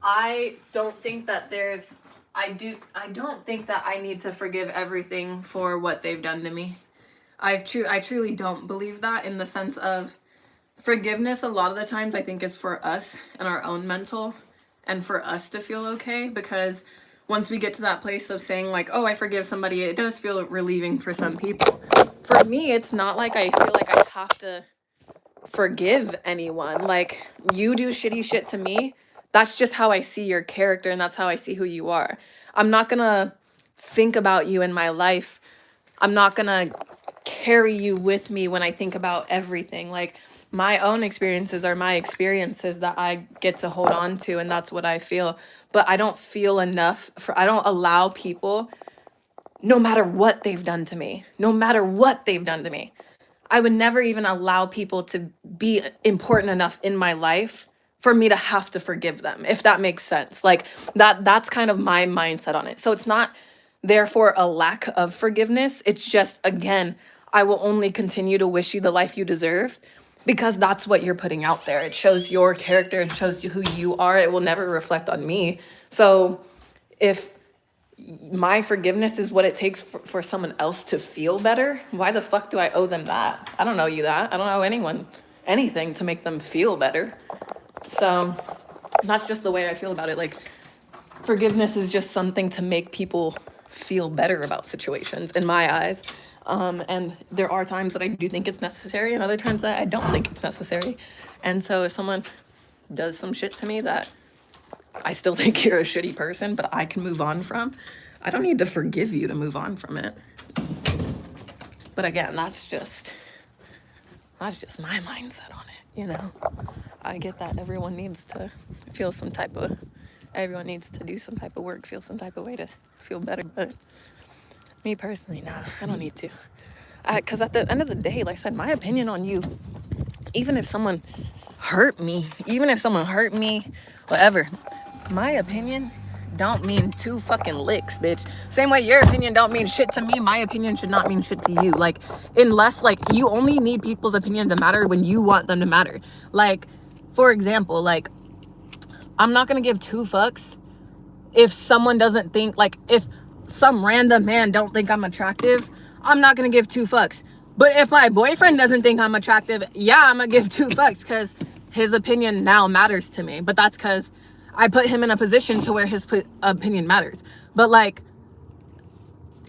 I don't think that I don't think that I need to forgive everything for what they've done to me. I truly don't believe that, in the sense of forgiveness a lot of the times I think is for us and our own mental, and for us to feel okay, because once we get to that place of saying like, oh, I forgive somebody, it does feel relieving for some people. For me, it's not like I feel like I have to forgive anyone. Like, you do shitty shit to me, that's just how I see your character, and that's how I see who you are. I'm not gonna think about you in my life. I'm not gonna carry you with me when I think about everything. Like, my own experiences are my experiences that I get to hold on to, and that's what I feel. But I don't feel enough I don't allow people, no matter what they've done to me, I would never even allow people to be important enough in my life for me to have to forgive them, if that makes sense. Like, that's kind of my mindset on it. So it's not therefore a lack of forgiveness. It's just, again, I will only continue to wish you the life you deserve, because that's what you're putting out there. It shows your character and shows you who you are. It will never reflect on me. So if my forgiveness is what it takes for someone else to feel better. Why the fuck do I owe them that? I don't owe you that. I don't owe anyone anything to make them feel better. So that's just the way I feel about it. Like, forgiveness is just something to make people feel better about situations in my eyes. And there are times that I do think it's necessary and other times that I don't think it's necessary. And so if someone does some shit to me that I still think you're a shitty person, but I can move on from, I don't need to forgive you to move on from it. But again, that's just my mindset on it, you know? I get that everyone needs to feel some type of, everyone needs to do some type of work, feel some type of way to feel better. But me personally, nah, I don't need to. Because at the end of the day, like I said, my opinion on you, even if someone hurt me, whatever, my opinion don't mean two fucking licks, bitch. Same way your opinion don't mean shit to me, my opinion should not mean shit to you. Like, unless, like, you only need people's opinion to matter when you want them to matter. Like, for example, like, I'm not gonna give two fucks if someone doesn't think, like, if some random man don't think I'm attractive, I'm not gonna give two fucks. But if my boyfriend doesn't think I'm attractive, yeah, I'm gonna give two fucks because his opinion now matters to me. But that's because I put him in a position to where his opinion matters. But, like,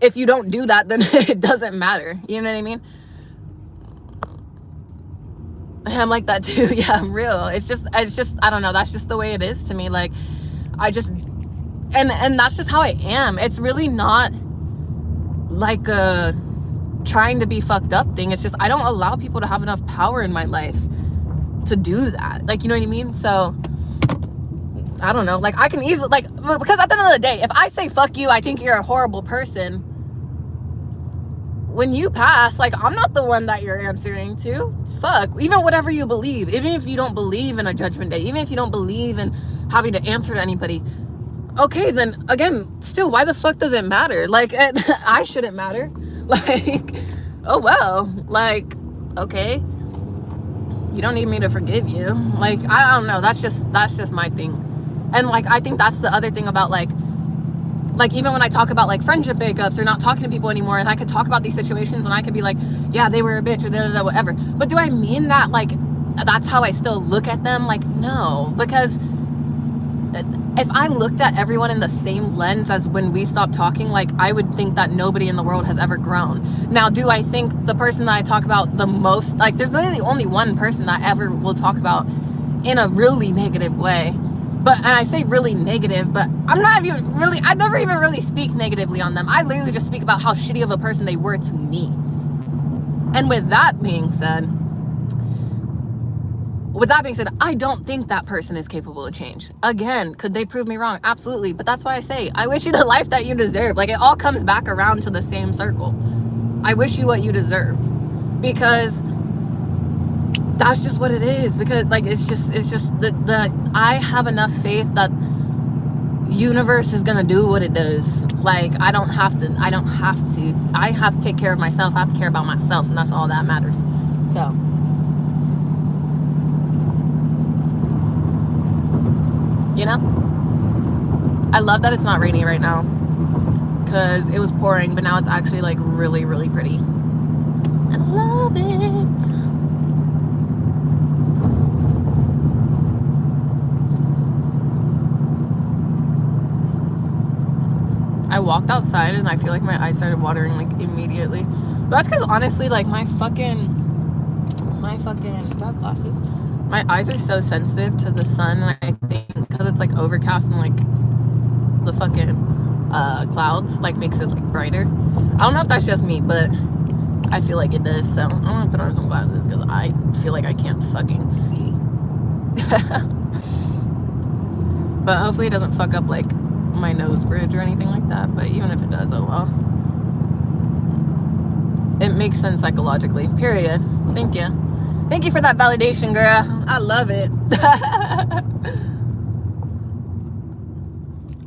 if you don't do that, then it doesn't matter. You know what I mean? I'm like that too. Yeah, I'm real. It's just, I don't know. That's just the way it is to me. Like, I just, and that's just how I am. It's really not like a trying to be fucked up thing. It's just, I don't allow people to have enough power in my life to do that. Like, you know what I mean? So, I don't know. Like, I can easily, like, because at the end of the day, if I say fuck you, I think you're a horrible person, when you pass, like, I'm not the one that you're answering to. Fuck. Even whatever you believe, even if you don't believe in a judgment day, even if you don't believe in having to answer to anybody, okay, then again, still, why the fuck does it matter? Like, I shouldn't matter. Like, oh well, like, okay, you don't need me to forgive you. Like, I don't know, that's just my thing. And, like, I think that's the other thing about, like even when I talk about, like, friendship breakups or not talking to people anymore, and I could talk about these situations and I could be like, yeah, they were a bitch or whatever, but do I mean that, like, that's how I still look at them? Like, no, because if I looked at everyone in the same lens as when we stopped talking, like, I would think that nobody in the world has ever grown. Now, do I think the person that I talk about the most, like, there's literally only one person that I ever will talk about in a really negative way. But, and I say really negative, but I never even really speak negatively on them. I literally just speak about how shitty of a person they were to me. And with that being said, I don't think that person is capable of change. Again, could they prove me wrong? Absolutely. But that's why I say, I wish you the life that you deserve. Like, it all comes back around to the same circle. I wish you what you deserve. Because that's just what it is. Because, like, it's just I have enough faith that universe is gonna do what it does. Like, I have to take care of myself. I have to care about myself, and that's all that matters. So, you know, I love that it's not rainy right now, because it was pouring, but now it's actually, like, really, really pretty, and I love it. I walked outside and I feel like my eyes started watering, like, immediately. But that's because, honestly, like, my fucking, do I have glasses? My eyes are so sensitive to the sun, and I think because it's, like, overcast and, like, the fucking clouds, like, makes it, like, brighter. I don't know if that's just me, but I feel like it does. So I'm gonna put on some glasses because I feel like I can't fucking see. But hopefully it doesn't fuck up, like, my nose bridge or anything like that. But even if it does, oh well. It makes sense psychologically. Period. Thank you. Thank you for that validation, girl. I love it.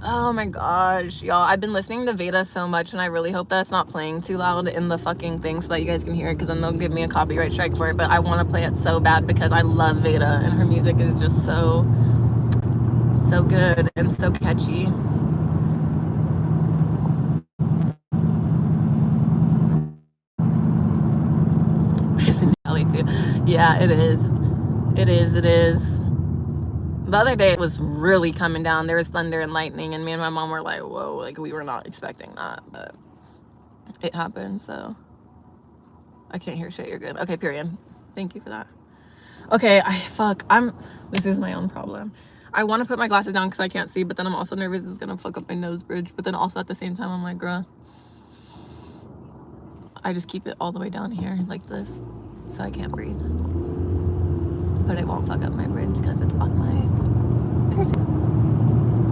Oh my gosh, y'all. I've been listening to Veda so much, and I really hope that's not playing too loud in the fucking thing so that you guys can hear it, because then they'll give me a copyright strike for it. But I want to play it so bad because I love Veda, and her music is just so good and so catchy. Yeah, it is. It is. It is. The other day it was really coming down. There was thunder and lightning, and me and my mom were like, whoa, like we were not expecting that, but it happened, so I can't hear shit. You're good. Okay, period. Thank you for that. Okay, this is my own problem. I want to put my glasses down because I can't see, but then I'm also nervous it's gonna fuck up my nose bridge, but then also at the same time I'm like, girl, I just keep it all the way down here like this so I can't breathe, but it won't fuck up my bridge because it's on my piercings.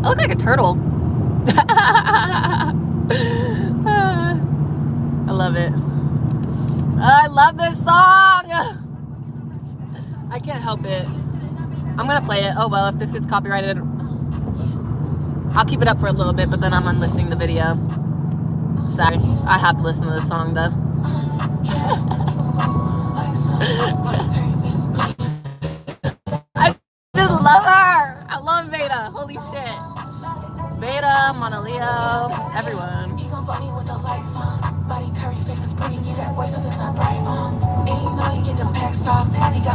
I look like a turtle. I love it. I love this song. I can't help it. I'm gonna play it. Oh well, if this gets copyrighted, I'll keep it up for a little bit, but then I'm unlisting the video. Sorry, I have to listen to this song though. I just love her. I love Veda. Holy shit. Veda, Mona Leo, everyone.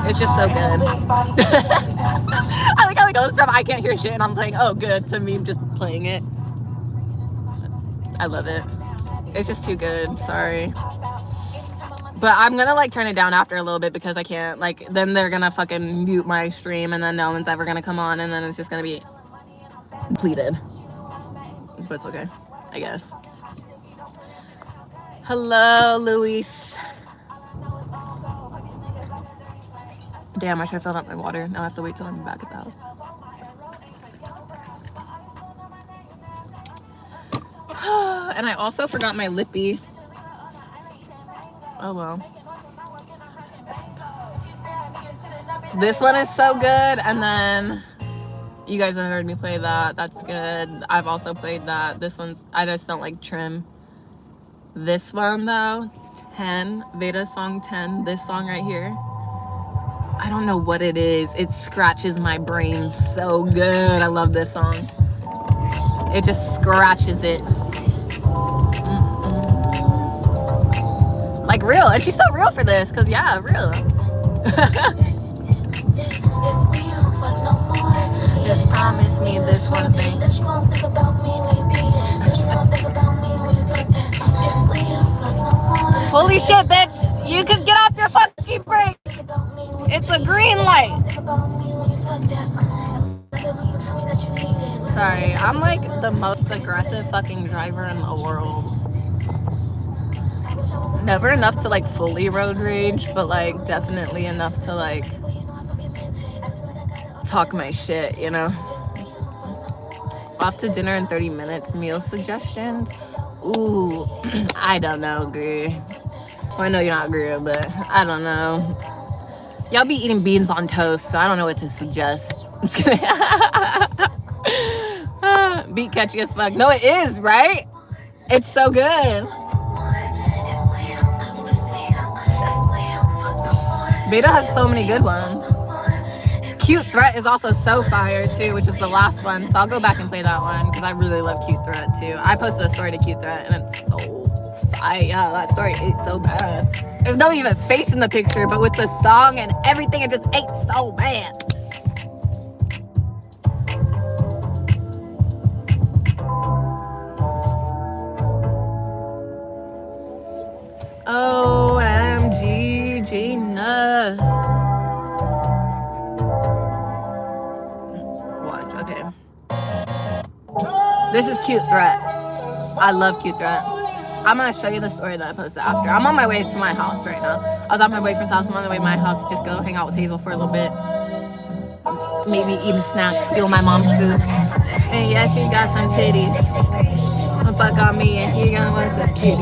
It's just so good. I like how it goes from I can't hear shit and I'm playing oh good to me just playing it. I love it. It's just too good. Sorry. But I'm gonna like turn it down after a little bit because I can't, like, then they're gonna fucking mute my stream and then no one's ever gonna come on and then it's just gonna be depleted. But it's okay, I guess. Hello, Luis. Damn, I should have filled up my water. Now I have to wait till I'm back at the house. And I also forgot my lippy. Oh well. This one is so good, and then you guys have heard me play that. That's good. I've also played that. This one's, I just don't like trim. This one though, 10, Veda song 10, this song right here. I don't know what it is. It scratches my brain so good. I love this song. It just scratches it. Like real, and she's so real for this, cause yeah, real. Just promise me this one thing. That you won't think about me when you beat it. That you won't think about me when you fuck that. If we don't fuck no more. Holy shit, bitch! You can get off your fucking break. It's a green light. Sorry, I'm like the most aggressive fucking driver in the world. Never enough to like fully road rage, but like definitely enough to like talk my shit, you know? Off to dinner in 30 minutes. Meal suggestions? Ooh, I don't know, girl. Well, I know you're not girl, but I don't know. Y'all be eating beans on toast, so I don't know what to suggest. I'm just kidding. Beat catchy as fuck. No, it is, right? It's so good. Beta has so many good ones. Cute Threat is also so fire too, which is the last one. So I'll go back and play that one because I really love Cute Threat too. I posted a story to Cute Threat and it's so fire. That story ate so bad. There's no even face in the picture, but with the song and everything, it just ate so bad. OMG, Gina. Watch, okay. This is Cute Threat. I love Cute Threat. I'm gonna show you the story that I posted after. I'm on my way to my house right now. I was at my boyfriend's house. I'm on the way to my house. Just go hang out with Hazel for a little bit. Maybe eat a snack, steal my mom's food. And yeah, she got some titties. Don't fuck on me and he gonna want some kitty.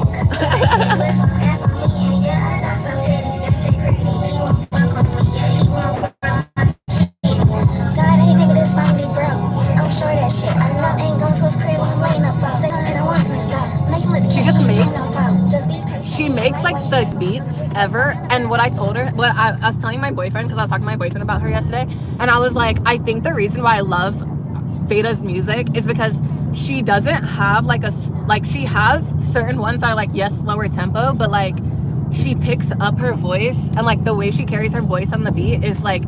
She makes like the beats ever, and what I told her, what I was telling my boyfriend, because I was talking to my boyfriend about her yesterday, and I was like, I think the reason why I love Veda's music is because she doesn't have like she has certain ones that are like, yes, slower tempo, but like she picks up her voice, and like the way she carries her voice on the beat is like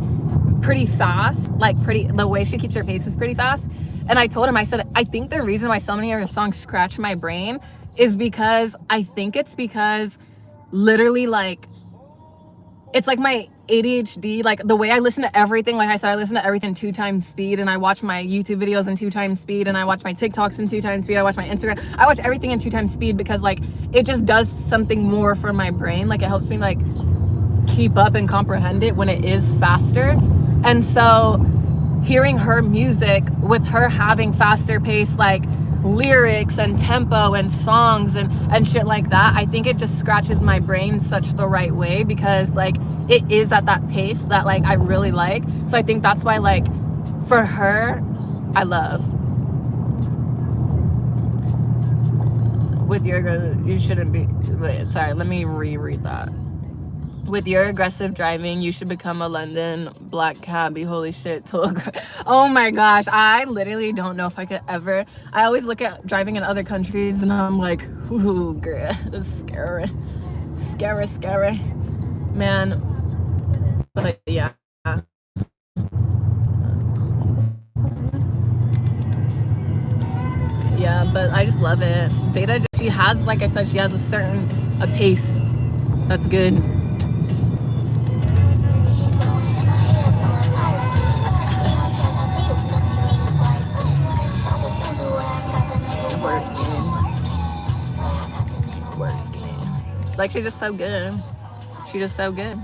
pretty fast, like pretty, the way she keeps her pace is pretty fast. And I told him, I said, I think the reason why so many of her songs scratch my brain is because I think it's because literally like it's like my ADHD, like the way I listen to everything, like I said, I listen to everything 2 times speed, and I watch my YouTube videos in 2 times speed, and I watch my TikToks in 2 times speed, I watch my Instagram, I watch everything in 2 times speed, because like it just does something more for my brain. Like it helps me like keep up and comprehend it when it is faster. And so hearing her music with her having faster pace like lyrics and tempo and songs and shit like that, I think it just scratches my brain such the right way, because like it is at that pace that like I really like. So I think that's why like for her I love. With your, you shouldn't be, wait, sorry, let me reread that. With your aggressive driving, you should become a London black cabbie. Holy shit. Oh my gosh. I literally don't know if I could ever. I always look at driving in other countries and I'm like, ooh, girl, it's scary. Scary. Man. But yeah. Yeah, but I just love it. Veda, she has, like I said, she has a pace that's good. Like she's just so good. She's just so good.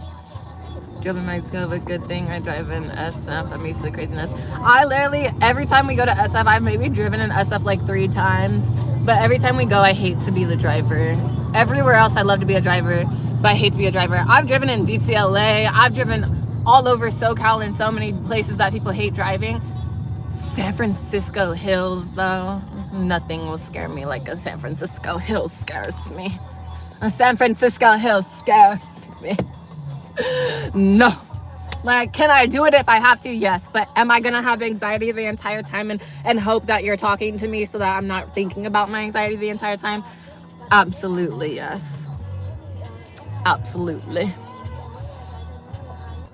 Driving in Mexico, a good thing I drive in SF. I'm used to the craziness. I literally, every time we go to SF, I've maybe driven in SF like 3 times. But every time we go, I hate to be the driver. Everywhere else, I love to be a driver, but I hate to be a driver. I've driven in DTLA. I've driven all over SoCal in so many places that people hate driving. San Francisco hills, though, nothing will scare me like a San Francisco hill scares me. A San Francisco hill scares me. No. Like, can I do it if I have to? Yes. But am I gonna have anxiety the entire time and hope that you're talking to me so that I'm not thinking about my anxiety the entire time? Absolutely, yes. Absolutely.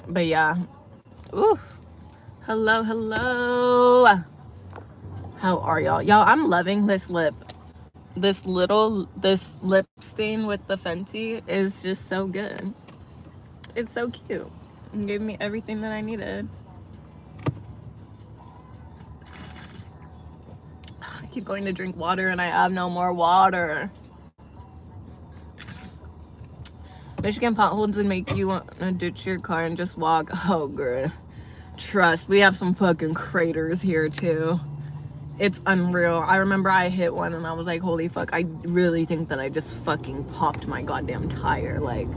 But yeah. Ooh. Hello. How are y'all? Y'all, I'm loving this lip. This lip stain with the Fenty is just so good. It's so cute. It gave me everything that I needed. I keep going to drink water and I have no more water. Michigan potholes would make you want to ditch your car and just walk. Oh, girl. Trust, we have some fucking craters here too. It's unreal. I remember I hit one and I was like, holy fuck, I really think that I just fucking popped my goddamn tire. Like,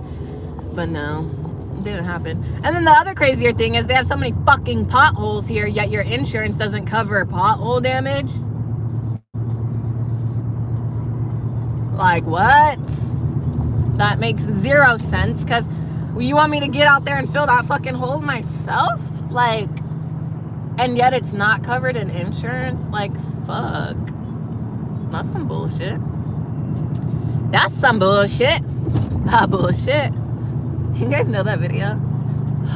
but no, it didn't happen. And then the other crazier thing is they have so many fucking potholes here, yet your insurance doesn't cover pothole damage. Like, what? That makes 0 sense, because you want me to get out there and fill that fucking hole myself? Like, and yet it's not covered in insurance? Like, fuck. That's some bullshit. That's some bullshit. Ah, bullshit. You guys know that video?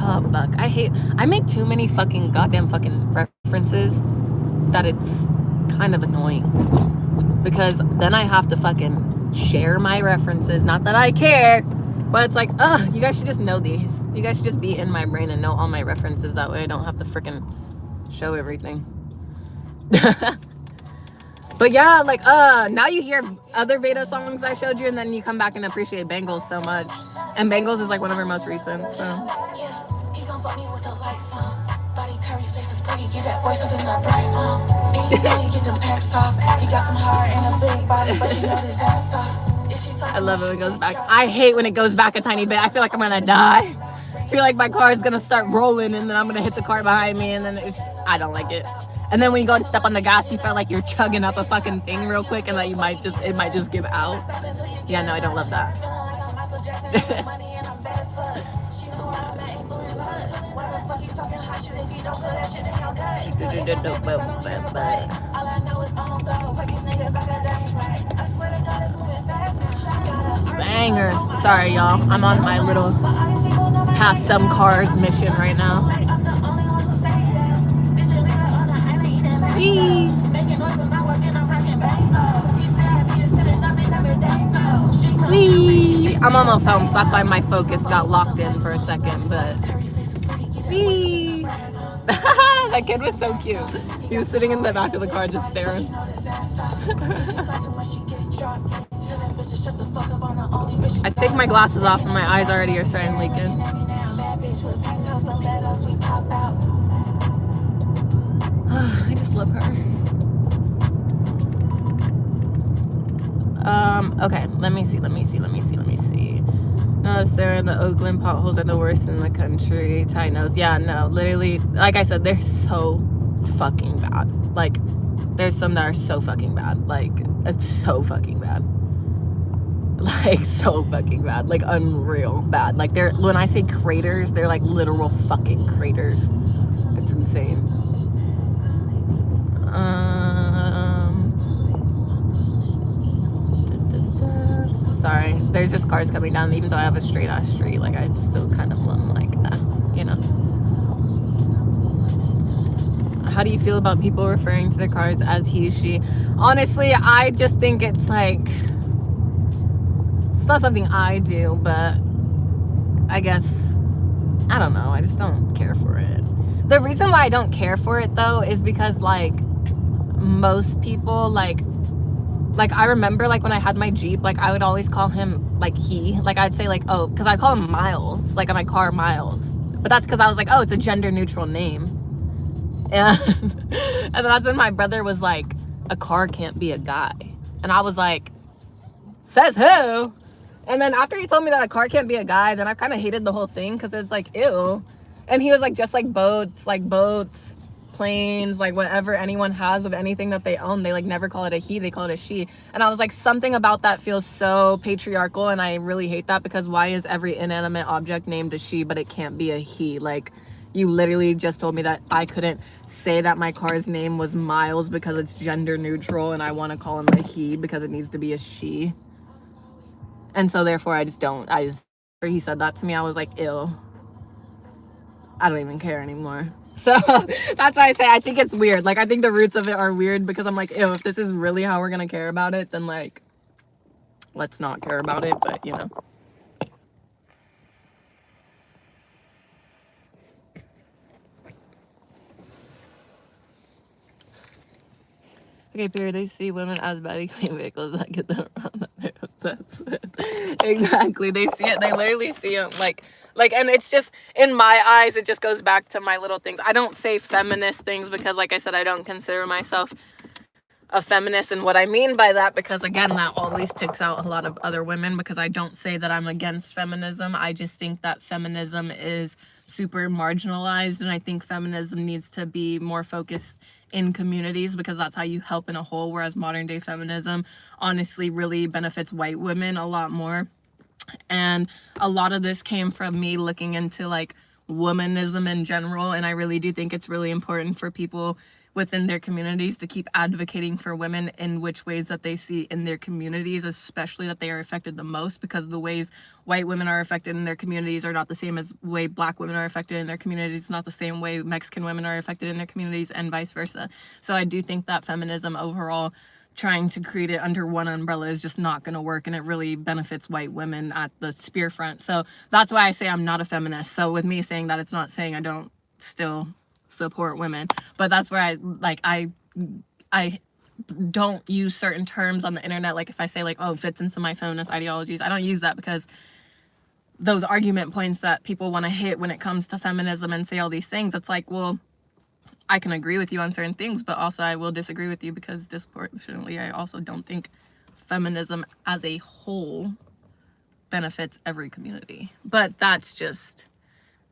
Oh, fuck. I make too many fucking goddamn fucking references that it's kind of annoying. Because then I have to fucking share my references. Not that I care, but it's like, ugh, you guys should just know these. You guys should just be in my brain and know all my references. That way I don't have to freaking show everything. But yeah, like, now you hear other Veda songs I showed you, and then you come back and appreciate Bangles so much. And Bangles is like one of her most recent, so. He gon' fuck me with the lights on. Body curry, face is pretty, get that voice within the brain on. And you know you get them packs off. He got some heart and a big body, but you know this ass off. I love it when it goes back. I hate when it goes back a tiny bit. I feel like I'm gonna die. I feel like my car is gonna start rolling, and then I'm gonna hit the car behind me, and then I don't like it. And then when you go and step on the gas, you feel like you're chugging up a fucking thing real quick, and that it might just give out. Yeah, no, I don't love that. Bangers. Sorry, y'all. I'm on my little pass some cars mission right now. Whee! Whee! I'm almost home, so that's why my focus got locked in for a second, but whee! That kid was so cute. He was sitting in the back of the car just staring. I take my glasses off and my eyes already are starting leaking. I just love her. Okay, let me see. No, Sarah, the Oakland potholes are the worst in the country. Ty knows. Yeah, no, literally, like I said, they're so fucking bad. Like, there's some that are so fucking bad. Like, it's so fucking bad. Like, so fucking bad. Like, unreal bad. Like, they're, when I say craters, they're like literal fucking craters. It's insane. Sorry, there's just cars coming down. Even though I have a straight ass street, like I'm still kind of like that, you know. How do you feel about people referring to their cars as he, she? Honestly, I just think it's like, it's not something I do, but I guess, I don't know. I just don't care for it. The reason why I don't care for it though is because like most people like I remember like when I had my Jeep, like I would always call him like he, like I'd say like, oh, because I call him Miles, like on my car Miles, but that's because I was like, oh, it's a gender neutral name. And that's when my brother was like, a car can't be a guy, and I was like, says who? And then after he told me that a car can't be a guy, then I kind of hated the whole thing because it's like, ew. And he was like, just like boats, planes, like whatever anyone has of anything that they own, they like never call it a he, they call it a she. And I was like, something about that feels so patriarchal, and I really hate that, because why is every inanimate object named a she but it can't be a he? Like, you literally just told me that I couldn't say that my car's name was Miles because it's gender neutral and I want to call him a he because it needs to be a she. And so therefore after he said that to me, I was like, ew, I don't even care anymore. So that's why I say I think it's weird. Like, I think the roots of it are weird, because I'm like, ew, if this is really how we're gonna care about it, then like, let's not care about it. But you know. Okay, period. They see women as body queen vehicles that get them around that they're obsessed with. Exactly. They see it. They literally see it. Like, and it's just, in my eyes, it just goes back to my little things. I don't say feminist things because, like I said, I don't consider myself a feminist. And what I mean by that, because again, that always ticks out a lot of other women, because I don't say that I'm against feminism. I just think that feminism is super marginalized, and I think feminism needs to be more focused in communities, because that's how you help in a whole, whereas modern day feminism honestly really benefits white women a lot more. And a lot of this came from me looking into like womanism in general, and I really do think it's really important for people within their communities to keep advocating for women in which ways that they see in their communities, especially that they are affected the most, because the ways white women are affected in their communities are not the same as way black women are affected in their communities. It's not the same way Mexican women are affected in their communities, and vice versa. So I do think that feminism overall, trying to create it under one umbrella, is just not going to work, and it really benefits white women at the spear front. So that's why I say I'm not a feminist. So with me saying that, it's not saying I don't still support women, but that's where I don't use certain terms on the internet. Like if I say like, oh, it fits into my feminist ideologies, I don't use that, because those argument points that people want to hit when it comes to feminism and say all these things, it's like, well, I can agree with you on certain things, but also I will disagree with you, because disproportionately I also don't think feminism as a whole benefits every community. But that's just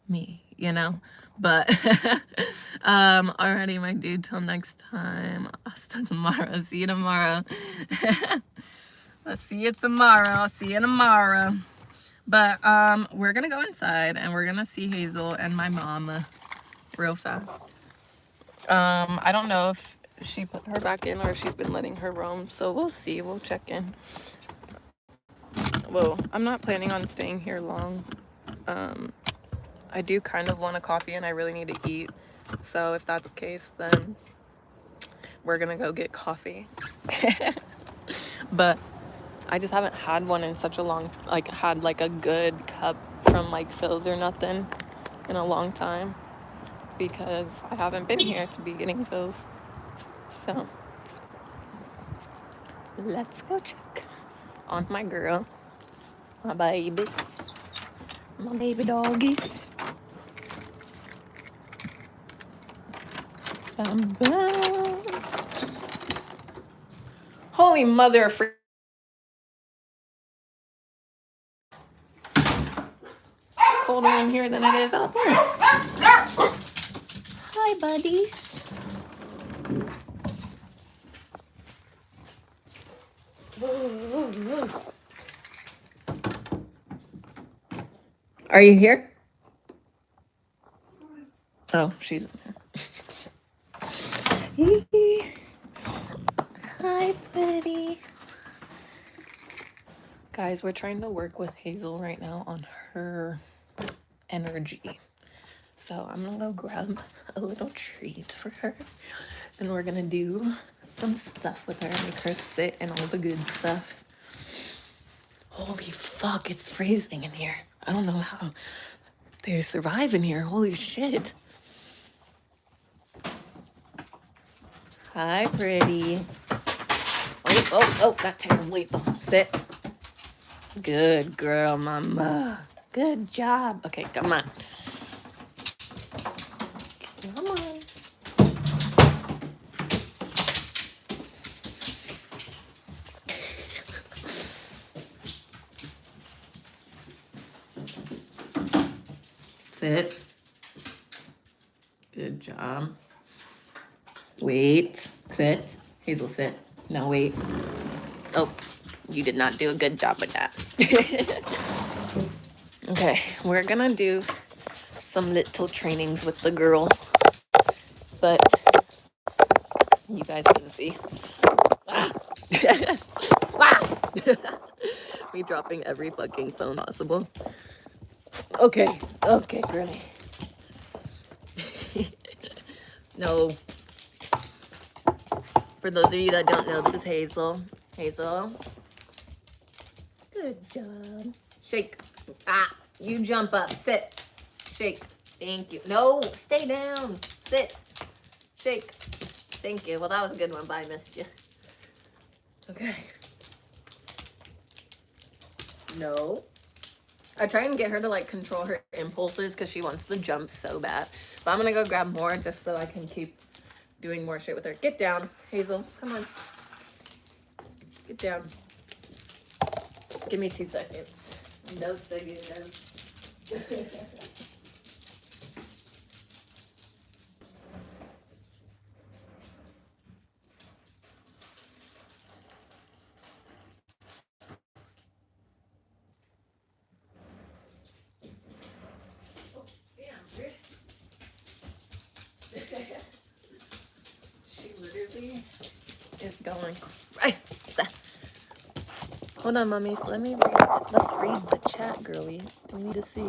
me, you know. But alrighty, my dude, till next time. Hasta tomorrow. See you tomorrow. I'll see you tomorrow. But we're gonna go inside and we're gonna see Hazel and my mom real fast. I don't know if she put her back in or if she's been letting her roam, so we'll see. We'll check in. Well, I'm not planning on staying here long. I do kind of want a coffee and I really need to eat. So if that's the case, then we're gonna go get coffee. But I just haven't had one in such a long, like had like a good cup from like Phil's or nothing in a long time, because I haven't been here to be getting Phil's. So let's go check on my girl, my babies, my baby doggies. Bam, bam. Holy mother of colder in here than it is out there. Hi, buddies. Are you here? Oh, she's in there. Hi, pretty. Guys, we're trying to work with Hazel right now on her energy. So I'm gonna go grab a little treat for her. And we're gonna do some stuff with her, make her sit and all the good stuff. Holy fuck, it's freezing in here. I don't know how they survive in here. Holy shit. Hi, pretty. Oh, got terribly lethal. Sit. Good girl, mama. Good job. Okay, come on. Come on. Sit. Good job. Wait. Sit. Hazel, sit. No, wait. Oh, you did not do a good job with that. Okay, we're gonna do some little trainings with the girl, but you guys can see. Me dropping every fucking phone possible. Okay, girlie. No. For those of you that don't know, this is Hazel. Hazel. Good job. Shake. Ah, you jump up. Sit. Shake. Thank you. No, stay down. Sit. Shake. Thank you. Well, that was a good one, but I missed you. Okay. No. I try and get her to like control her impulses because she wants to jump so bad. But I'm gonna go grab more just so I can keep doing more shit with her. Get down, Hazel. Come on. Get down. Give me 2 seconds. No seconds. She literally is going crazy. Hold on, mummies. Let's read the chat, girly. We need to see.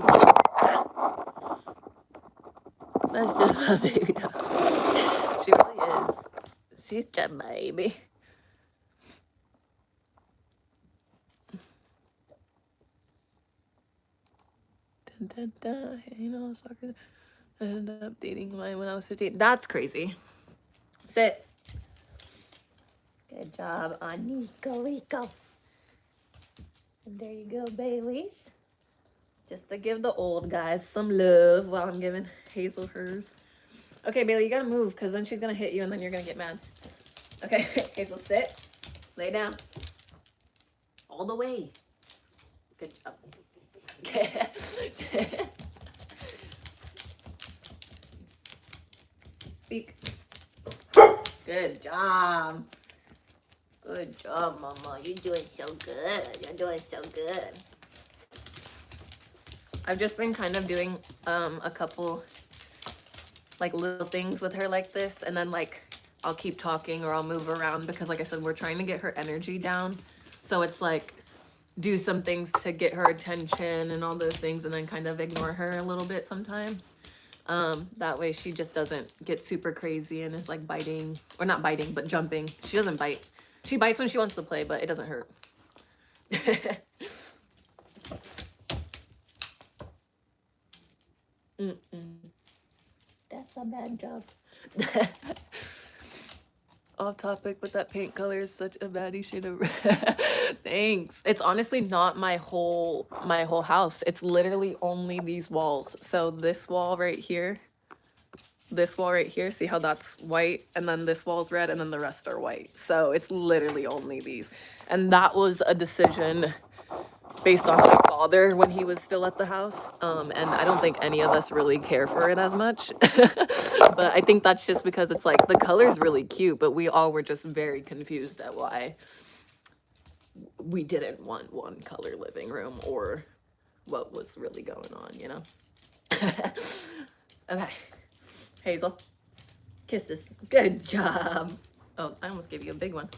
That's just my baby dog. She really is. She's just my baby. Dun, dun, dun. You know, soccer. I ended up dating mine when I was 15. That's crazy. Sit. Good job on Nico Rico. And there you go, Baileys. Just to give the old guys some love while I'm giving Hazel hers. Okay, Bailey, you gotta move because then she's gonna hit you and then you're gonna get mad. Okay, Hazel, sit. Lay down. All the way. Good job. Speak. Good job. Good job, mama. You're doing so good. You're doing so good. I've just been kind of doing a couple like little things with her like this, and then like I'll keep talking or I'll move around because like I said, we're trying to get her energy down. So it's like do some things to get her attention and all those things, and then kind of ignore her a little bit sometimes. That way she just doesn't get super crazy and is like biting, or not biting, but jumping. She doesn't bite. She bites when she wants to play, but it doesn't hurt. That's a bad job. Off topic, but that paint color is such a baddie shade of red. Thanks. It's honestly not my whole house. It's literally only these walls. So this wall right here, see how that's white, and then this wall's red, and then the rest are white. So it's literally only these. And that was a decision based on my father when he was still at the house. And I don't think any of us really care for it as much. But I think that's just because it's like the color's really cute, but we all were just very confused at why we didn't want one color living room or what was really going on, you know? Okay. Hazel, kisses. Good job. Oh, I almost gave you a big one.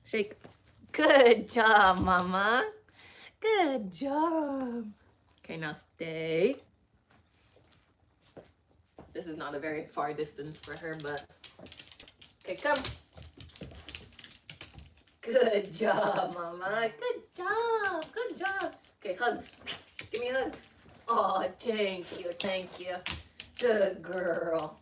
Shake. Good job, mama. Good job. Okay, now stay. This is not a very far distance for her, but okay, come. Good job, mama. Good job. Good job. Okay, hugs. Give me hugs. Oh, thank you. Thank you. Good girl.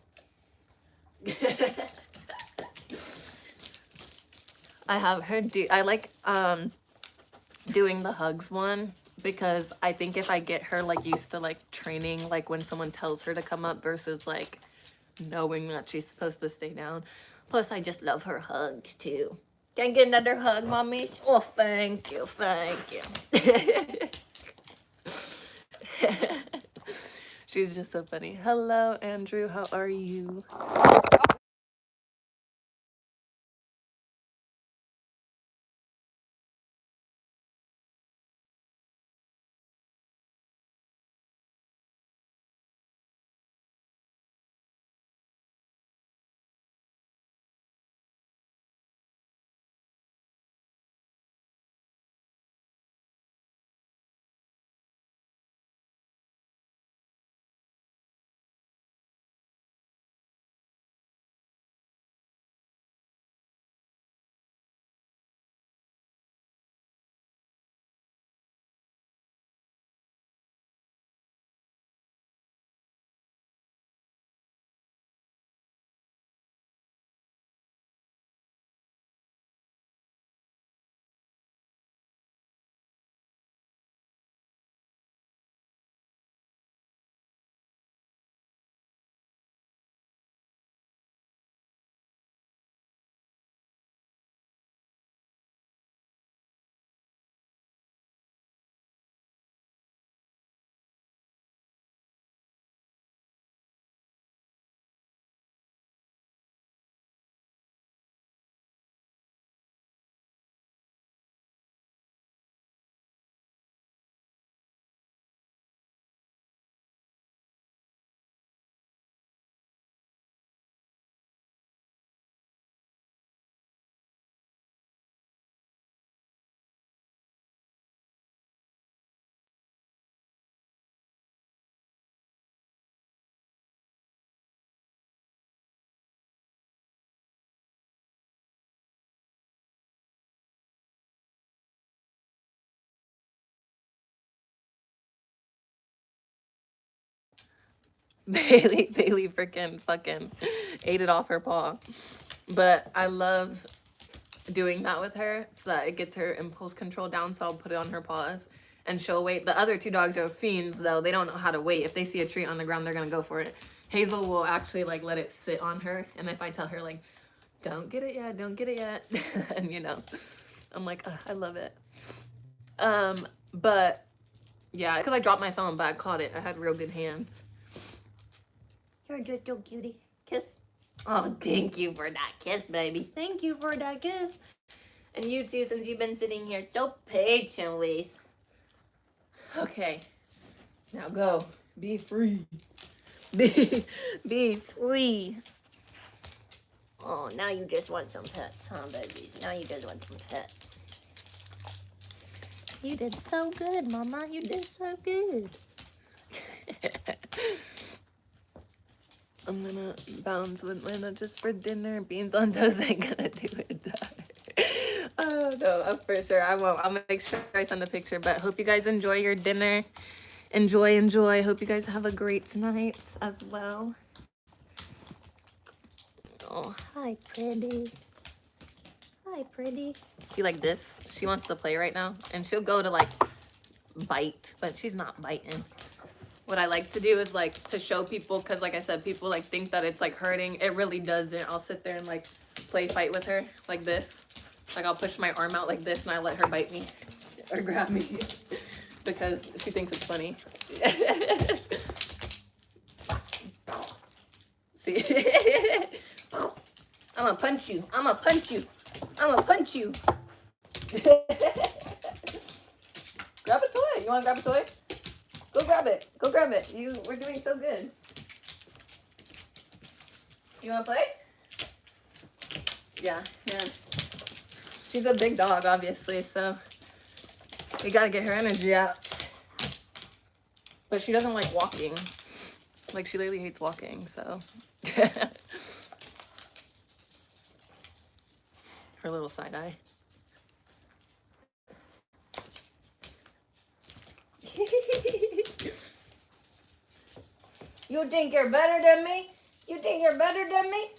I have her do, I like doing the hugs one because I think if I get her like used to like training, like when someone tells her to come up versus like knowing that she's supposed to stay down. Plus I just love her hugs too. Can I get another hug, mommy? Oh, thank you, thank you. She's just so funny. Hello, Andrew, how are you? Bailey freaking fucking ate it off her paw. But I love doing that with her so that it gets her impulse control down. So I'll put it on her paws and she'll wait. The other two dogs are fiends though. They don't know how to wait. If they see a treat on the ground, they're gonna go for it. Hazel will actually like let it sit on her. And if I tell her like, don't get it yet, don't get it yet. And you know, I'm like, I love it. But yeah, because I dropped my phone, but I caught it. I had real good hands. You're just so cutie. Kiss. Oh, thank you for that kiss, babies. Thank you for that kiss. And you too, since you've been sitting here so patiently. Okay. Now go. Be free. Be free. Oh, now you just want some pets, huh, babies? Now you just want some pets. You did so good, Mama. You did so good. I'm gonna bounce with Lena just for dinner. Beans on toast ain't gonna do it. Oh no, for sure. I won't. I'll make sure I send a picture. But hope you guys enjoy your dinner. Enjoy. Hope you guys have a great night as well. Oh, hi, pretty. Hi, pretty. See, like this? She wants to play right now. And she'll go to, like, bite. But she's not biting. What I like to do is, like, to show people. Because, like I said, people, like, think that it's, like, hurting. It really doesn't. I'll sit there and, like, play fight with her. Like this. Like, I'll push my arm out like this. And I let her bite me. Or grab me. Because she thinks it's funny. See? I'm gonna punch you. I'm gonna punch you. I'm gonna punch you. Grab a toy. You wanna grab a toy? Go grab it. Go grab it. We're doing so good. You wanna play? Yeah. She's a big dog, obviously, so we gotta get her energy out. But she doesn't like walking. Like, she literally hates walking, so. Her little side eye. You think you're better than me? You think you're better than me?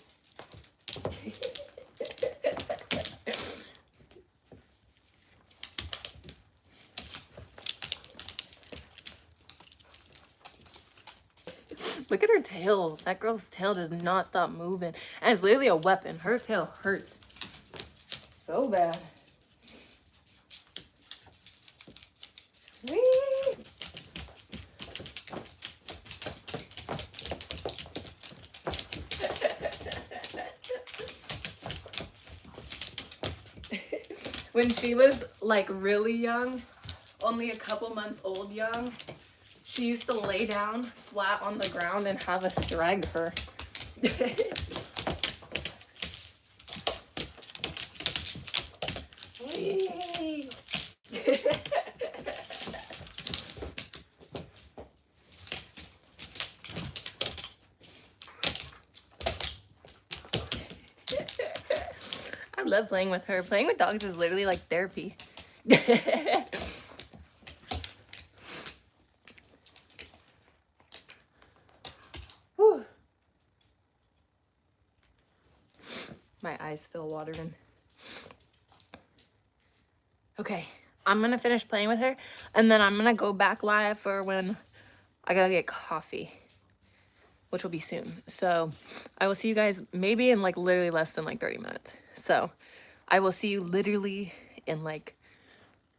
Look at her tail. That girl's tail does not stop moving. And it's literally a weapon. Her tail hurts so bad. Whee! When she was like really young, only a couple months old young, she used to lay down flat on the ground and have us drag her. I love playing with her. Playing with dogs is literally like therapy. Whew. My eyes still watering. Okay, I'm gonna finish playing with her, and then I'm gonna go back live for when I gotta get coffee, which will be soon. So I will see you guys maybe in like literally less than like 30 minutes. So I will see you literally in like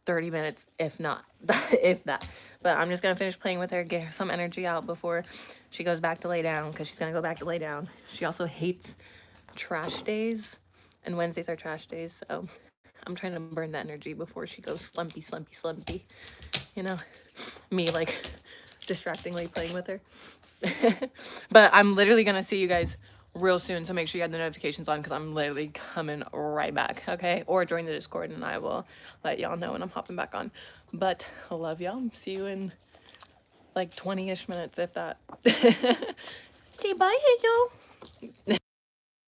30 minutes, if not, if that. But I'm just gonna finish playing with her, get her some energy out before she goes back to lay down, because she's gonna go back to lay down. She also hates trash days, and Wednesdays are trash days, so I'm trying to burn that energy before she goes slumpy. You know, me like distractingly playing with her. But I'm literally gonna see you guys real soon, so make sure you have the notifications on, because I'm literally coming right back, okay? Or join the Discord and I will let y'all know when I'm hopping back on. But I love y'all. See you in like 20-ish minutes, if that. Say bye, Hazel.